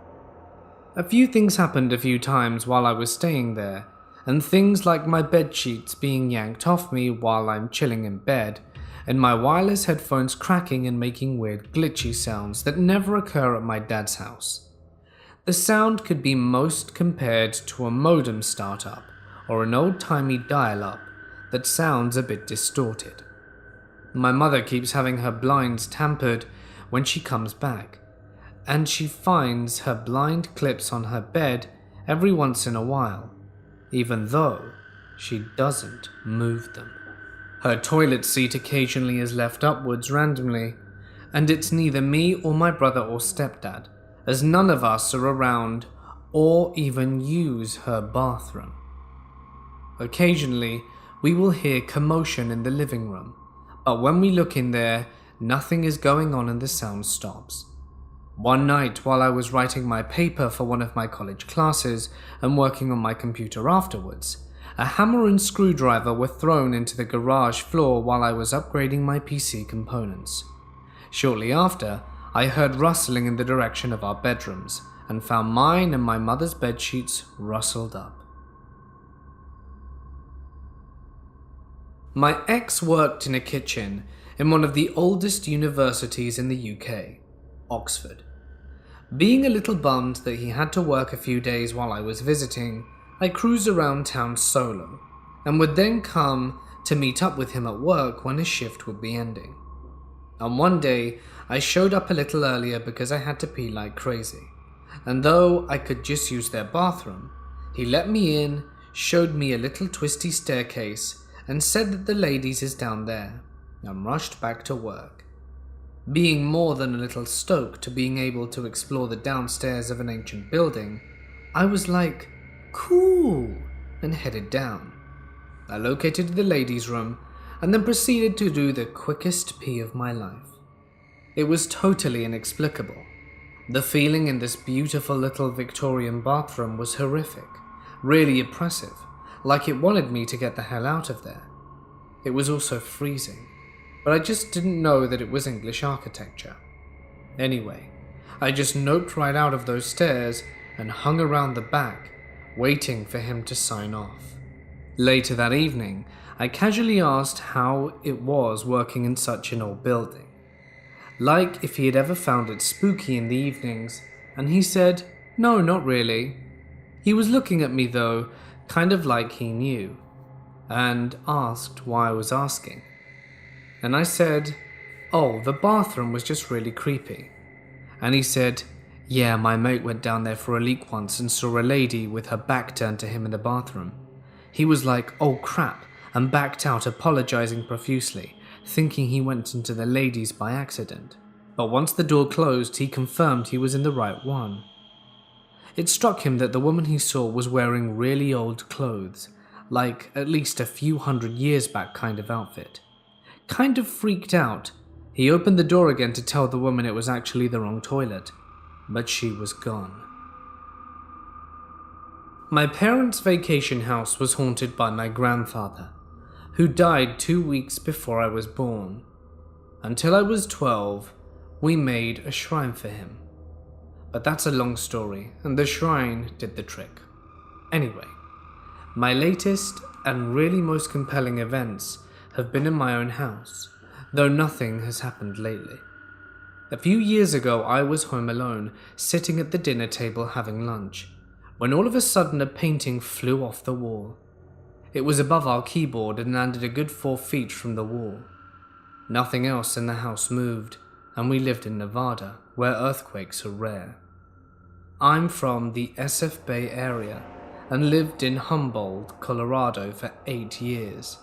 A few things happened a few times while I was staying there, and things like my bed sheets being yanked off me while I'm chilling in bed, and my wireless headphones cracking and making weird glitchy sounds that never occur at my dad's house. The sound could be most compared to a modem startup or an old-timey dial-up that sounds a bit distorted. My mother keeps having her blinds tampered when she comes back, and she finds her blind clips on her bed every once in a while, even though she doesn't move them. Her toilet seat occasionally is left upwards randomly, and it's neither me or my brother or stepdad, as none of us are around or even use her bathroom. Occasionally, we will hear commotion in the living room, but when we look in there, nothing is going on and the sound stops. One night, while I was writing my paper for one of my college classes and working on my computer afterwards, a hammer and screwdriver were thrown into the garage floor while I was upgrading my PC components. Shortly after, I heard rustling in the direction of our bedrooms and found mine and my mother's bedsheets rustled up. My ex worked in a kitchen in one of the oldest universities in the UK, Oxford. Being a little bummed that he had to work a few days while I was visiting, I cruised around town solo, and would then come to meet up with him at work when his shift would be ending. And one day, I showed up a little earlier because I had to pee like crazy, and though I could just use their bathroom, he let me in, showed me a little twisty staircase, and said that the ladies is down there, and rushed back to work. Being more than a little stoked to being able to explore the downstairs of an ancient building, I was like, cool, and headed down. I located the ladies' room and then proceeded to do the quickest pee of my life. It was totally inexplicable. The feeling in this beautiful little Victorian bathroom was horrific, really oppressive, like it wanted me to get the hell out of there. It was also freezing, but I just didn't know that it was English architecture. Anyway, I just noped right out of those stairs and hung around the back, waiting for him to sign off. Later that evening, I casually asked how it was working in such an old building, like if he had ever found it spooky in the evenings, and he said, no, not really. He was looking at me though, kind of like he knew, and asked why I was asking. And I said, oh, the bathroom was just really creepy. And he said, yeah, my mate went down there for a leak once and saw a lady with her back turned to him in the bathroom. He was like, oh crap, and backed out, apologizing profusely, thinking he went into the ladies by accident. But once the door closed, he confirmed he was in the right one. It struck him that the woman he saw was wearing really old clothes, like at least a few 100 years back kind of outfit. Kind of freaked out, he opened the door again to tell the woman it was actually the wrong toilet, but she was gone. My parents' vacation house was haunted by my grandfather, who died 2 weeks before I was born. Until I was 12, we made a shrine for him. But that's a long story, and the shrine did the trick. Anyway, my latest and really most compelling events have been in my own house, though nothing has happened lately. A few years ago, I was home alone, sitting at the dinner table having lunch, when all of a sudden a painting flew off the wall. It was above our keyboard and landed a good 4 feet from the wall. Nothing else in the house moved, and we lived in Nevada, where earthquakes are rare. I'm from the SF Bay area and lived in Humboldt, Colorado for 8 years.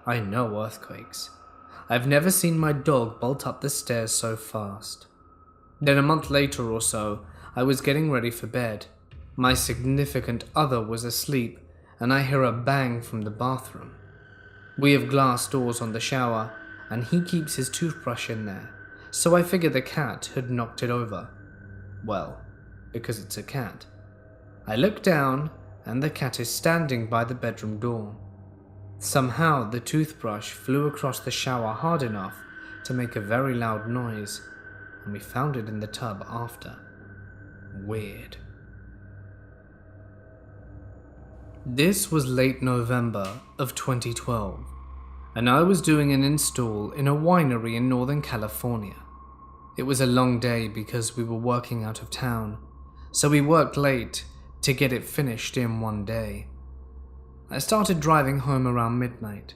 I know earthquakes. I've never seen my dog bolt up the stairs so fast. Then a month later or so, I was getting ready for bed. My significant other was asleep, and I hear a bang from the bathroom. We have glass doors on the shower, and he keeps his toothbrush in there, so I figured the cat had knocked it over. Well, because it's a cat. I look down, and the cat is standing by the bedroom door. Somehow the toothbrush flew across the shower hard enough to make a very loud noise, and we found it in the tub after. Weird. This was late November of 2012, and I was doing an install in a winery in Northern California. It was a long day because we were working out of town, so we worked late to get it finished in one day. I started driving home around midnight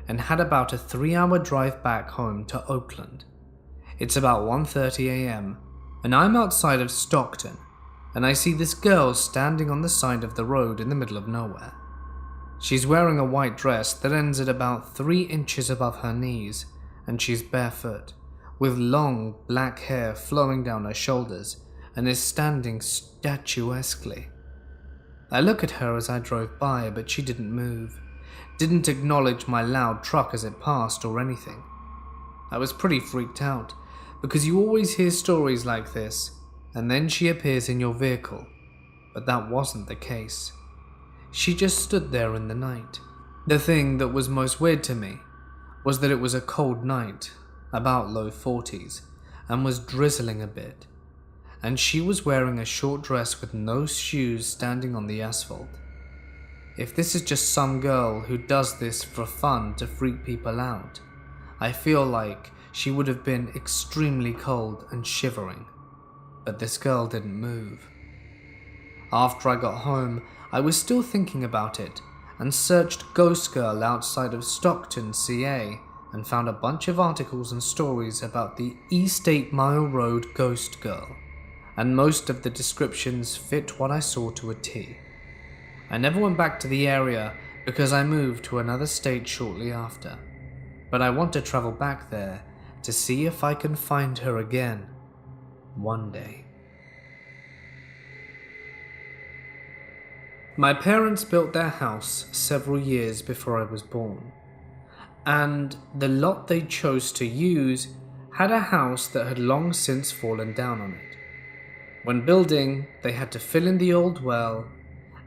and had about a 3-hour drive back home to Oakland. It's about 1:30 a.m. and I'm outside of Stockton, and I see this girl standing on the side of the road in the middle of nowhere. She's wearing a white dress that ends at about 3 inches above her knees, and she's barefoot, with long black hair flowing down her shoulders, and is standing statuesquely. I look at her as I drove by, but she didn't move, didn't acknowledge my loud truck as it passed or anything. I was pretty freaked out, because you always hear stories like this, and then she appears in your vehicle, but that wasn't the case. She just stood there in the night. The thing that was most weird to me was that it was a cold night, about low 40s, and was drizzling a bit, and she was wearing a short dress with no shoes standing on the asphalt. If this is just some girl who does this for fun to freak people out, I feel like she would have been extremely cold and shivering, but this girl didn't move. After I got home, I was still thinking about it and searched Ghost Girl outside of Stockton, CA, and found a bunch of articles and stories about the East 8 Mile Road Ghost Girl, and most of the descriptions fit what I saw to a T. I never went back to the area because I moved to another state shortly after, but I want to travel back there to see if I can find her again one day. My parents built their house several years before I was born, and the lot they chose to use had a house that had long since fallen down on it. When building, they had to fill in the old well,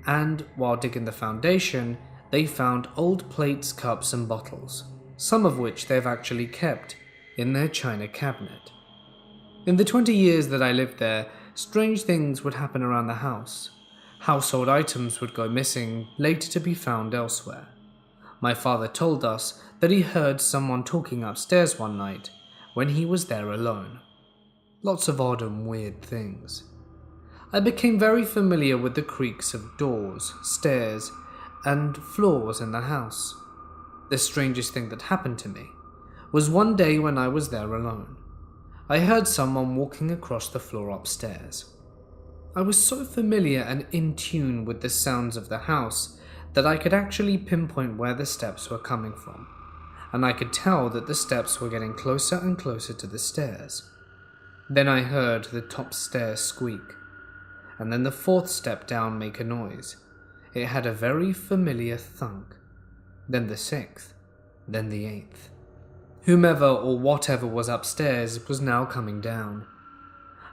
and while digging the foundation, they found old plates, cups, and bottles, some of which they've actually kept in their china cabinet. In the 20 years that I lived there, strange things would happen around the house. Household items would go missing, later to be found elsewhere. My father told us that he heard someone talking upstairs one night when he was there alone. Lots of odd and weird things. I became very familiar with the creaks of doors, stairs, and floors in the house. The strangest thing that happened to me was one day when I was there alone. I heard someone walking across the floor upstairs. I was so familiar and in tune with the sounds of the house that I could actually pinpoint where the steps were coming from, and I could tell that the steps were getting closer and closer to the stairs. Then I heard the top stair squeak, and then the 4th step down make a noise. It had a very familiar thunk. Then the 6th, then the 8th. Whomever or whatever was upstairs was now coming down.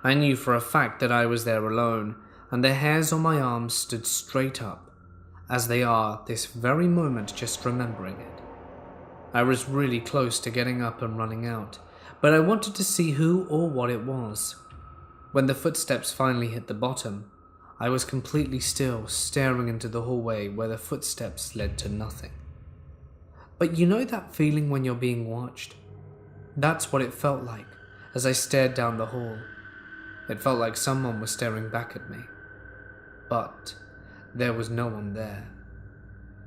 I knew for a fact that I was there alone, and the hairs on my arms stood straight up, as they are this very moment just remembering it. I was really close to getting up and running out, but I wanted to see who or what it was. When the footsteps finally hit the bottom, I was completely still, staring into the hallway where the footsteps led to nothing. But you know that feeling when you're being watched? That's what it felt like as I stared down the hall. It felt like someone was staring back at me. But there was no one there.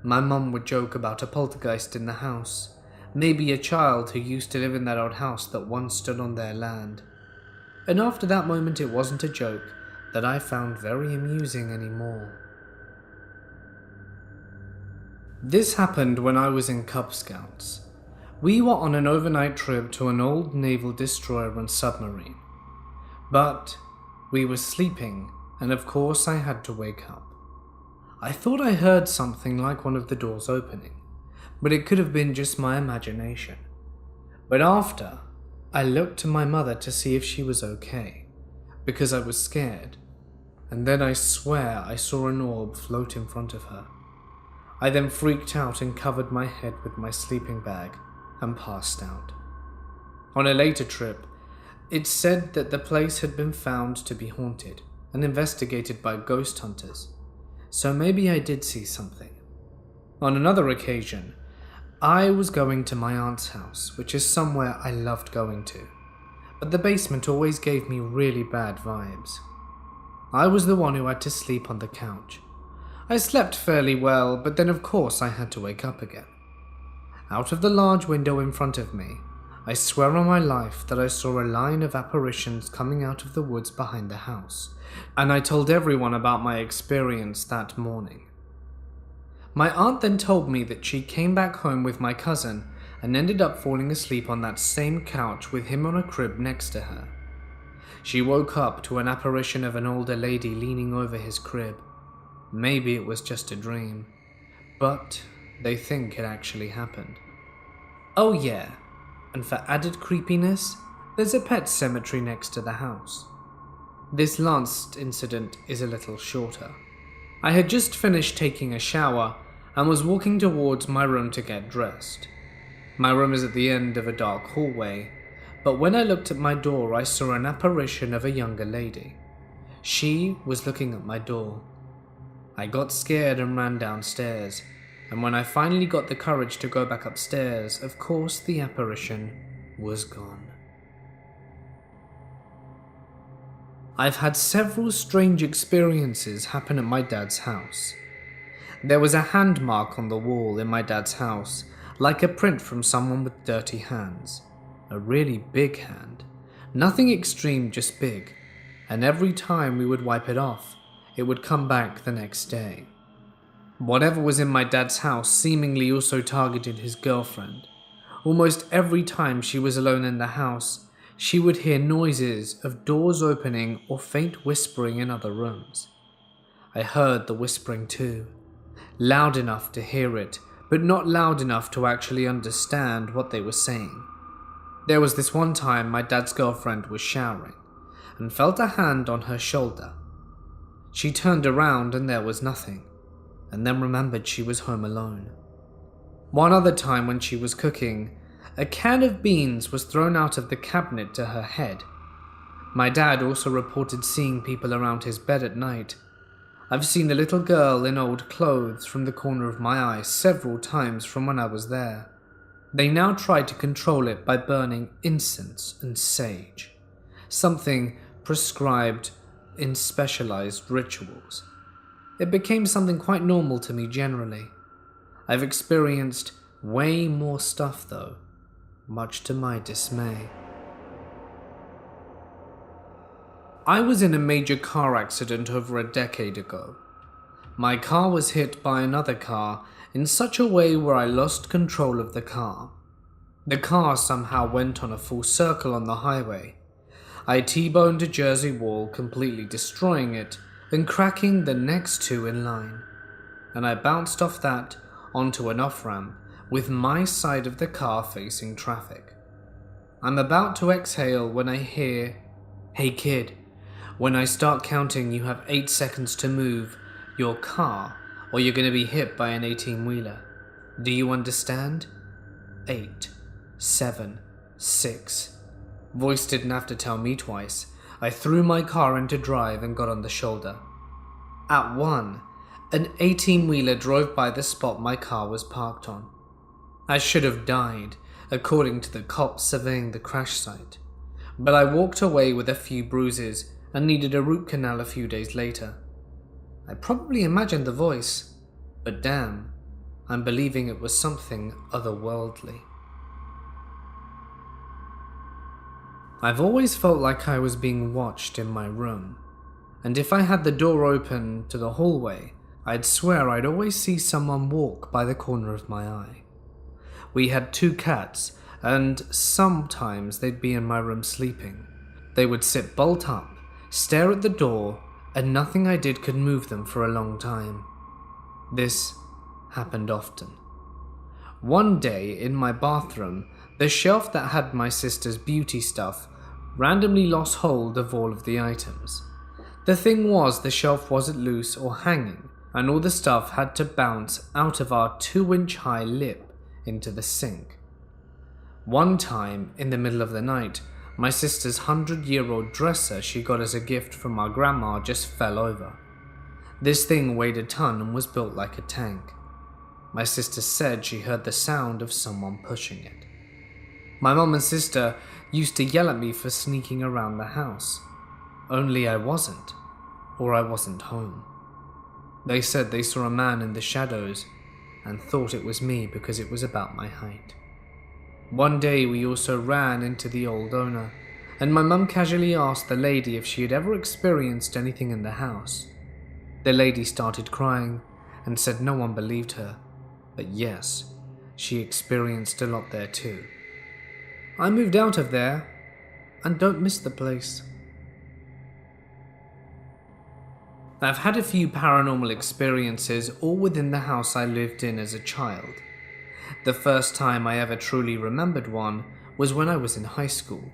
My mum would joke about a poltergeist in the house, maybe a child who used to live in that old house that once stood on their land. And after that moment it wasn't a joke that I found very amusing anymore. This happened when I was in Cub Scouts. We were on an overnight trip to an old naval destroyer and submarine. But we were sleeping, and of course I had to wake up. I thought I heard something like one of the doors opening, but it could have been just my imagination. But after, I looked to my mother to see if she was okay, because I was scared, and then I swear I saw an orb float in front of her. I then freaked out and covered my head with my sleeping bag and passed out. On a later trip, it's said that the place had been found to be haunted and investigated by ghost hunters, so maybe I did see something. On another occasion, I was going to my aunt's house, which is somewhere I loved going to, but the basement always gave me really bad vibes. I was the one who had to sleep on the couch. I slept fairly well, but then of course I had to wake up again. Out of the large window in front of me, I swear on my life that I saw a line of apparitions coming out of the woods behind the house, and I told everyone about my experience that morning. My aunt then told me that she came back home with my cousin and ended up falling asleep on that same couch with him on a crib next to her. She woke up to an apparition of an older lady leaning over his crib. Maybe it was just a dream, but they think it actually happened. Oh yeah, and for added creepiness, there's a pet cemetery next to the house. This last incident is a little shorter. I had just finished taking a shower and was walking towards my room to get dressed. My room is at the end of a dark hallway, but when I looked at my door, I saw an apparition of a younger lady. She was looking at my door. I got scared and ran downstairs, and when I finally got the courage to go back upstairs, of course the apparition was gone. I've had several strange experiences happen at my dad's house. There was a hand mark on the wall in my dad's house, like a print from someone with dirty hands. A really big hand. Nothing extreme, just big. And every time we would wipe it off, it would come back the next day. Whatever was in my dad's house seemingly also targeted his girlfriend. Almost every time she was alone in the house, she would hear noises of doors opening or faint whispering in other rooms. I heard the whispering too, loud enough to hear it, but not loud enough to actually understand what they were saying. There was this one time my dad's girlfriend was showering and felt a hand on her shoulder. She turned around and there was nothing, and then remembered she was home alone. One other time when she was cooking, a can of beans was thrown out of the cabinet to her head. My dad also reported seeing people around his bed at night. I've seen a little girl in old clothes from the corner of my eye several times from when I was there. They now try to control it by burning incense and sage, something prescribed in specialized rituals. It became something quite normal to me generally. I've experienced way more stuff though, much to my dismay. I was in a major car accident over a decade ago. My car was hit by another car in such a way where I lost control of the car. The car somehow went on a full circle on the highway. I T-boned a Jersey wall, completely destroying it and cracking the next two in line. And I bounced off that onto an off-ramp with my side of the car facing traffic. I'm about to exhale when I hear, "Hey kid, when I start counting you have 8 seconds to move your car or you're going to be hit by an 18-wheeler. Do you understand? 8, 7, 6. Voice didn't have to tell me twice. I threw my car into drive and got on the shoulder. At 1, an 18-wheeler drove by the spot my car was parked on. I should have died, according to the cops surveying the crash site. But I walked away with a few bruises and needed a root canal a few days later. I probably imagined the voice, but damn, I'm believing it was something otherworldly. I've always felt like I was being watched in my room, and if I had the door open to the hallway, I'd swear I'd always see someone walk by the corner of my eye. We had 2 cats, and sometimes they'd be in my room sleeping. They would sit bolt up, stare at the door, and nothing I did could move them for a long time. This happened often. One day, in my bathroom, the shelf that had my sister's beauty stuff randomly lost hold of all of the items. The thing was, the shelf wasn't loose or hanging, and all the stuff had to bounce out of our 2-inch high lip into the sink. One time, in the middle of the night, my sister's 100-year-old dresser she got as a gift from our grandma just fell over. This thing weighed a ton and was built like a tank. My sister said she heard the sound of someone pushing it. My mom and sister used to yell at me for sneaking around the house. Only I wasn't, or I wasn't home. They said they saw a man in the shadows and thought it was me because it was about my height. One day we also ran into the old owner, and my mum casually asked the lady if she had ever experienced anything in the house. The lady started crying and said no one believed her, but yes, she experienced a lot there too. I moved out of there and don't miss the place. I've had a few paranormal experiences all within the house I lived in as a child. The first time I ever truly remembered one was when I was in high school.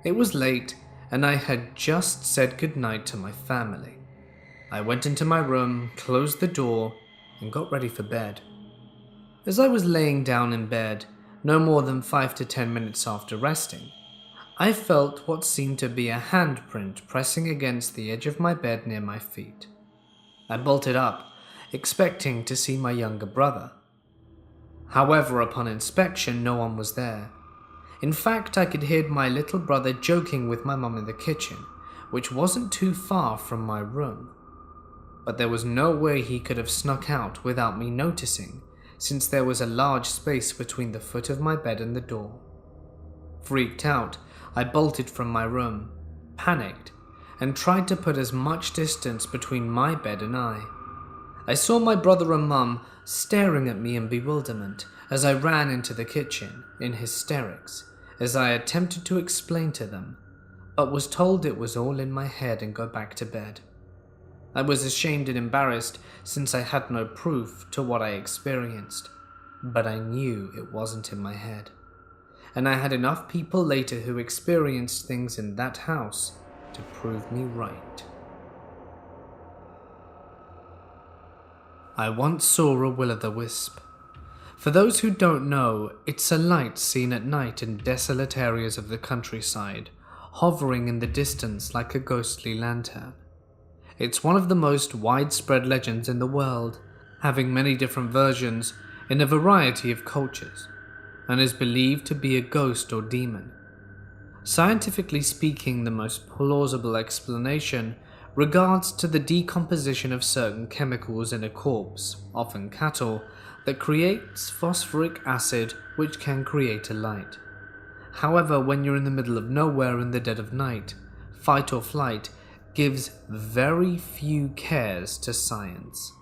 It was late and I had just said goodnight to my family. I went into my room, closed the door, and got ready for bed. As I was laying down in bed, no more than 5 to 10 minutes after resting, I felt what seemed to be a handprint pressing against the edge of my bed near my feet. I bolted up, expecting to see my younger brother. However, upon inspection, no one was there. In fact, I could hear my little brother joking with my mum in the kitchen, which wasn't too far from my room. But there was no way he could have snuck out without me noticing, since there was a large space between the foot of my bed and the door. Freaked out, I bolted from my room, panicked, and tried to put as much distance between my bed and I. I saw my brother and mum staring at me in bewilderment as I ran into the kitchen in hysterics as I attempted to explain to them, but was told it was all in my head and go back to bed. I was ashamed and embarrassed since I had no proof to what I experienced, but I knew it wasn't in my head. And I had enough people later who experienced things in that house to prove me right. I once saw a will-o'-the-wisp. For those who don't know, it's a light seen at night in desolate areas of the countryside, hovering in the distance like a ghostly lantern. It's one of the most widespread legends in the world, having many different versions in a variety of cultures, and is believed to be a ghost or demon. Scientifically speaking, the most plausible explanation regards to the decomposition of certain chemicals in a corpse, often cattle, that creates phosphoric acid which can create a light. However, when you're in the middle of nowhere in the dead of night, fight or flight gives very few cares to science.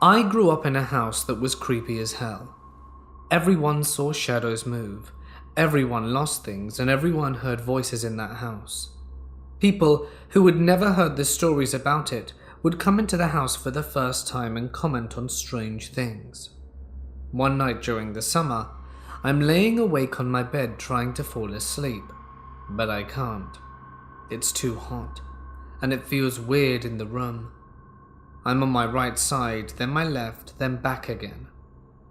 I grew up in a house that was creepy as hell. Everyone saw shadows move, everyone lost things, and everyone heard voices in that house. People who had never heard the stories about it would come into the house for the first time and comment on strange things. One night during the summer, I'm laying awake on my bed trying to fall asleep, but I can't. It's too hot, and it feels weird in the room. I'm on my right side, then my left, then back again.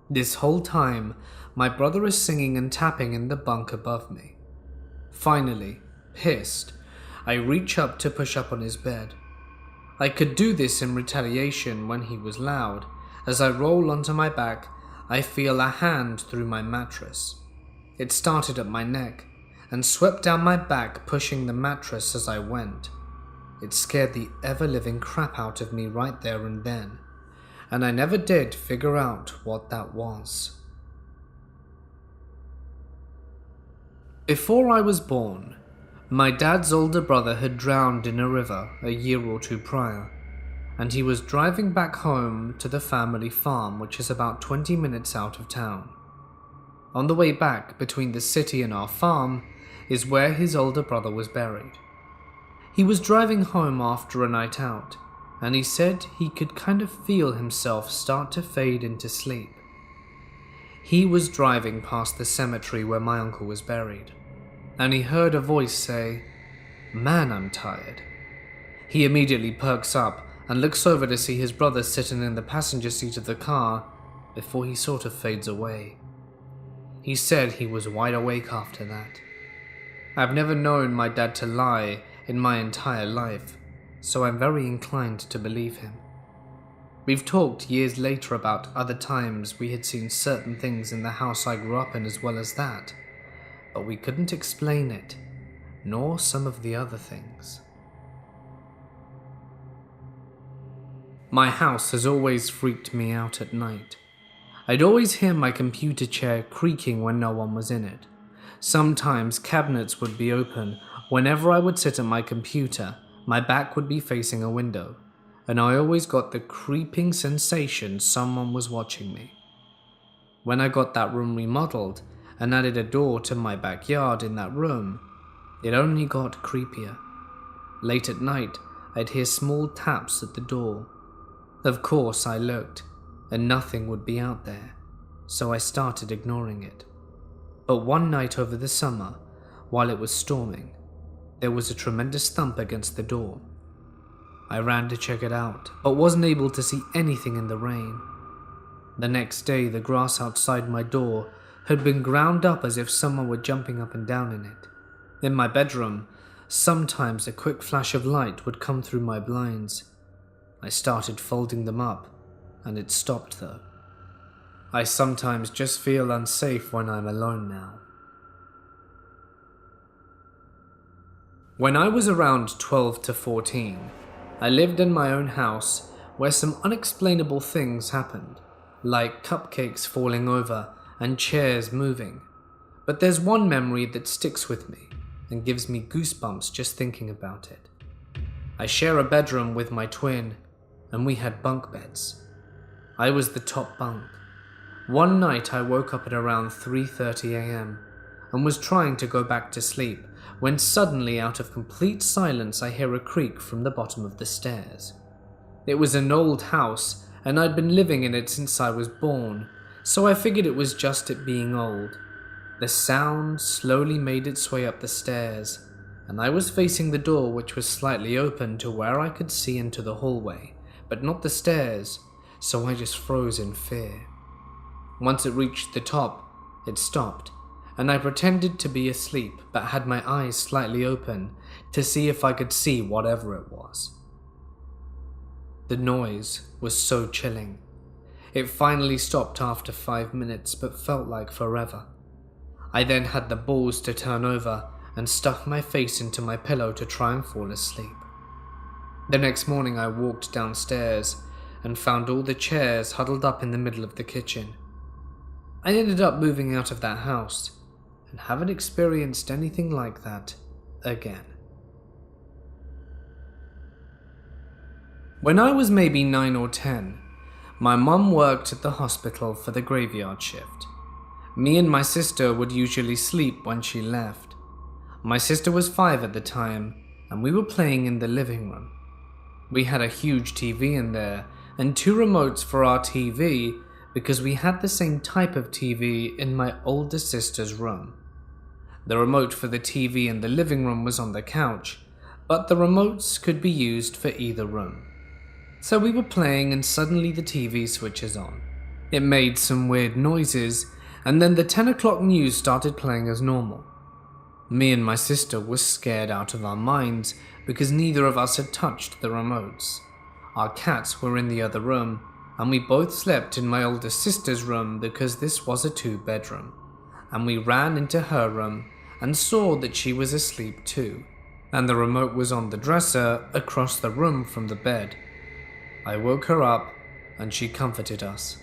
This whole time, my brother is singing and tapping in the bunk above me. Finally, pissed, I reach up to push up on his bed. I could do this in retaliation when he was loud. As I roll onto my back, I feel a hand through my mattress. It started at my neck and swept down my back, pushing the mattress as I went. It scared the ever-living crap out of me right there and then, and I never did figure out what that was. Before I was born, my dad's older brother had drowned in a river a year or two prior, and he was driving back home to the family farm, which is about 20 minutes out of town. On the way back between the city and our farm is where his older brother was buried. He was driving home after a night out, and he said he could kind of feel himself start to fade into sleep. He was driving past the cemetery where my uncle was buried, and he heard a voice say, "Man, I'm tired." He immediately perks up and looks over to see his brother sitting in the passenger seat of the car before he sort of fades away. He said he was wide awake after that. I've never known my dad to lie in my entire life, so I'm very inclined to believe him. We've talked years later about other times we had seen certain things in the house I grew up in as well as that, but we couldn't explain it, nor some of the other things. My house has always freaked me out at night. I'd always hear my computer chair creaking when no one was in it. Sometimes cabinets would be open. Whenever I would sit at my computer, my back would be facing a window, and I always got the creeping sensation someone was watching me. When I got that room remodeled and added a door to my backyard in that room, it only got creepier. Late at night, I'd hear small taps at the door. Of course, I looked, and nothing would be out there, so I started ignoring it. But one night over the summer, while it was storming, there was a tremendous thump against the door. I ran to check it out, but wasn't able to see anything in the rain. The next day, the grass outside my door had been ground up as if someone were jumping up and down in it. In my bedroom, sometimes a quick flash of light would come through my blinds. I started folding them up, and it stopped though. I sometimes just feel unsafe when I'm alone now. When I was around 12 to 14, I lived in my own house where some unexplainable things happened, like cupcakes falling over and chairs moving. But there's one memory that sticks with me and gives me goosebumps just thinking about it. I share a bedroom with my twin, and we had bunk beds. I was the top bunk. One night I woke up at around 3:30 a.m. and was trying to go back to sleep when suddenly, out of complete silence, I hear a creak from the bottom of the stairs. It was an old house, and I'd been living in it since I was born, so I figured it was just it being old. The sound slowly made its way up the stairs, and I was facing the door, which was slightly open to where I could see into the hallway, but not the stairs, so I just froze in fear. Once it reached the top, it stopped, and I pretended to be asleep but had my eyes slightly open to see if I could see whatever it was. The noise was so chilling. It finally stopped after 5 minutes but felt like forever. I then had the balls to turn over and stuff my face into my pillow to try and fall asleep. The next morning I walked downstairs and found all the chairs huddled up in the middle of the kitchen. I ended up moving out of that house and haven't experienced anything like that again. When I was maybe 9 or 10, my mum worked at the hospital for the graveyard shift. Me and my sister would usually sleep when she left. My sister was 5 at the time, and we were playing in the living room. We had a huge TV in there and 2 remotes for our TV because we had the same type of TV in my older sister's room. The remote for the TV in the living room was on the couch, but the remotes could be used for either room. So we were playing and suddenly the TV switches on. It made some weird noises, and then the 10 o'clock news started playing as normal. Me and my sister were scared out of our minds because neither of us had touched the remotes. Our cats were in the other room, and we both slept in my older sister's room because this was a 2-bedroom. And we ran into her room and saw that she was asleep too, and the remote was on the dresser across the room from the bed. I woke her up and she comforted us.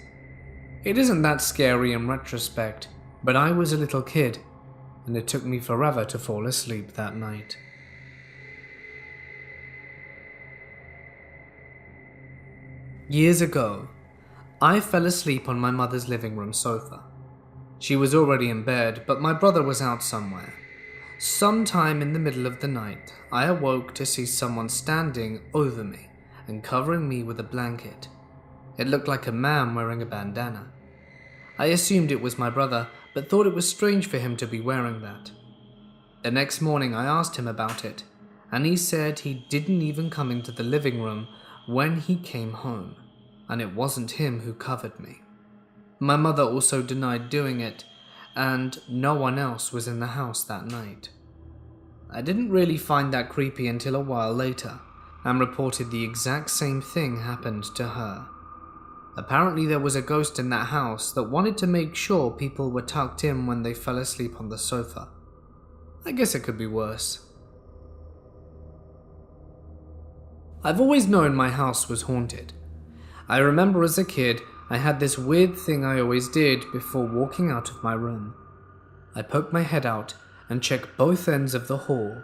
It isn't that scary in retrospect, but I was a little kid, and it took me forever to fall asleep that night. Years ago, I fell asleep on my mother's living room sofa. She was already in bed, but my brother was out somewhere. Sometime in the middle of the night, I awoke to see someone standing over me and covering me with a blanket. It looked like a man wearing a bandana. I assumed it was my brother, but thought it was strange for him to be wearing that. The next morning I asked him about it, and he said he didn't even come into the living room when he came home, and it wasn't him who covered me. My mother also denied doing it, and no one else was in the house that night. I didn't really find that creepy until a while later, and reported the exact same thing happened to her. Apparently there was a ghost in that house that wanted to make sure people were tucked in when they fell asleep on the sofa. I guess it could be worse. I've always known my house was haunted. I remember as a kid I had this weird thing I always did before walking out of my room. I poke my head out and check both ends of the hall,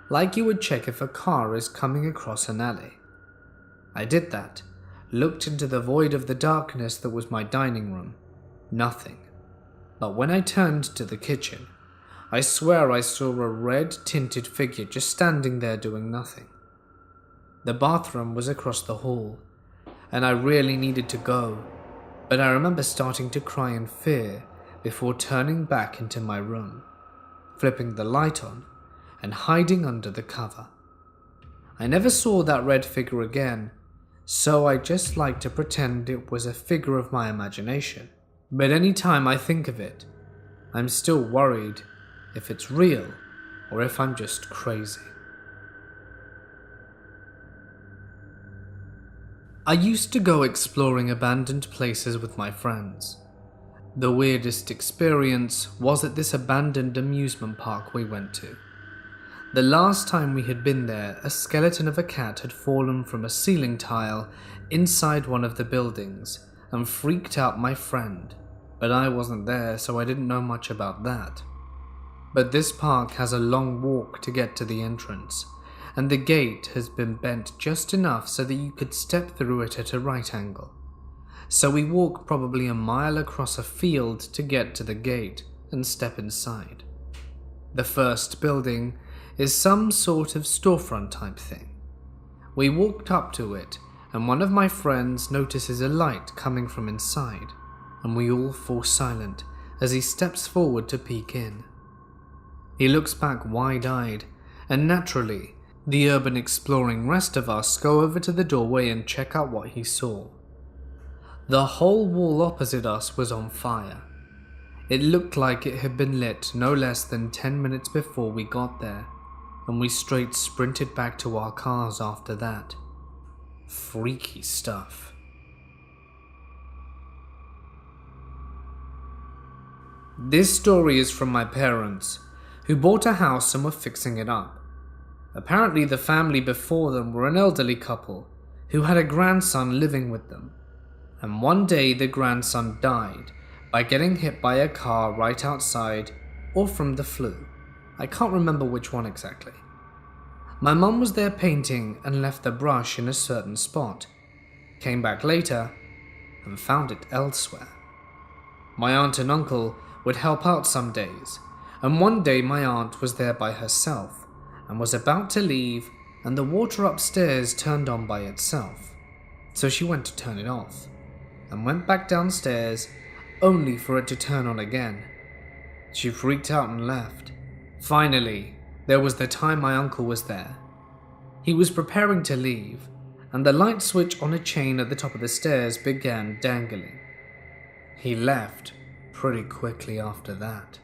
like you would check if a car is coming across an alley. I did that, looked into the void of the darkness that was my dining room. Nothing. But when I turned to the kitchen, I swear I saw a red-tinted figure just standing there doing nothing. The bathroom was across the hall, and I really needed to go, but I remember starting to cry in fear before turning back into my room, flipping the light on, and hiding under the cover. I never saw that red figure again, so I just like to pretend it was a figure of my imagination. But any time I think of it, I'm still worried if it's real or if I'm just crazy. I used to go exploring abandoned places with my friends. The weirdest experience was at this abandoned amusement park we went to. The last time we had been there, a skeleton of a cat had fallen from a ceiling tile inside one of the buildings and freaked out my friend, but I wasn't there, so I didn't know much about that. But this park has a long walk to get to the entrance, and the gate has been bent just enough so that you could step through it at a right angle. So we walk probably a mile across a field to get to the gate and step inside. The first building is some sort of storefront type thing. We walked up to it, and one of my friends notices a light coming from inside, and we all fall silent as he steps forward to peek in. He looks back wide-eyed, and naturally, the urban exploring rest of us go over to the doorway and check out what he saw. The whole wall opposite us was on fire. It looked like it had been lit no less than 10 minutes before we got there, and we straight sprinted back to our cars after that. Freaky stuff. This story is from my parents, who bought a house and were fixing it up. Apparently the family before them were an elderly couple who had a grandson living with them, and one day the grandson died by getting hit by a car right outside or from the flu. I can't remember which one exactly. My mum was there painting and left the brush in a certain spot, came back later and found it elsewhere. My aunt and uncle would help out some days, and one day my aunt was there by herself and was about to leave, and the water upstairs turned on by itself, so she went to turn it off and went back downstairs only for it to turn on again. She freaked out and left. Finally, there was the time my uncle was there. He was preparing to leave, and the light switch on a chain at the top of the stairs began dangling. He left pretty quickly after that.